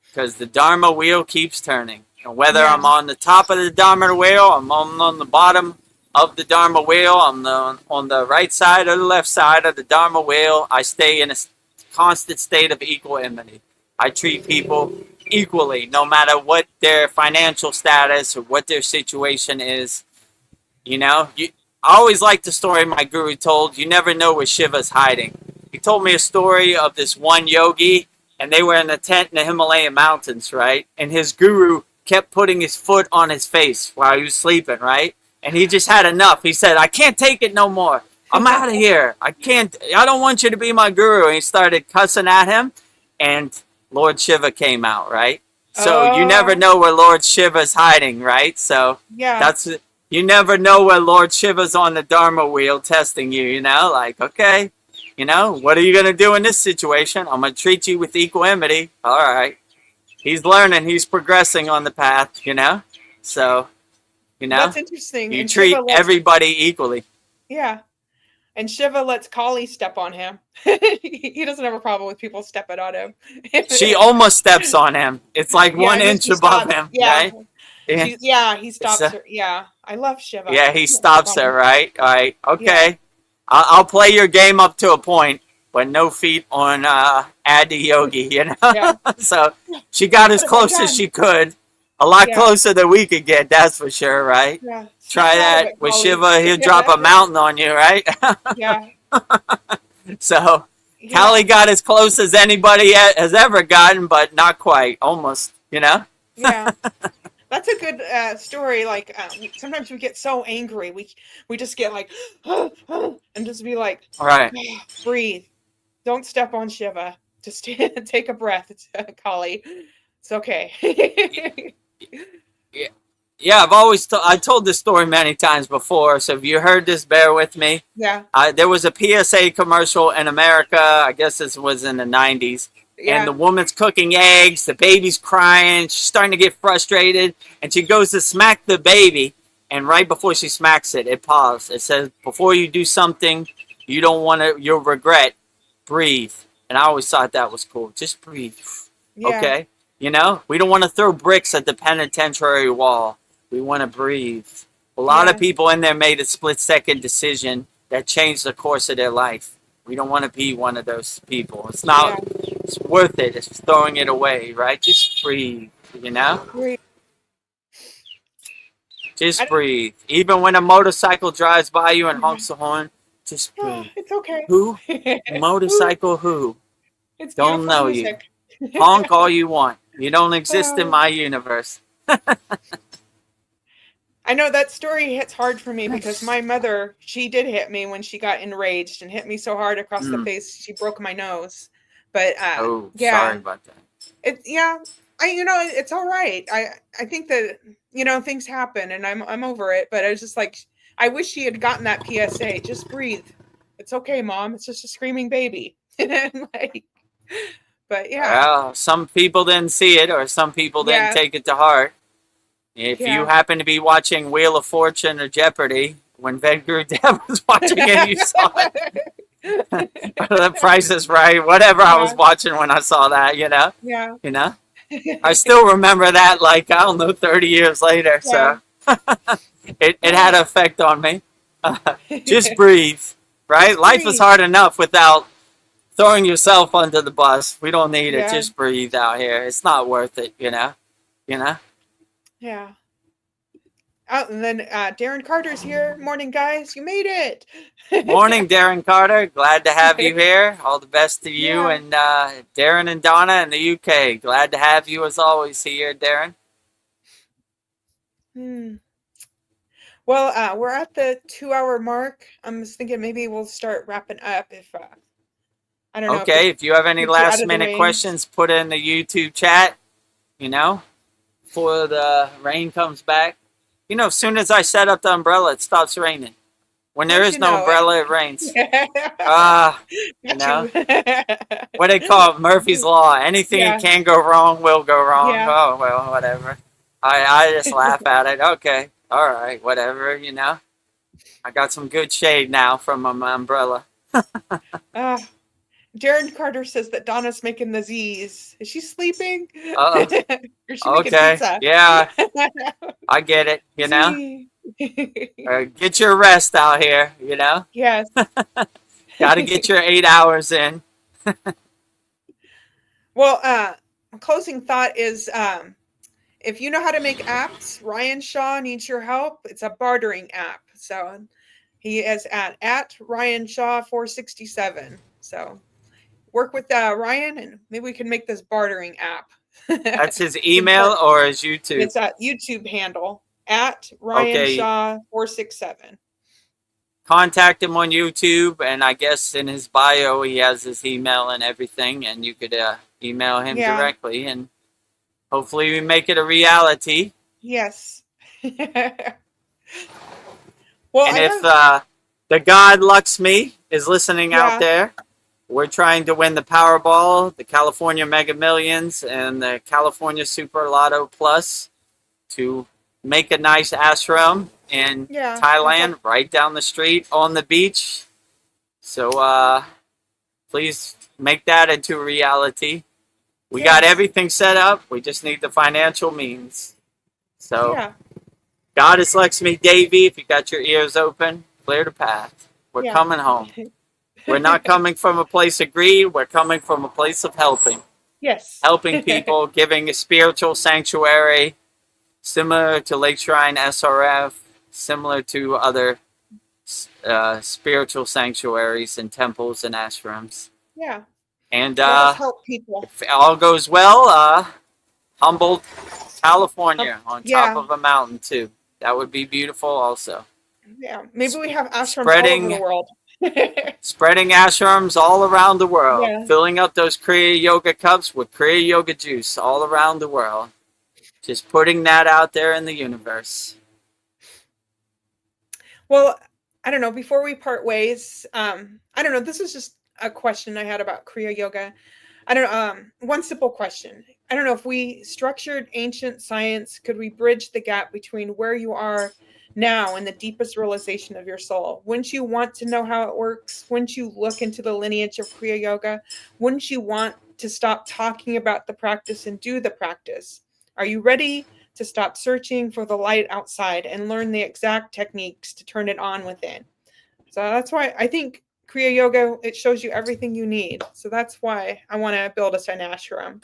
Because the Dharma wheel keeps turning. And whether I'm on the top of the Dharma wheel, I'm on the bottom of the Dharma wheel, I'm on the right side or the left side of the Dharma wheel, I stay in a constant state of equanimity. I treat people equally, no matter what their financial status or what their situation is. You know, I always like the story my guru told. You never know where Shiva's hiding. He told me a story of this one yogi, and they were in a tent in the Himalayan mountains, right? And his guru kept putting his foot on his face while he was sleeping, right? And he just had enough. He said, I can't take it no more. I'm out of here. I don't want you to be my guru. And he started cussing at him, and Lord Shiva came out, right? So you never know where Lord Shiva's hiding, right? So you never know where Lord Shiva's on the Dharma wheel testing you, you know? Like, okay, you know, what are you going to do in this situation? I'm going to treat you with equanimity. All right. He's learning. He's progressing on the path, you know? So, you know? That's interesting. You And treat Shiva everybody equally. Yeah. And Shiva lets Kali step on him. He doesn't have a problem with people stepping on him. She almost steps on him. It's like 1 inch above him, right? He stops her. Yeah, I love Shiva. Yeah, he stops her, right? All right, okay. Yeah. I'll play your game up to a point, but no feet on Adi Yogi, you know? Yeah. So she got as close as she could. A lot closer than we could get, that's for sure, right? Yeah. Try that with Shiva, he'll drop a mountain on you, right? Yeah. So, Kali got as close as anybody has ever gotten, but not quite, almost, you know? Yeah. That's a good story. Like, sometimes we get so angry, we just get like, and just be like, all right, breathe. Don't step on Shiva. Just take a breath. It's Kali. It's okay. Yeah, I've always I told this story many times before, so if you heard this, bear with me. Yeah. There was a PSA commercial in America, I guess this was in the 90s, and the woman's cooking eggs, the baby's crying, she's starting to get frustrated, and she goes to smack the baby, and right before she smacks it, it paused. It says, before you do something you don't want to, you'll regret, breathe. And I always thought that was cool. Just breathe. Yeah. Okay? You know, we don't want to throw bricks at the penitentiary wall. We want to breathe. A lot of people in there made a split-second decision that changed the course of their life. We don't want to be one of those people. It's not, it's worth it. It's throwing it away, right? Just breathe, you know? Breathe. Just breathe. Even when a motorcycle drives by you and honks the horn, just breathe. It's okay. Who? Motorcycle who? It's don't know music. Honk all you want. You don't exist in my universe. I know that story hits hard for me because my mother, she did hit me when she got enraged and hit me so hard across the face she broke my nose. But Oh, sorry yeah, about that. it's all right. I think that things happen and I'm over it. But I was just like, I wish she had gotten that PSA. Just breathe. It's okay, Mom. It's just a screaming baby. And like, but yeah, Well, some people didn't see it, or some people didn't yeah, take it to heart. If you yeah. happen to be watching Wheel of Fortune or Jeopardy, when VEDAGURUDEV was watching it, you saw it. The Price is Right, whatever I was Yeah, watching when I saw that, yeah, you know. I still remember that, like, I don't know, 30 years later. yeah, So it yeah. had an effect on me. Just breathe, right? Just Life is breathe. hard enough without throwing yourself under the bus. We don't need it. Yeah, Just breathe out here. It's not worth it, you know. yeah. Oh, and then Darren Carter's here. Morning, guys. You made it. Morning, Darren Carter. Glad to have you here. All the best to you Yeah. and Darren and Donna in the UK. Glad to have you as always here, Darren. Well, we're at the 2-hour mark. I'm just thinking maybe we'll start wrapping up if I don't know Okay, if you have any keeps you out last of the minute rain. questions, put it in the YouTube chat, before the rain comes back. As soon as I set up the umbrella, it stops raining. When there Don't is you no know it? umbrella, it rains. Got What they call it, Murphy's Law. Anything Yeah. that can go wrong will go wrong. Yeah. Oh, well, whatever. I just laugh at it. Okay, all right, whatever, I got some good shade now from my umbrella. Darren Carter says that Donna's making the Z's. Is she sleeping? Uh, Or is she making okay, pizza? yeah, I get it, Z. Get your rest out here, Yes. Got to get your 8 hours in. Well, closing thought is if you know how to make apps, Ryan Shaw needs your help. It's a bartering app. So he is at Ryan Shaw 467. So work with Ryan and maybe we can make this bartering app. That's his email or his YouTube? It's a YouTube handle at Ryan Shaw 467. Contact him on YouTube, and I guess in his bio he has his email and everything, and you could email him directly, and hopefully we make it a reality. Yes. Well, and if the God Luxmi is listening out there, we're trying to win the Powerball, the California Mega Millions, and the California Super Lotto Plus to make a nice ashram in Thailand, right down the street on the beach. So please make that into a reality. We got everything set up. We just need the financial means. So Goddess Lakshmi Devi, if you got your ears open, clear the path. We're coming home. We're not coming from a place of greed. We're coming from a place of helping. Yes. Helping people, giving a spiritual sanctuary, similar to Lake Shrine SRF, similar to other spiritual sanctuaries and temples and ashrams. Yeah. And help people. If all goes well, Humboldt, California, on top of a mountain too. That would be beautiful also. Yeah, maybe we have ashrams all over the world. Spreading ashrams all around the world. Filling up those Kriya Yoga cups with Kriya Yoga juice all around the world. Just putting that out there in the universe. Well, I don't know. Before we part ways, I don't know. This is just a question I had about Kriya Yoga. I don't know. One simple question. I don't know if we structured ancient science, could we bridge the gap between where you are now and the deepest realization of your soul? Wouldn't you want to know how it works? Wouldn't you look into the lineage of Kriya Yoga? Wouldn't you want to stop talking about the practice and do the practice? Are you ready to stop searching for the light outside and learn the exact techniques to turn it on within? So that's why I think Kriya Yoga, it shows you everything you need. So that's why I want to build us an ashram.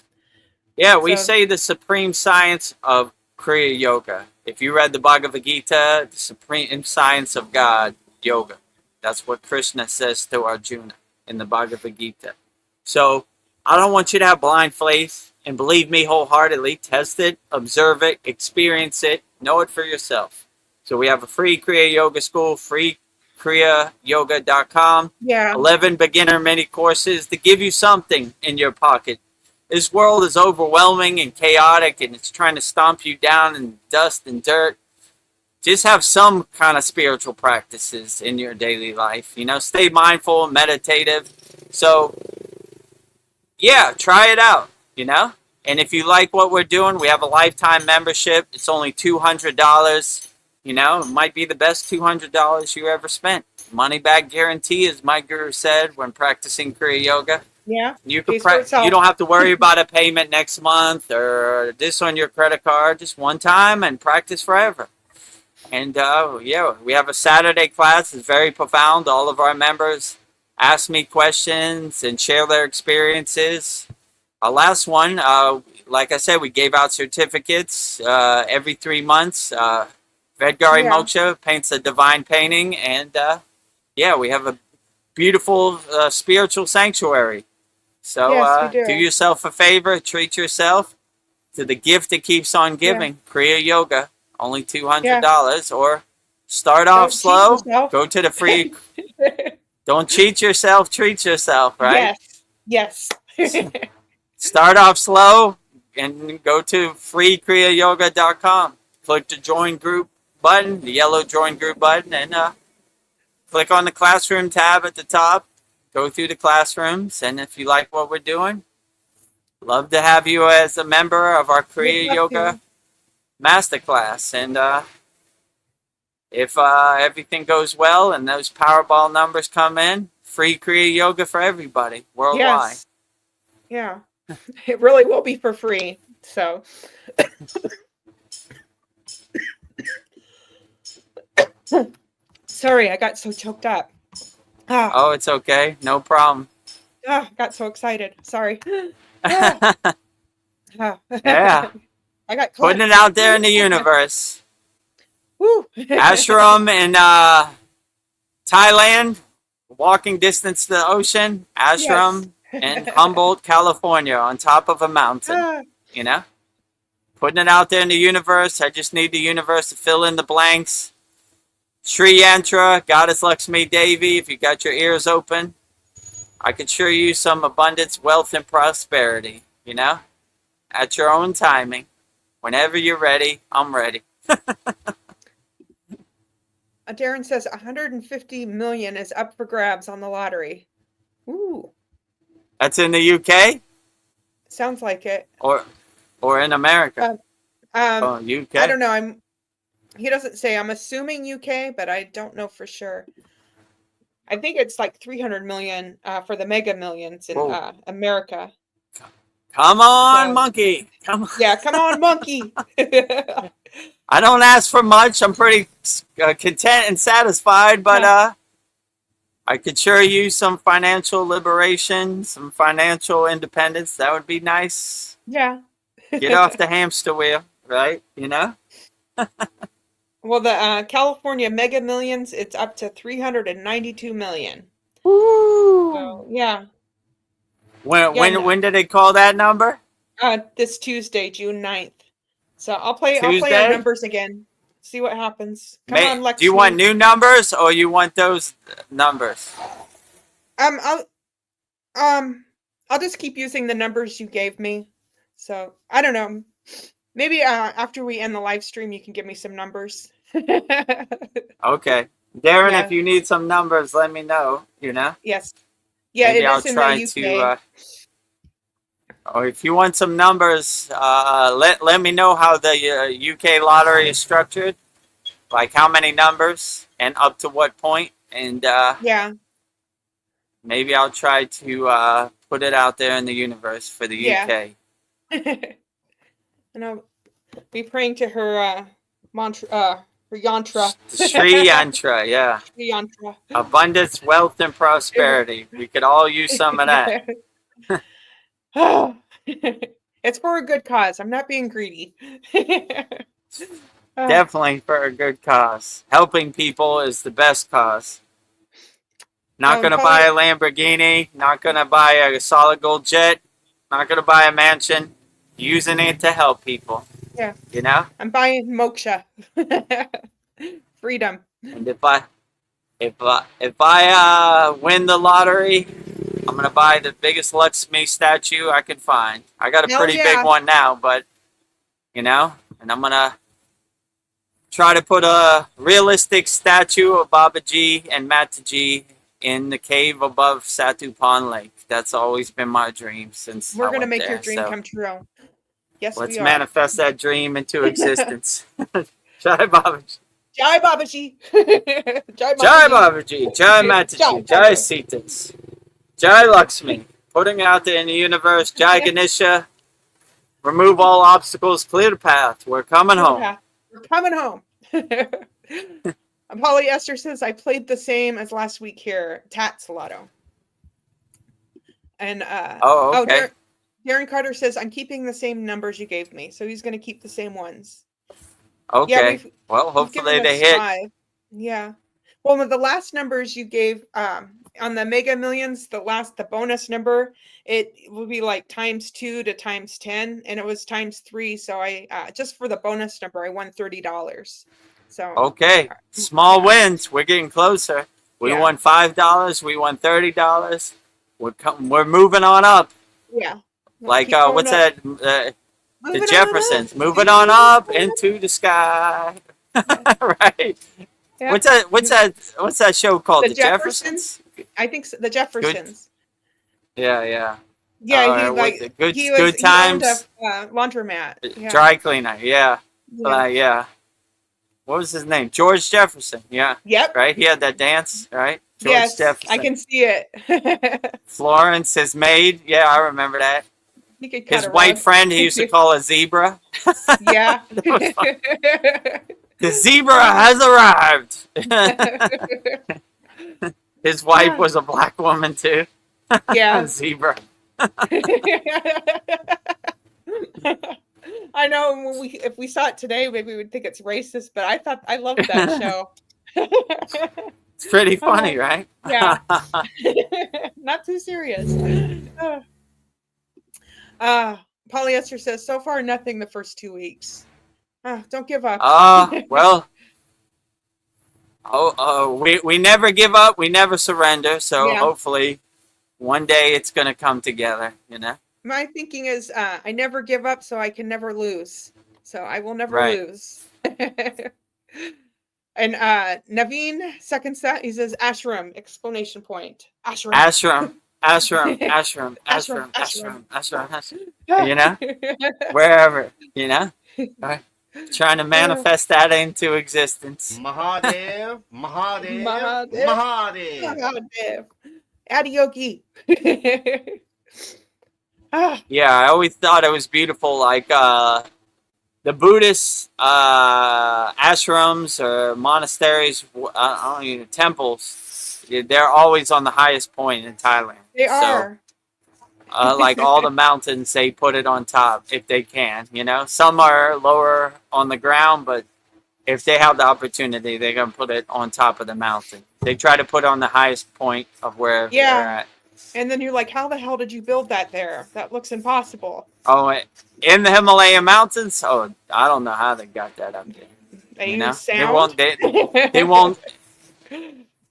Yeah, we say the supreme science of Kriya Yoga. If you read the Bhagavad Gita, the supreme science of God, yoga. That's what Krishna says to Arjuna in the Bhagavad Gita. So I don't want you to have blind faith. And believe me wholeheartedly, test it, observe it, experience it, know it for yourself. So we have a free Kriya Yoga School, free kriyayogamasterclass.com. Yeah. 11 beginner mini courses to give you something in your pocket. This world is overwhelming and chaotic, and it's trying to stomp you down in dust and dirt. Just have some kind of spiritual practices in your daily life. You know, stay mindful and meditative. So, yeah, try it out, you know. And if you like what we're doing, we have a lifetime membership. It's only $200. You know, it might be the best $200 you ever spent. Money back guarantee, as my guru said when practicing Kriya Yoga. Yeah. You can you don't have to worry about a payment next month or this on your credit card. Just one time and practice forever. And yeah, we have a Saturday class. It's very profound. All of our members ask me questions and share their experiences. Our last one, like I said, we gave out certificates every 3 months. Vedgari Moksha paints a divine painting, and yeah, we have a beautiful spiritual sanctuary. So Yes, we do yourself a favor, treat yourself to the gift that keeps on giving. Kriya Yoga, only $200, or start off slow. Go to the free. Don't cheat yourself, treat yourself, right? Yes. Start off slow and go to freekriyayogamasterclass.com. Click the join group button, the yellow join group button, and click on the classroom tab at the top. Go through the classrooms, and if you like what we're doing, love to have you as a member of our Kriya Yoga Masterclass. And if everything goes well and those Powerball numbers come in, free Kriya Yoga for everybody worldwide. Yes. Yeah. It really will be for free. So. Sorry, I got so choked up. Oh, it's okay. No problem. Got so excited. Sorry. Yeah. I got putting it out there in the universe. Woo. Ashram in Thailand, walking distance to the ocean. Ashram in Humboldt, California, on top of a mountain. You know, putting it out there in the universe. I just need the universe to fill in the blanks. Sri Yantra, Goddess Lakshmi Devi, if you got your ears open, I could sure use some abundance, wealth, and prosperity, you know, at your own timing. Whenever you're ready, I'm ready. Darren says 150 million is up for grabs on the lottery. Ooh. That's in the UK? Sounds like it. Or in America? UK? I don't know. He doesn't say. I'm assuming UK, but I don't know for sure. I think it's like 300 million for the Mega Millions in America. Come on, monkey. Come on. Yeah, come on, monkey. I don't ask for much. I'm pretty content and satisfied, but I could sure use some financial liberation, some financial independence. That would be nice. Yeah. Get off the hamster wheel, right? You know? Well, the California Mega Millions, it's up to 392 million. Woo! So, yeah. When did they call that number? This Tuesday, June 9th. So I'll play our numbers again. See what happens. Come on, Lexi. Do you want new numbers or you want those numbers? I'll just keep using the numbers you gave me. So I don't know. Maybe after we end the live stream, you can give me some numbers. Okay. Darren, if you need some numbers, let me know, you know? Yes. Yeah, maybe I'll try to, or if you want some numbers, let me know how the UK lottery is structured, like how many numbers and up to what point, and maybe I'll try to put it out there in the universe for the UK. And I'll be praying to her mantra, her yantra. Sri Yantra, yeah. Sri Yantra. Abundance, wealth, and prosperity. We could all use some of that. It's for a good cause. I'm not being greedy. Definitely for a good cause. Helping people is the best cause. Not going to buy a Lamborghini. Not going to buy a solid gold jet. Not gonna buy a mansion. Using it to help people. Yeah. You know. I'm buying moksha. Freedom. And if I win the lottery, I'm gonna buy the biggest Lakshmi statue I can find. I got a Hell pretty yeah. big one now, but and I'm gonna try to put a realistic statue of Babaji and Mataji in the cave above Satupon Lake. That's always been my dream since We're I gonna went make there. your dream come true. Yes, Let's we are. manifest that dream into existence. Jai Babaji. Jai Babaji. Jai Jai Babaji. Jai Mataji. Jai Sitas. Jai Lakshmi. Putting out there in the universe. Jai Ganesha. Remove all obstacles. Clear the path. We're coming home. We're coming home. Polyester says, I played the same as last week here. Tats Lotto. And okay. Darren Carter says, I'm keeping the same numbers you gave me. So he's going to keep the same ones. Okay. Yeah, well, hopefully they hit. 5. Yeah. Well, the last numbers you gave on the Mega Millions, the bonus number, it would be like ×2 to ×10, and it was ×3. So I just for the bonus number, I won $30. So okay, small wins. We're getting closer. We Yeah. won $5. We won $30. We're moving on up. Yeah. Like Keep going what's up. that? Moving The on Jeffersons up. moving on up into the sky. Right. Yeah. What's that show called? The The Jeffersons? I think so, the Jeffersons. Yeah, yeah. Yeah, he good times. He owned a laundromat. Yeah. Dry cleaner. Yeah. Yeah. Yeah. What was his name? George Jefferson. Yeah. Yep. Right. He had that dance. Right. George Yes, Jefferson. I can see it. Florence, his maid. Yeah, I remember that. He could cut His a white rug. friend he used to call a zebra. Yeah. The zebra has arrived. His wife was a black woman too. Yeah. Zebra. I know if we saw it today, maybe we would think it's racist, but I loved that show. It's pretty funny, right? Yeah. Not too serious. Polyester says, so far nothing the first 2 weeks. Don't give up. Well. We never give up. We never surrender. So Yeah. hopefully one day it's going to come together, My thinking is I never give up, so I can never lose. So I will never Right. lose. And Naveen second set, he says ashram, exclamation point. Ashram. Ashram. Wherever, right? Trying to manifest that into existence. Mahadev, Mahadev, Mahadev. Mahadev. Adiyogi. Yeah, I always thought it was beautiful, like the Buddhist ashrams or monasteries, I don't know, temples. They're always on the highest point in Thailand. They are. Like all the mountains, they put it on top if they can. Some are lower on the ground, but if they have the opportunity, they're gonna put it on top of the mountain. They try to put it on the highest point of wherever they're at. And then you're like, how the hell did you build that there? That looks impossible. Oh, in the Himalayan mountains? Oh, I don't know how they got that up there. They use sound? They won't.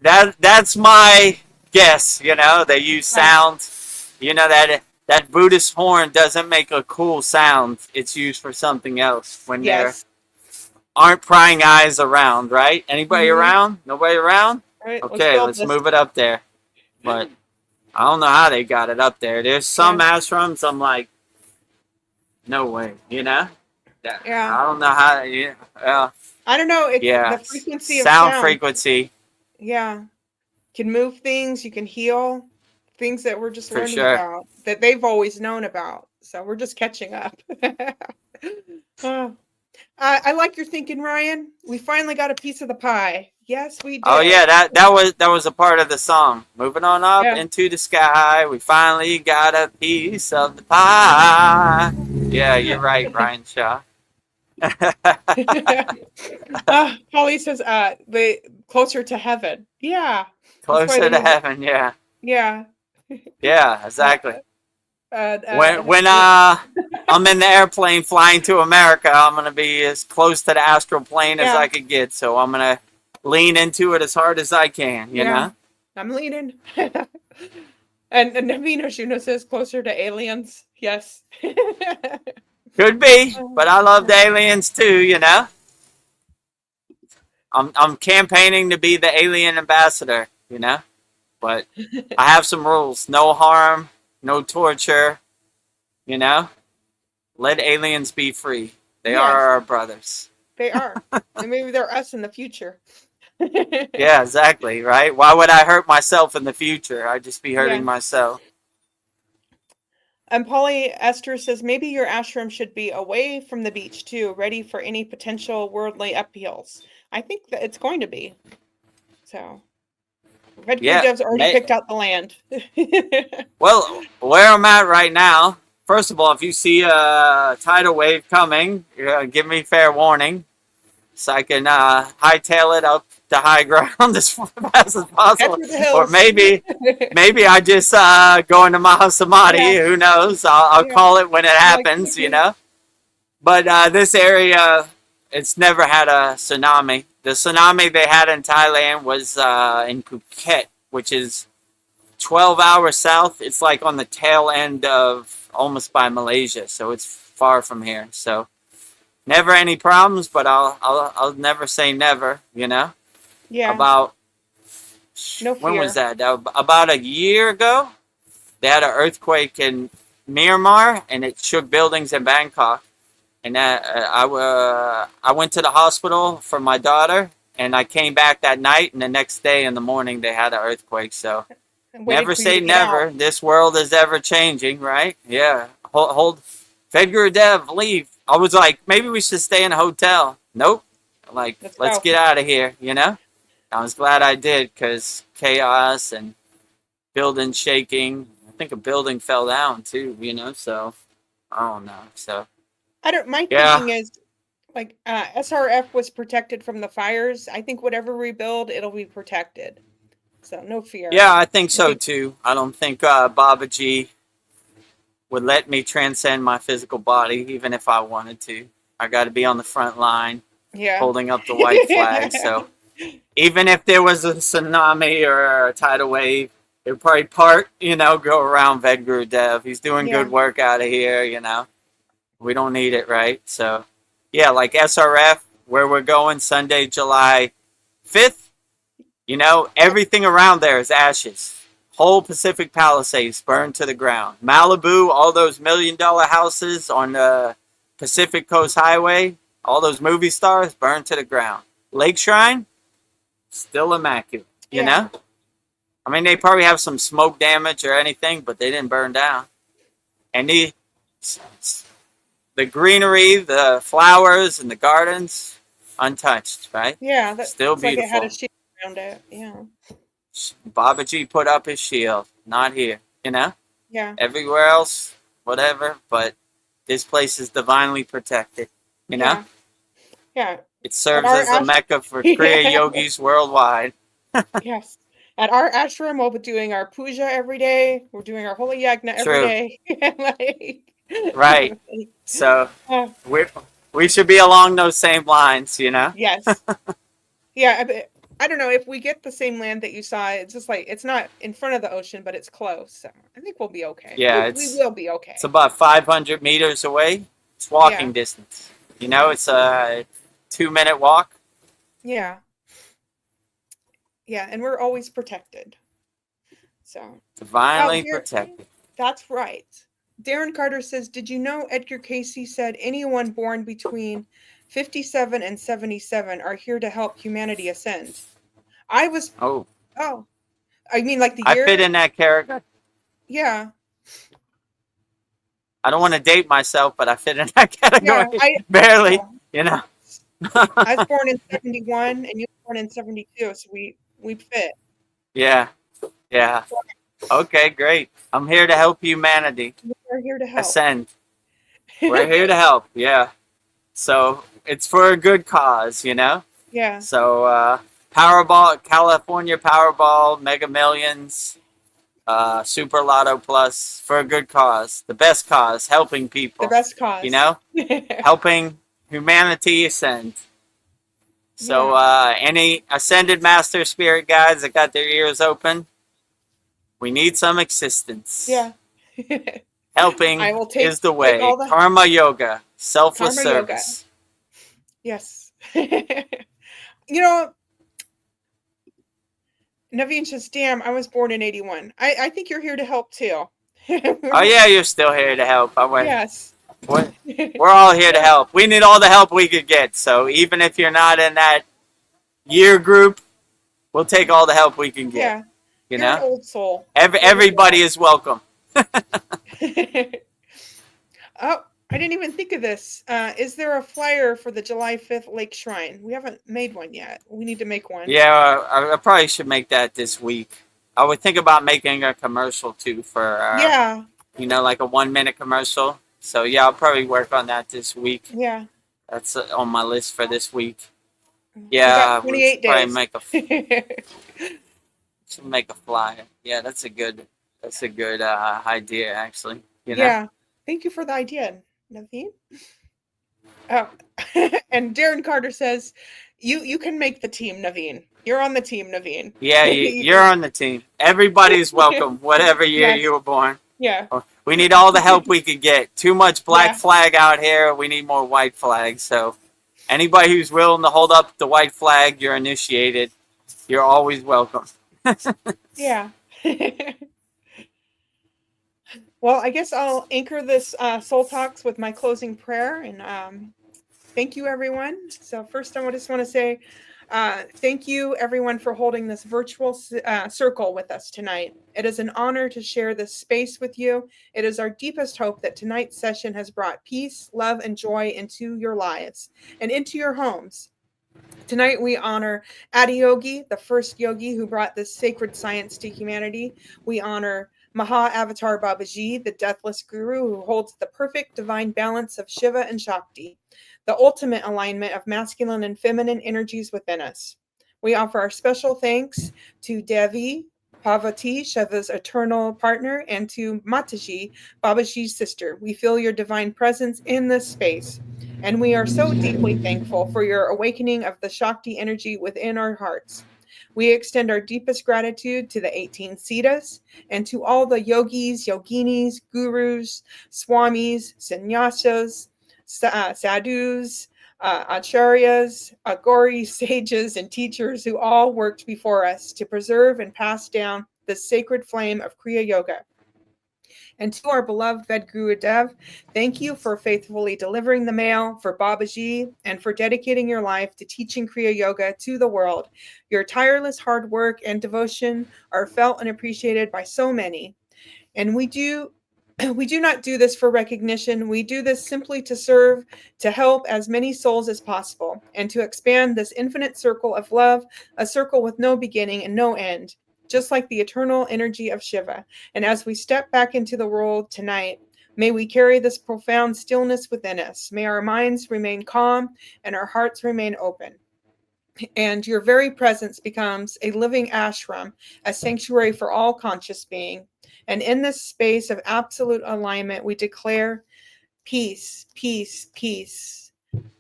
That's my guess. They use sound. That Buddhist horn doesn't make a cool sound. It's used for something else when there aren't prying eyes around, right? Anybody around? Nobody around? Right, okay, let's move it up there. But I don't know how they got it up there. There's some ashrams I'm like, no way, Yeah. I don't know how. I don't know. It's the frequency of sound frequency. Yeah. Can move things. You can heal things that we're just learning about, that they've always known about. So we're just catching up. I like your thinking, Ryan. We finally got a piece of the pie. Yes, we did. Oh yeah, that was a part of the song. Moving on up into the sky, we finally got a piece of the pie. Yeah, you're right, Brian Shaw. Polly says, the closer to heaven. Yeah. Closer to heaven, yeah. Yeah. Yeah, exactly. When I'm in the airplane flying to America, I'm gonna be as close to the astral plane as Yeah. I could get. So I'm gonna lean into it as hard as I can. You know. I'm leaning. And Naveen Oshuna says closer to aliens. Yes. Could be, but I love the aliens too. You know. I'm campaigning to be the alien ambassador. You know. But I have some rules: no harm, no torture. You know. Let aliens be free. They Yes. are our brothers. They are. And maybe they're us in the future. Yeah, exactly, right? Why would I hurt myself in the future? I'd just be hurting myself. And Polly Esther says maybe your ashram should be away from the beach too, ready for any potential worldly upheavals. I think that it's going to be. So VEDAGURUDEV'S already picked out the land. Well, where I'm at right now, first of all, if you see a tidal wave coming, give me fair warning so I can hightail it up to high ground as fast as possible. Or maybe I just go into Mahasamadhi. Who knows? I'll call it when it happens, you know. But this area, it's never had a tsunami. The tsunami they had in Thailand was in Phuket, which is 12 hours south. It's like on the tail end of almost by Malaysia, so it's far from here. So never any problems, but I'll never say never, you know. Yeah. About no fear. When was that? About a year ago, they had an earthquake in Myanmar, and it shook buildings in Bangkok. And I went to the hospital for my daughter, and I came back that night, and the next day in the morning they had an earthquake. So never say never. This world is ever changing, right? Yeah. Hold. VEDGURUDEV, leave. I was like, maybe we should stay in a hotel. Nope. Like, let's get out of here, you know? I was glad I did, because chaos and building shaking. I think a building fell down too, you know? So, I don't know. So, my thinking is, like, SRF was protected from the fires. I think whatever we build, it'll be protected. So, no fear. Yeah, I think so too. I don't think Babaji would let me transcend my physical body, even if I wanted to. I got to be on the front line, holding up the white flag. So even if there was a tsunami or a tidal wave, it would probably go around VEDGURUDEV. He's doing good work out of here, you know. We don't need it, right? So, yeah, like SRF, where we're going Sunday, July 5th, you know, everything around there is ashes. Whole Pacific Palisades burned to the ground. Malibu, all those $1 million houses on the Pacific Coast Highway, all those movie stars burned to the ground. Lake Shrine, still immaculate, you know? I mean, they probably have some smoke damage or anything, but they didn't burn down. And the greenery, the flowers, and the gardens, untouched, right? Yeah, that's still beautiful. Like it had a shield around it, yeah. Babaji put up his shield, not here, you know? Yeah. Everywhere else, whatever, but this place is divinely protected, you know? Yeah. It serves as a mecca for Kriya yogis worldwide. Yes. At our ashram, we'll be doing our puja every day. We're doing our holy yagna every day. Right. So we should be along those same lines, you know? Yes. Yeah. I don't know if we get the same land that you saw. It's just like it's not in front of the ocean, but it's close. So I think we'll be okay. Yeah, we will be okay. It's about 500 meters away. It's walking distance. You know, it's a 2-minute walk. Yeah. Yeah, and we're always protected. So divinely protected. That's right. Darren Carter says, "Did you know Edgar Casey said anyone born between 57 and 77 are here to help humanity ascend?" I was I mean, like the year I fit in that character. Yeah. I don't want to date myself, but I fit in that category. Barely, you know. I was born in 71 and you were born in 72, so we fit. Yeah. Okay, great. I'm here to help humanity. We're here to help. Ascend. We're here to help, yeah. So it's for a good cause, you know? Yeah. So Powerball, California Powerball, Mega Millions, Super Lotto Plus for a good cause. The best cause, helping people. The best cause. You know? Helping humanity ascend. So any ascended master spirit guides that got their ears open, we need some assistance. Yeah. Helping I will is the way. Karma yoga, selfless service. Yoga. Yes. You know, Naveen says, damn, I was born in 81. I think you're here to help too. Oh yeah, you're still here to help. Yes. We're all here to help. We need all the help we could get. So even if you're not in that year group, we'll take all the help we can get. Yeah. You're an old soul. Everybody is welcome. Oh, I didn't even think of this. Is there a flyer for the July 5th Lake Shrine? We haven't made one yet. We need to make one. Yeah, I probably should make that this week. I would think about making a commercial too for, like a 1-minute commercial. So yeah, I'll probably work on that this week. Yeah. That's on my list for this week. Yeah, we 28 days. Should make a flyer. Yeah, that's a good idea actually. Yeah. Thank you for the idea, Naveen. Oh, and Darren Carter says, "You can make the team, Naveen. You're on the team, Naveen." Yeah, you're on the team. Everybody's welcome, whatever year you were born. Yeah. We need all the help we could get. Too much black flag out here. We need more white flag. So anybody who's willing to hold up the white flag, you're initiated. You're always welcome. Yeah. Well, I guess I'll anchor this Soul Talks with my closing prayer. And thank you, everyone. So first, I just want to say thank you, everyone, for holding this virtual circle with us tonight. It is an honor to share this space with you. It is our deepest hope that tonight's session has brought peace, love, and joy into your lives and into your homes. Tonight, we honor Adiyogi, the first yogi who brought this sacred science to humanity. We honor Maha Avatar Babaji, the deathless guru who holds the perfect divine balance of Shiva and Shakti, the ultimate alignment of masculine and feminine energies within us. We offer our special thanks to Devi, Parvati, Shiva's eternal partner, and to Mataji, Babaji's sister. We feel your divine presence in this space, and we are so deeply thankful for your awakening of the Shakti energy within our hearts. We extend our deepest gratitude to the 18 Siddhas and to all the yogis, yoginis, gurus, swamis, sannyasas, sadhus, acharyas, agoris, sages, and teachers who all worked before us to preserve and pass down the sacred flame of Kriya Yoga. And to our beloved VEDGURUDEV, thank you for faithfully delivering the mail for Babaji and for dedicating your life to teaching Kriya Yoga to the world. Your tireless hard work and devotion are felt and appreciated by so many. And we do not do this for recognition. We do this simply to serve, to help as many souls as possible, and to expand this infinite circle of love, a circle with no beginning and no end, just like the eternal energy of Shiva. And as we step back into the world tonight, may we carry this profound stillness within us. May our minds remain calm and our hearts remain open. And your very presence becomes a living ashram, a sanctuary for all conscious being. And in this space of absolute alignment, we declare peace, peace, peace,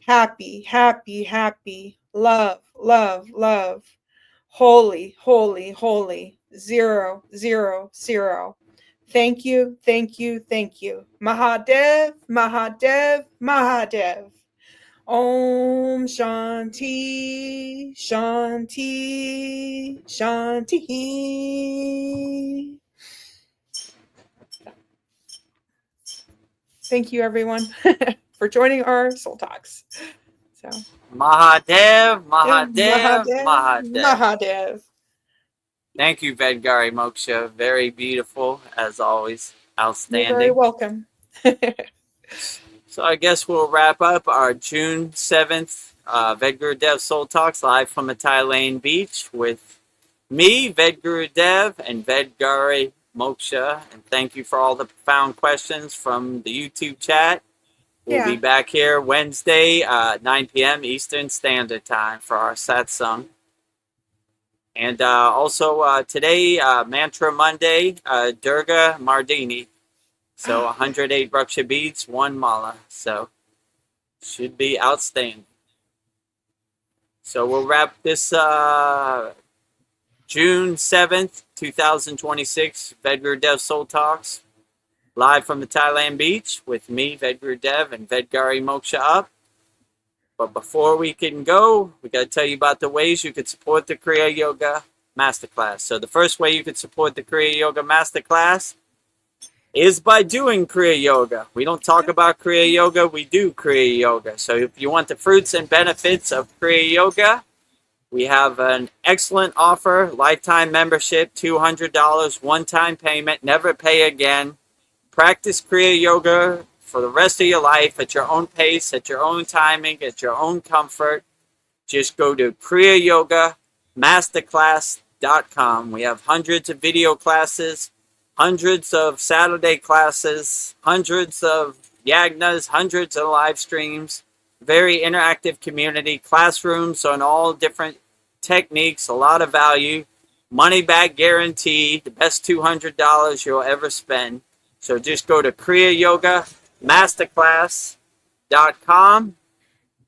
happy, happy, happy, love, love, love, holy, holy, holy, 0, 0, 0. Thank you, thank you, thank you. Mahadev, Mahadev, Mahadev. Om Shanti, Shanti, Shanti. Thank you, everyone, for joining our Soul Talks. So, Mahadev, Mahadev, Mahadev. Mahadev. Thank you, Vedgari Moksha. Very beautiful, as always. Outstanding. You're very welcome. So I guess we'll wrap up our June 7th VEDGURUDEV'S Soul Talks live from a Thailand beach with me, VEDGURUDEV, and Vedgari Moksha. And thank you for all the profound questions from the YouTube chat. We'll be back here Wednesday, 9 p.m. Eastern Standard Time for our satsang. And also today, Mantra Monday, Durga Mardini. So 108 Raksha beads, 1 mala. So should be outstanding. So we'll wrap this June 7th, 2026, VEDAGURUDEV'S Soul Talks, live from the Thailand beach with me, VEDAGURUDEV, and Vedgari Moksha up. But before we can go, we got to tell you about the ways you could support the Kriya Yoga Masterclass. So the first way you could support the Kriya Yoga Masterclass is by doing Kriya Yoga. We don't talk about Kriya Yoga, we do Kriya Yoga. So if you want the fruits and benefits of Kriya Yoga, we have an excellent offer, lifetime membership, $200, one-time payment, never pay again. Practice Kriya Yoga for the rest of your life at your own pace, at your own timing, at your own comfort. Just go to kriyayogamasterclass.com. We have hundreds of video classes, hundreds of Saturday classes, hundreds of yagnas, hundreds of live streams, very interactive community, classrooms on all different techniques, a lot of value, money back guarantee, the best $200 you'll ever spend. So just go to kriyayogamasterclass.com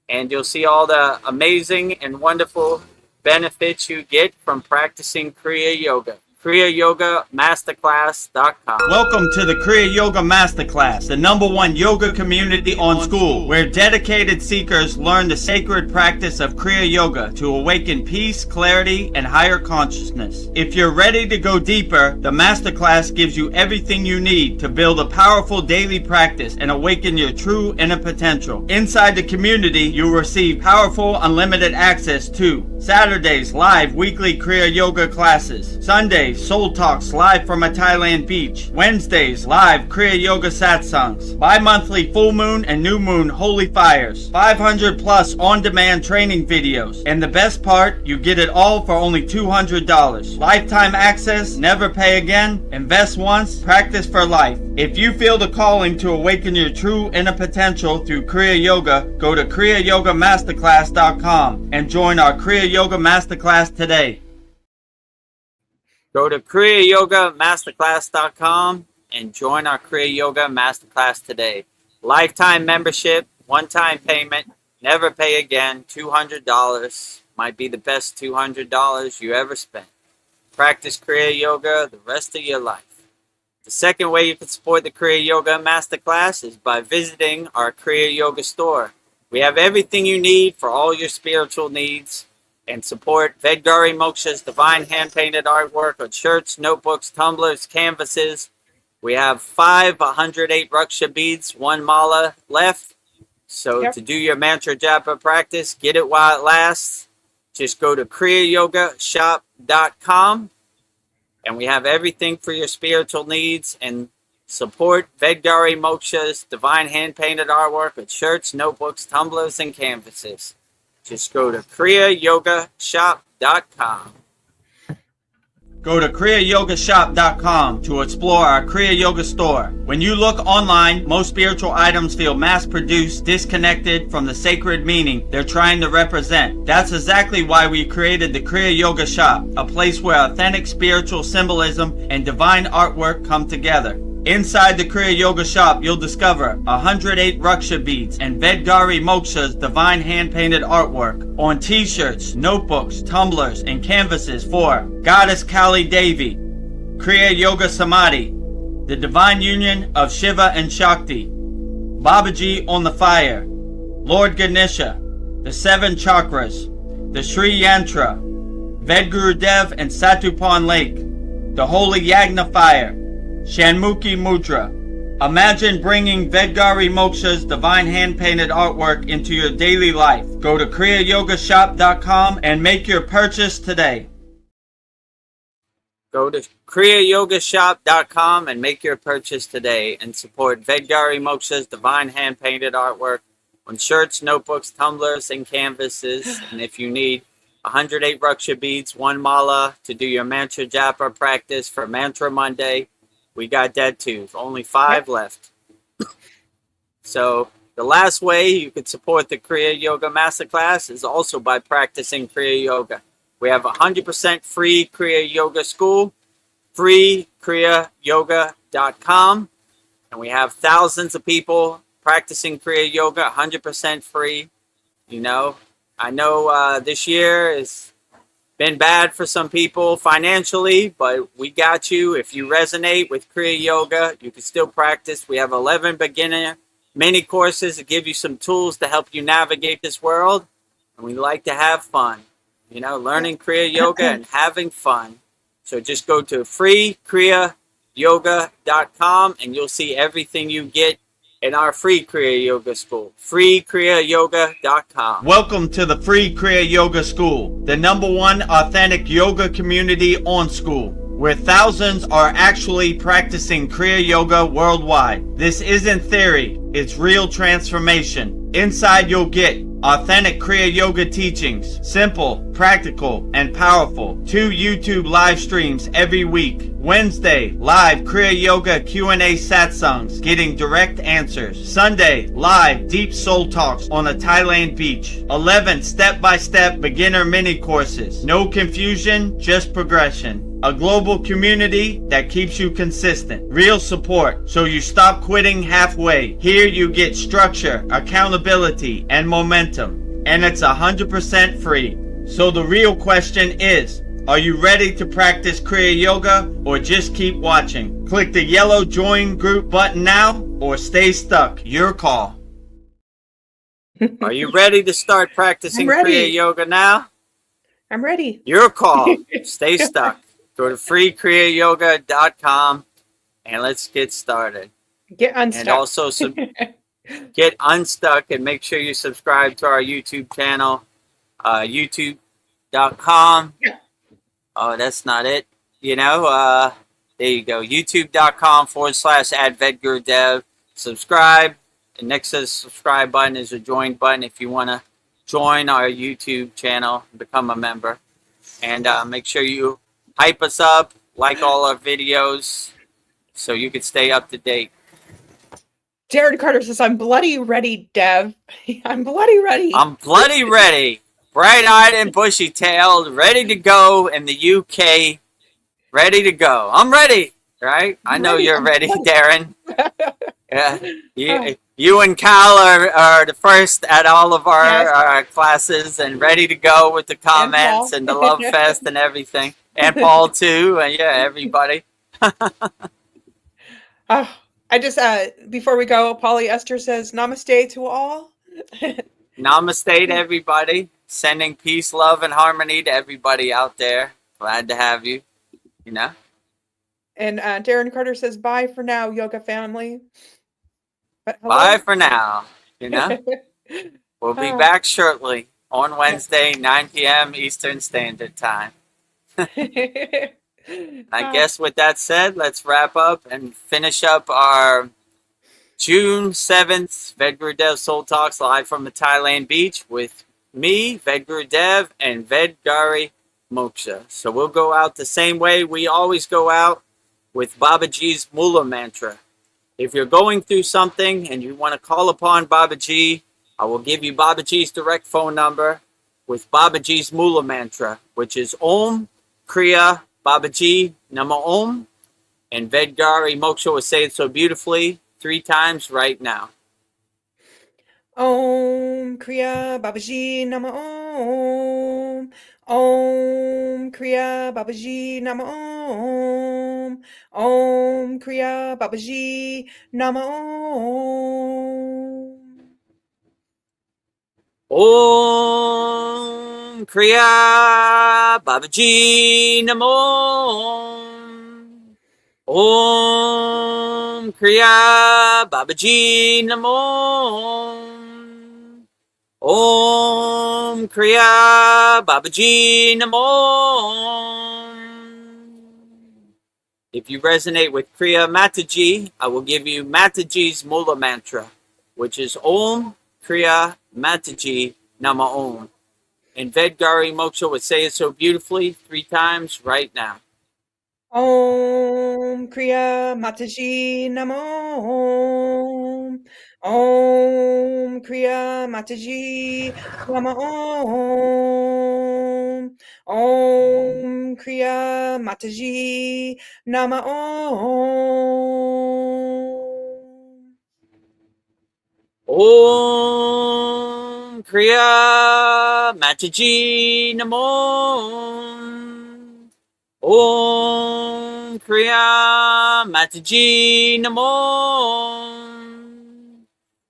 and you'll see all the amazing and wonderful benefits you get from practicing Kriya Yoga. kriyayogamasterclass.com. Welcome to the Kriya Yoga Masterclass, the #1 yoga community on SKOOL, where dedicated seekers learn the sacred practice of Kriya Yoga to awaken peace, clarity, and higher consciousness. If you're ready to go deeper, the Masterclass gives you everything you need to build a powerful daily practice and awaken your true inner potential. Inside the community, you'll receive powerful, unlimited access to Saturdays, live weekly Kriya Yoga classes, Sundays, Soul Talks live from a Thailand beach, Wednesdays, live Kriya Yoga satsangs, bi-monthly full moon and new moon holy fires, 500 plus on-demand training videos, and the best part, you get it all for only $200. Lifetime access, never pay again, invest once, practice for life. If you feel the calling to awaken your true inner potential through Kriya Yoga, go to kriyayogamasterclass.com and join our Kriya Yoga Masterclass today. Go to kriyayogamasterclass.com and join our Kriya Yoga Masterclass today. Lifetime membership, one-time payment, never pay again, $200. Might be the best $200 you ever spent. Practice Kriya Yoga the rest of your life. The second way you can support the Kriya Yoga Masterclass is by visiting our Kriya Yoga store. We have everything you need for all your spiritual needs, and support Vedgari Moksha's divine hand-painted artwork on shirts, notebooks, tumblers, canvases. We have 108 Raksha beads, 1 mala left. So to do your mantra japa practice, get it while it lasts. Just go to kriyayogashop.com and we have everything for your spiritual needs, and support Vedgari Moksha's divine hand-painted artwork with shirts, notebooks, tumblers, and canvases. Just go to kriyayogashop.com. Go to kriyayogashop.com to explore our Kriya Yoga store. When you look online, most spiritual items feel mass-produced, disconnected from the sacred meaning they're trying to represent. That's exactly why we created the Kriya Yoga shop, a place where authentic spiritual symbolism and divine artwork come together. Inside the Kriya Yoga shop, you'll discover 108 Raksha beads and Vedgari Moksha's divine hand-painted artwork on t-shirts, notebooks, tumblers, and canvases for Goddess Kali Devi, Kriya Yoga Samadhi, the divine union of Shiva and Shakti, Babaji on the fire, Lord Ganesha, the 7 chakras, the Sri Yantra, Vedgurudev and Satupan Lake, the Holy Yagna fire, Shanmukhi Mudra. Imagine bringing Vedgari Moksha's divine hand-painted artwork into your daily life. Go to kriyayogashop.com and make your purchase today. Go to kriyayogashop.com and make your purchase today and support Vedgari Moksha's divine hand-painted artwork on shirts, notebooks, tumblers, and canvases. And if you need 108 Raksha beads, 1 mala to do your mantra japa practice for Mantra Monday, we got that too. Only 5 left. So the last way you could support the Kriya Yoga Masterclass is also by practicing Kriya Yoga. We have 100% free Kriya Yoga School, free kriyayogamasterclass.com. And we have thousands of people practicing Kriya Yoga 100% free. You know, I know this year has been bad for some people financially, but we got you. If you resonate with Kriya Yoga, you can still practice. We have 11 beginner mini courses to give you some tools to help you navigate this world. And we like to have fun, you know, learning Kriya Yoga and having fun. So just go to freekriyayogamasterclass.com and you'll see everything you get in our free Kriya Yoga School. freekriyayogamasterclass.com. Welcome to the free Kriya Yoga School, the #1 authentic yoga community on Skool, where thousands are actually practicing Kriya Yoga worldwide. This isn't theory, it's real transformation. Inside you'll get authentic Kriya Yoga teachings, simple, practical, and powerful. 2 YouTube live streams every week. Wednesday, live Kriya Yoga Q&A satsangs, getting direct answers. Sunday, live deep soul talks on a Thailand beach. 11 step-by-step beginner mini courses. No confusion, just progression. A global community that keeps you consistent. Real support, so you stop quitting halfway. Here you get structure, accountability, and momentum. And it's 100% free. So the real question is, are you ready to practice Kriya Yoga or just keep watching? Click the yellow join group button now or stay stuck. Your call. Are you ready to start practicing I'm ready. Kriya Yoga now? I'm ready. Your call. Stay stuck. Go to freekriyayogamasterclass.com and let's get started. Get unstuck. And also get unstuck and make sure you subscribe to our YouTube channel, youtube.com. Oh, that's not it. You know, there you go. youtube.com/@VEDGURUDEV. Subscribe. And next to the subscribe button is a join button if you want to join our YouTube channel and become a member. And make sure you hype us up, like all our videos, so you can stay up to date. Jared Carter says, I'm bloody ready, Dev. I'm bloody ready. I'm bloody ready. Bright-eyed and bushy-tailed, ready to go in the UK. Ready to go. I'm ready, right? I know you're ready, Darren. Yeah. You and Cal are the first at all of our classes and ready to go with the comments and the love fest and everything. And Paul too, and yeah, everybody. I just before we go, Polyester says namaste to all. Namaste to everybody. Sending peace, love, and harmony to everybody out there. Glad to have you. You know. And Darren Carter says bye for now, yoga family. But bye for now. You know. We'll be back shortly on Wednesday, 9 p.m. Eastern Standard Time. I guess with that said, let's wrap up and finish up our June 7th VEDGURUDEV'S Soul Talks live from the Thailand beach with me, VEDGURUDEV, and Vedgari Moksha. So we'll go out the same way we always go out, with Babaji's Mula Mantra. If you're going through something and you want to call upon Babaji, I will give you Babaji's direct phone number with Babaji's Mula Mantra, which is Om Kriya Babaji Nama Om, and Vedgari Moksha will say it so beautifully 3 times right now. Om Kriya Babaji Nama Om. Om Kriya Babaji Nama Om. Om Kriya Babaji Nama Om. Om Kriya Babaji Namo. Om Kriya Babaji Namo. Om Kriya Babaji Namo. If you resonate with Kriya Mataji, I will give you Mataji's Mula Mantra, which is Om Kriya Mataji Nama Om. And Vedgari Moksha would say it so beautifully 3 times right now. Om Kriya Mataji Nama Om. Om Kriya Mataji Nama Om. Om Kriya Mataji Nama Om. Om Kriya Mataji Namo. Om Kriya Mataji Namo.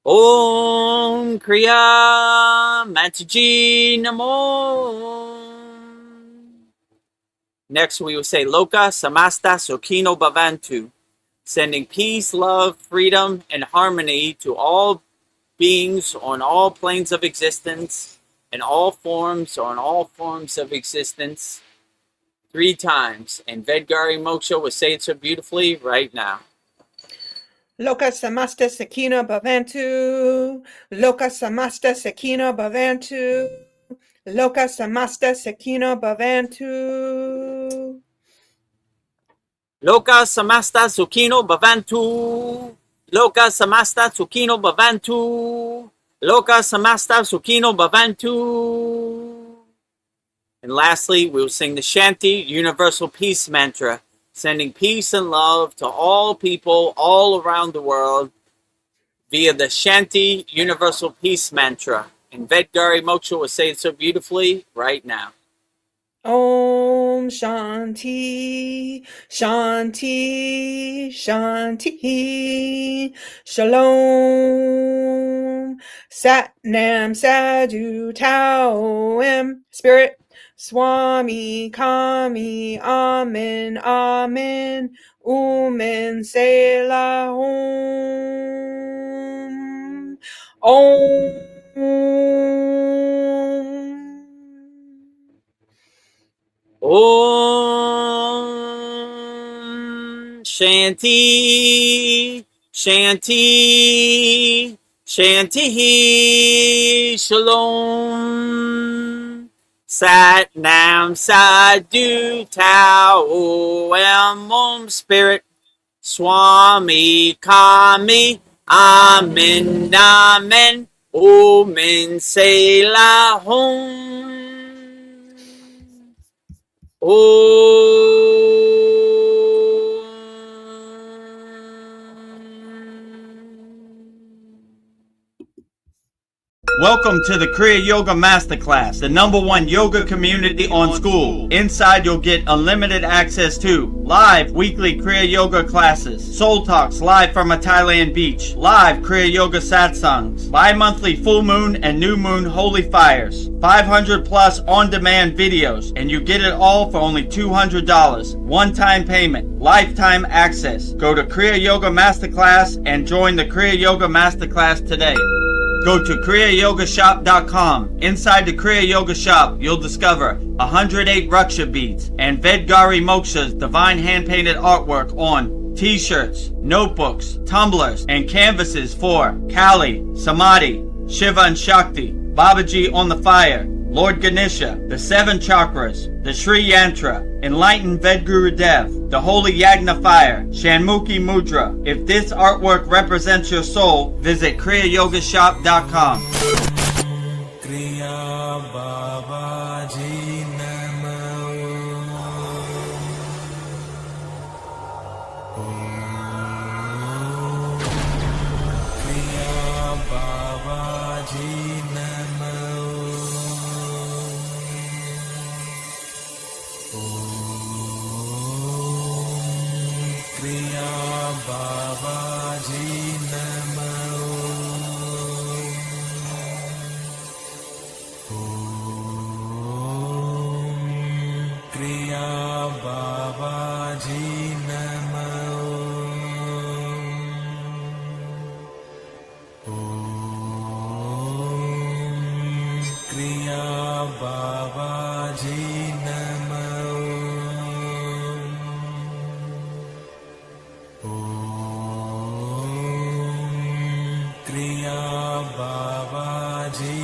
Om Kriya Mataji Namo. Next, we will say Loka Samasta Sukhino Bhavantu, sending peace, love, freedom, and harmony to all beings on all planes of existence, in all forms of existence, 3 times. And Vedgari Moksha will say it so beautifully right now. Loka Samasta Sakina Bhavantu. Loka Samasta Sakina Bhavantu. Loka Samasta Sakina Bhavantu. Loka Samasta Sukhino Bhavantu. Loka Samasta Sukhino Bhavantu. Loka Samasta Sukhino Bhavantu. And lastly, we will sing the Shanti Universal Peace Mantra, sending peace and love to all people all around the world via the Shanti Universal Peace Mantra. And Vedgari Moksha will say it so beautifully right now. Om Shanti, Shanti, Shanti, Shalom, Sat Nam Sadhu Tao Em, Spirit, Swami Kami, Amen, Amen, Umen Selah Om, Om Shanti, Shanti, Shanti, Shalom. Sat Nam Sadhu Tao Em Om Spirit, Swami Kami, Amen, Amen, Omen Selah Welcome to the Kriya Yoga Masterclass, the #1 yoga community on SKOOL. Inside you'll get unlimited access to live weekly Kriya Yoga classes, soul talks live from a Thailand beach, live Kriya Yoga satsangs, bi-monthly full moon and new moon holy fires, 500 plus on-demand videos, and you get it all for only $200. One-time payment, lifetime access. Go to Kriya Yoga Masterclass and join the Kriya Yoga Masterclass today. Go to kriyayogamasterclass.com. Inside the Kriya Yoga shop, you'll discover 108 Raksha beads and Vedgari Moksha's divine hand-painted artwork on t-shirts, notebooks, tumblers, and canvases for Kali, Samadhi, Shiva and Shakti, Babaji on the fire, Lord Ganesha, the 7 chakras, the Sri Yantra, Enlightened Vedagurudev, the Holy Yagna Fire, Shanmukhi Mudra. If this artwork represents your soul, visit kriyayogashop.com. Kriya Babaji Namo. Kriya Babaji Namo. Kriya Babaji Namo. Kriya Babaji Namo. Kriya Babaji Namo. Kriya Babaji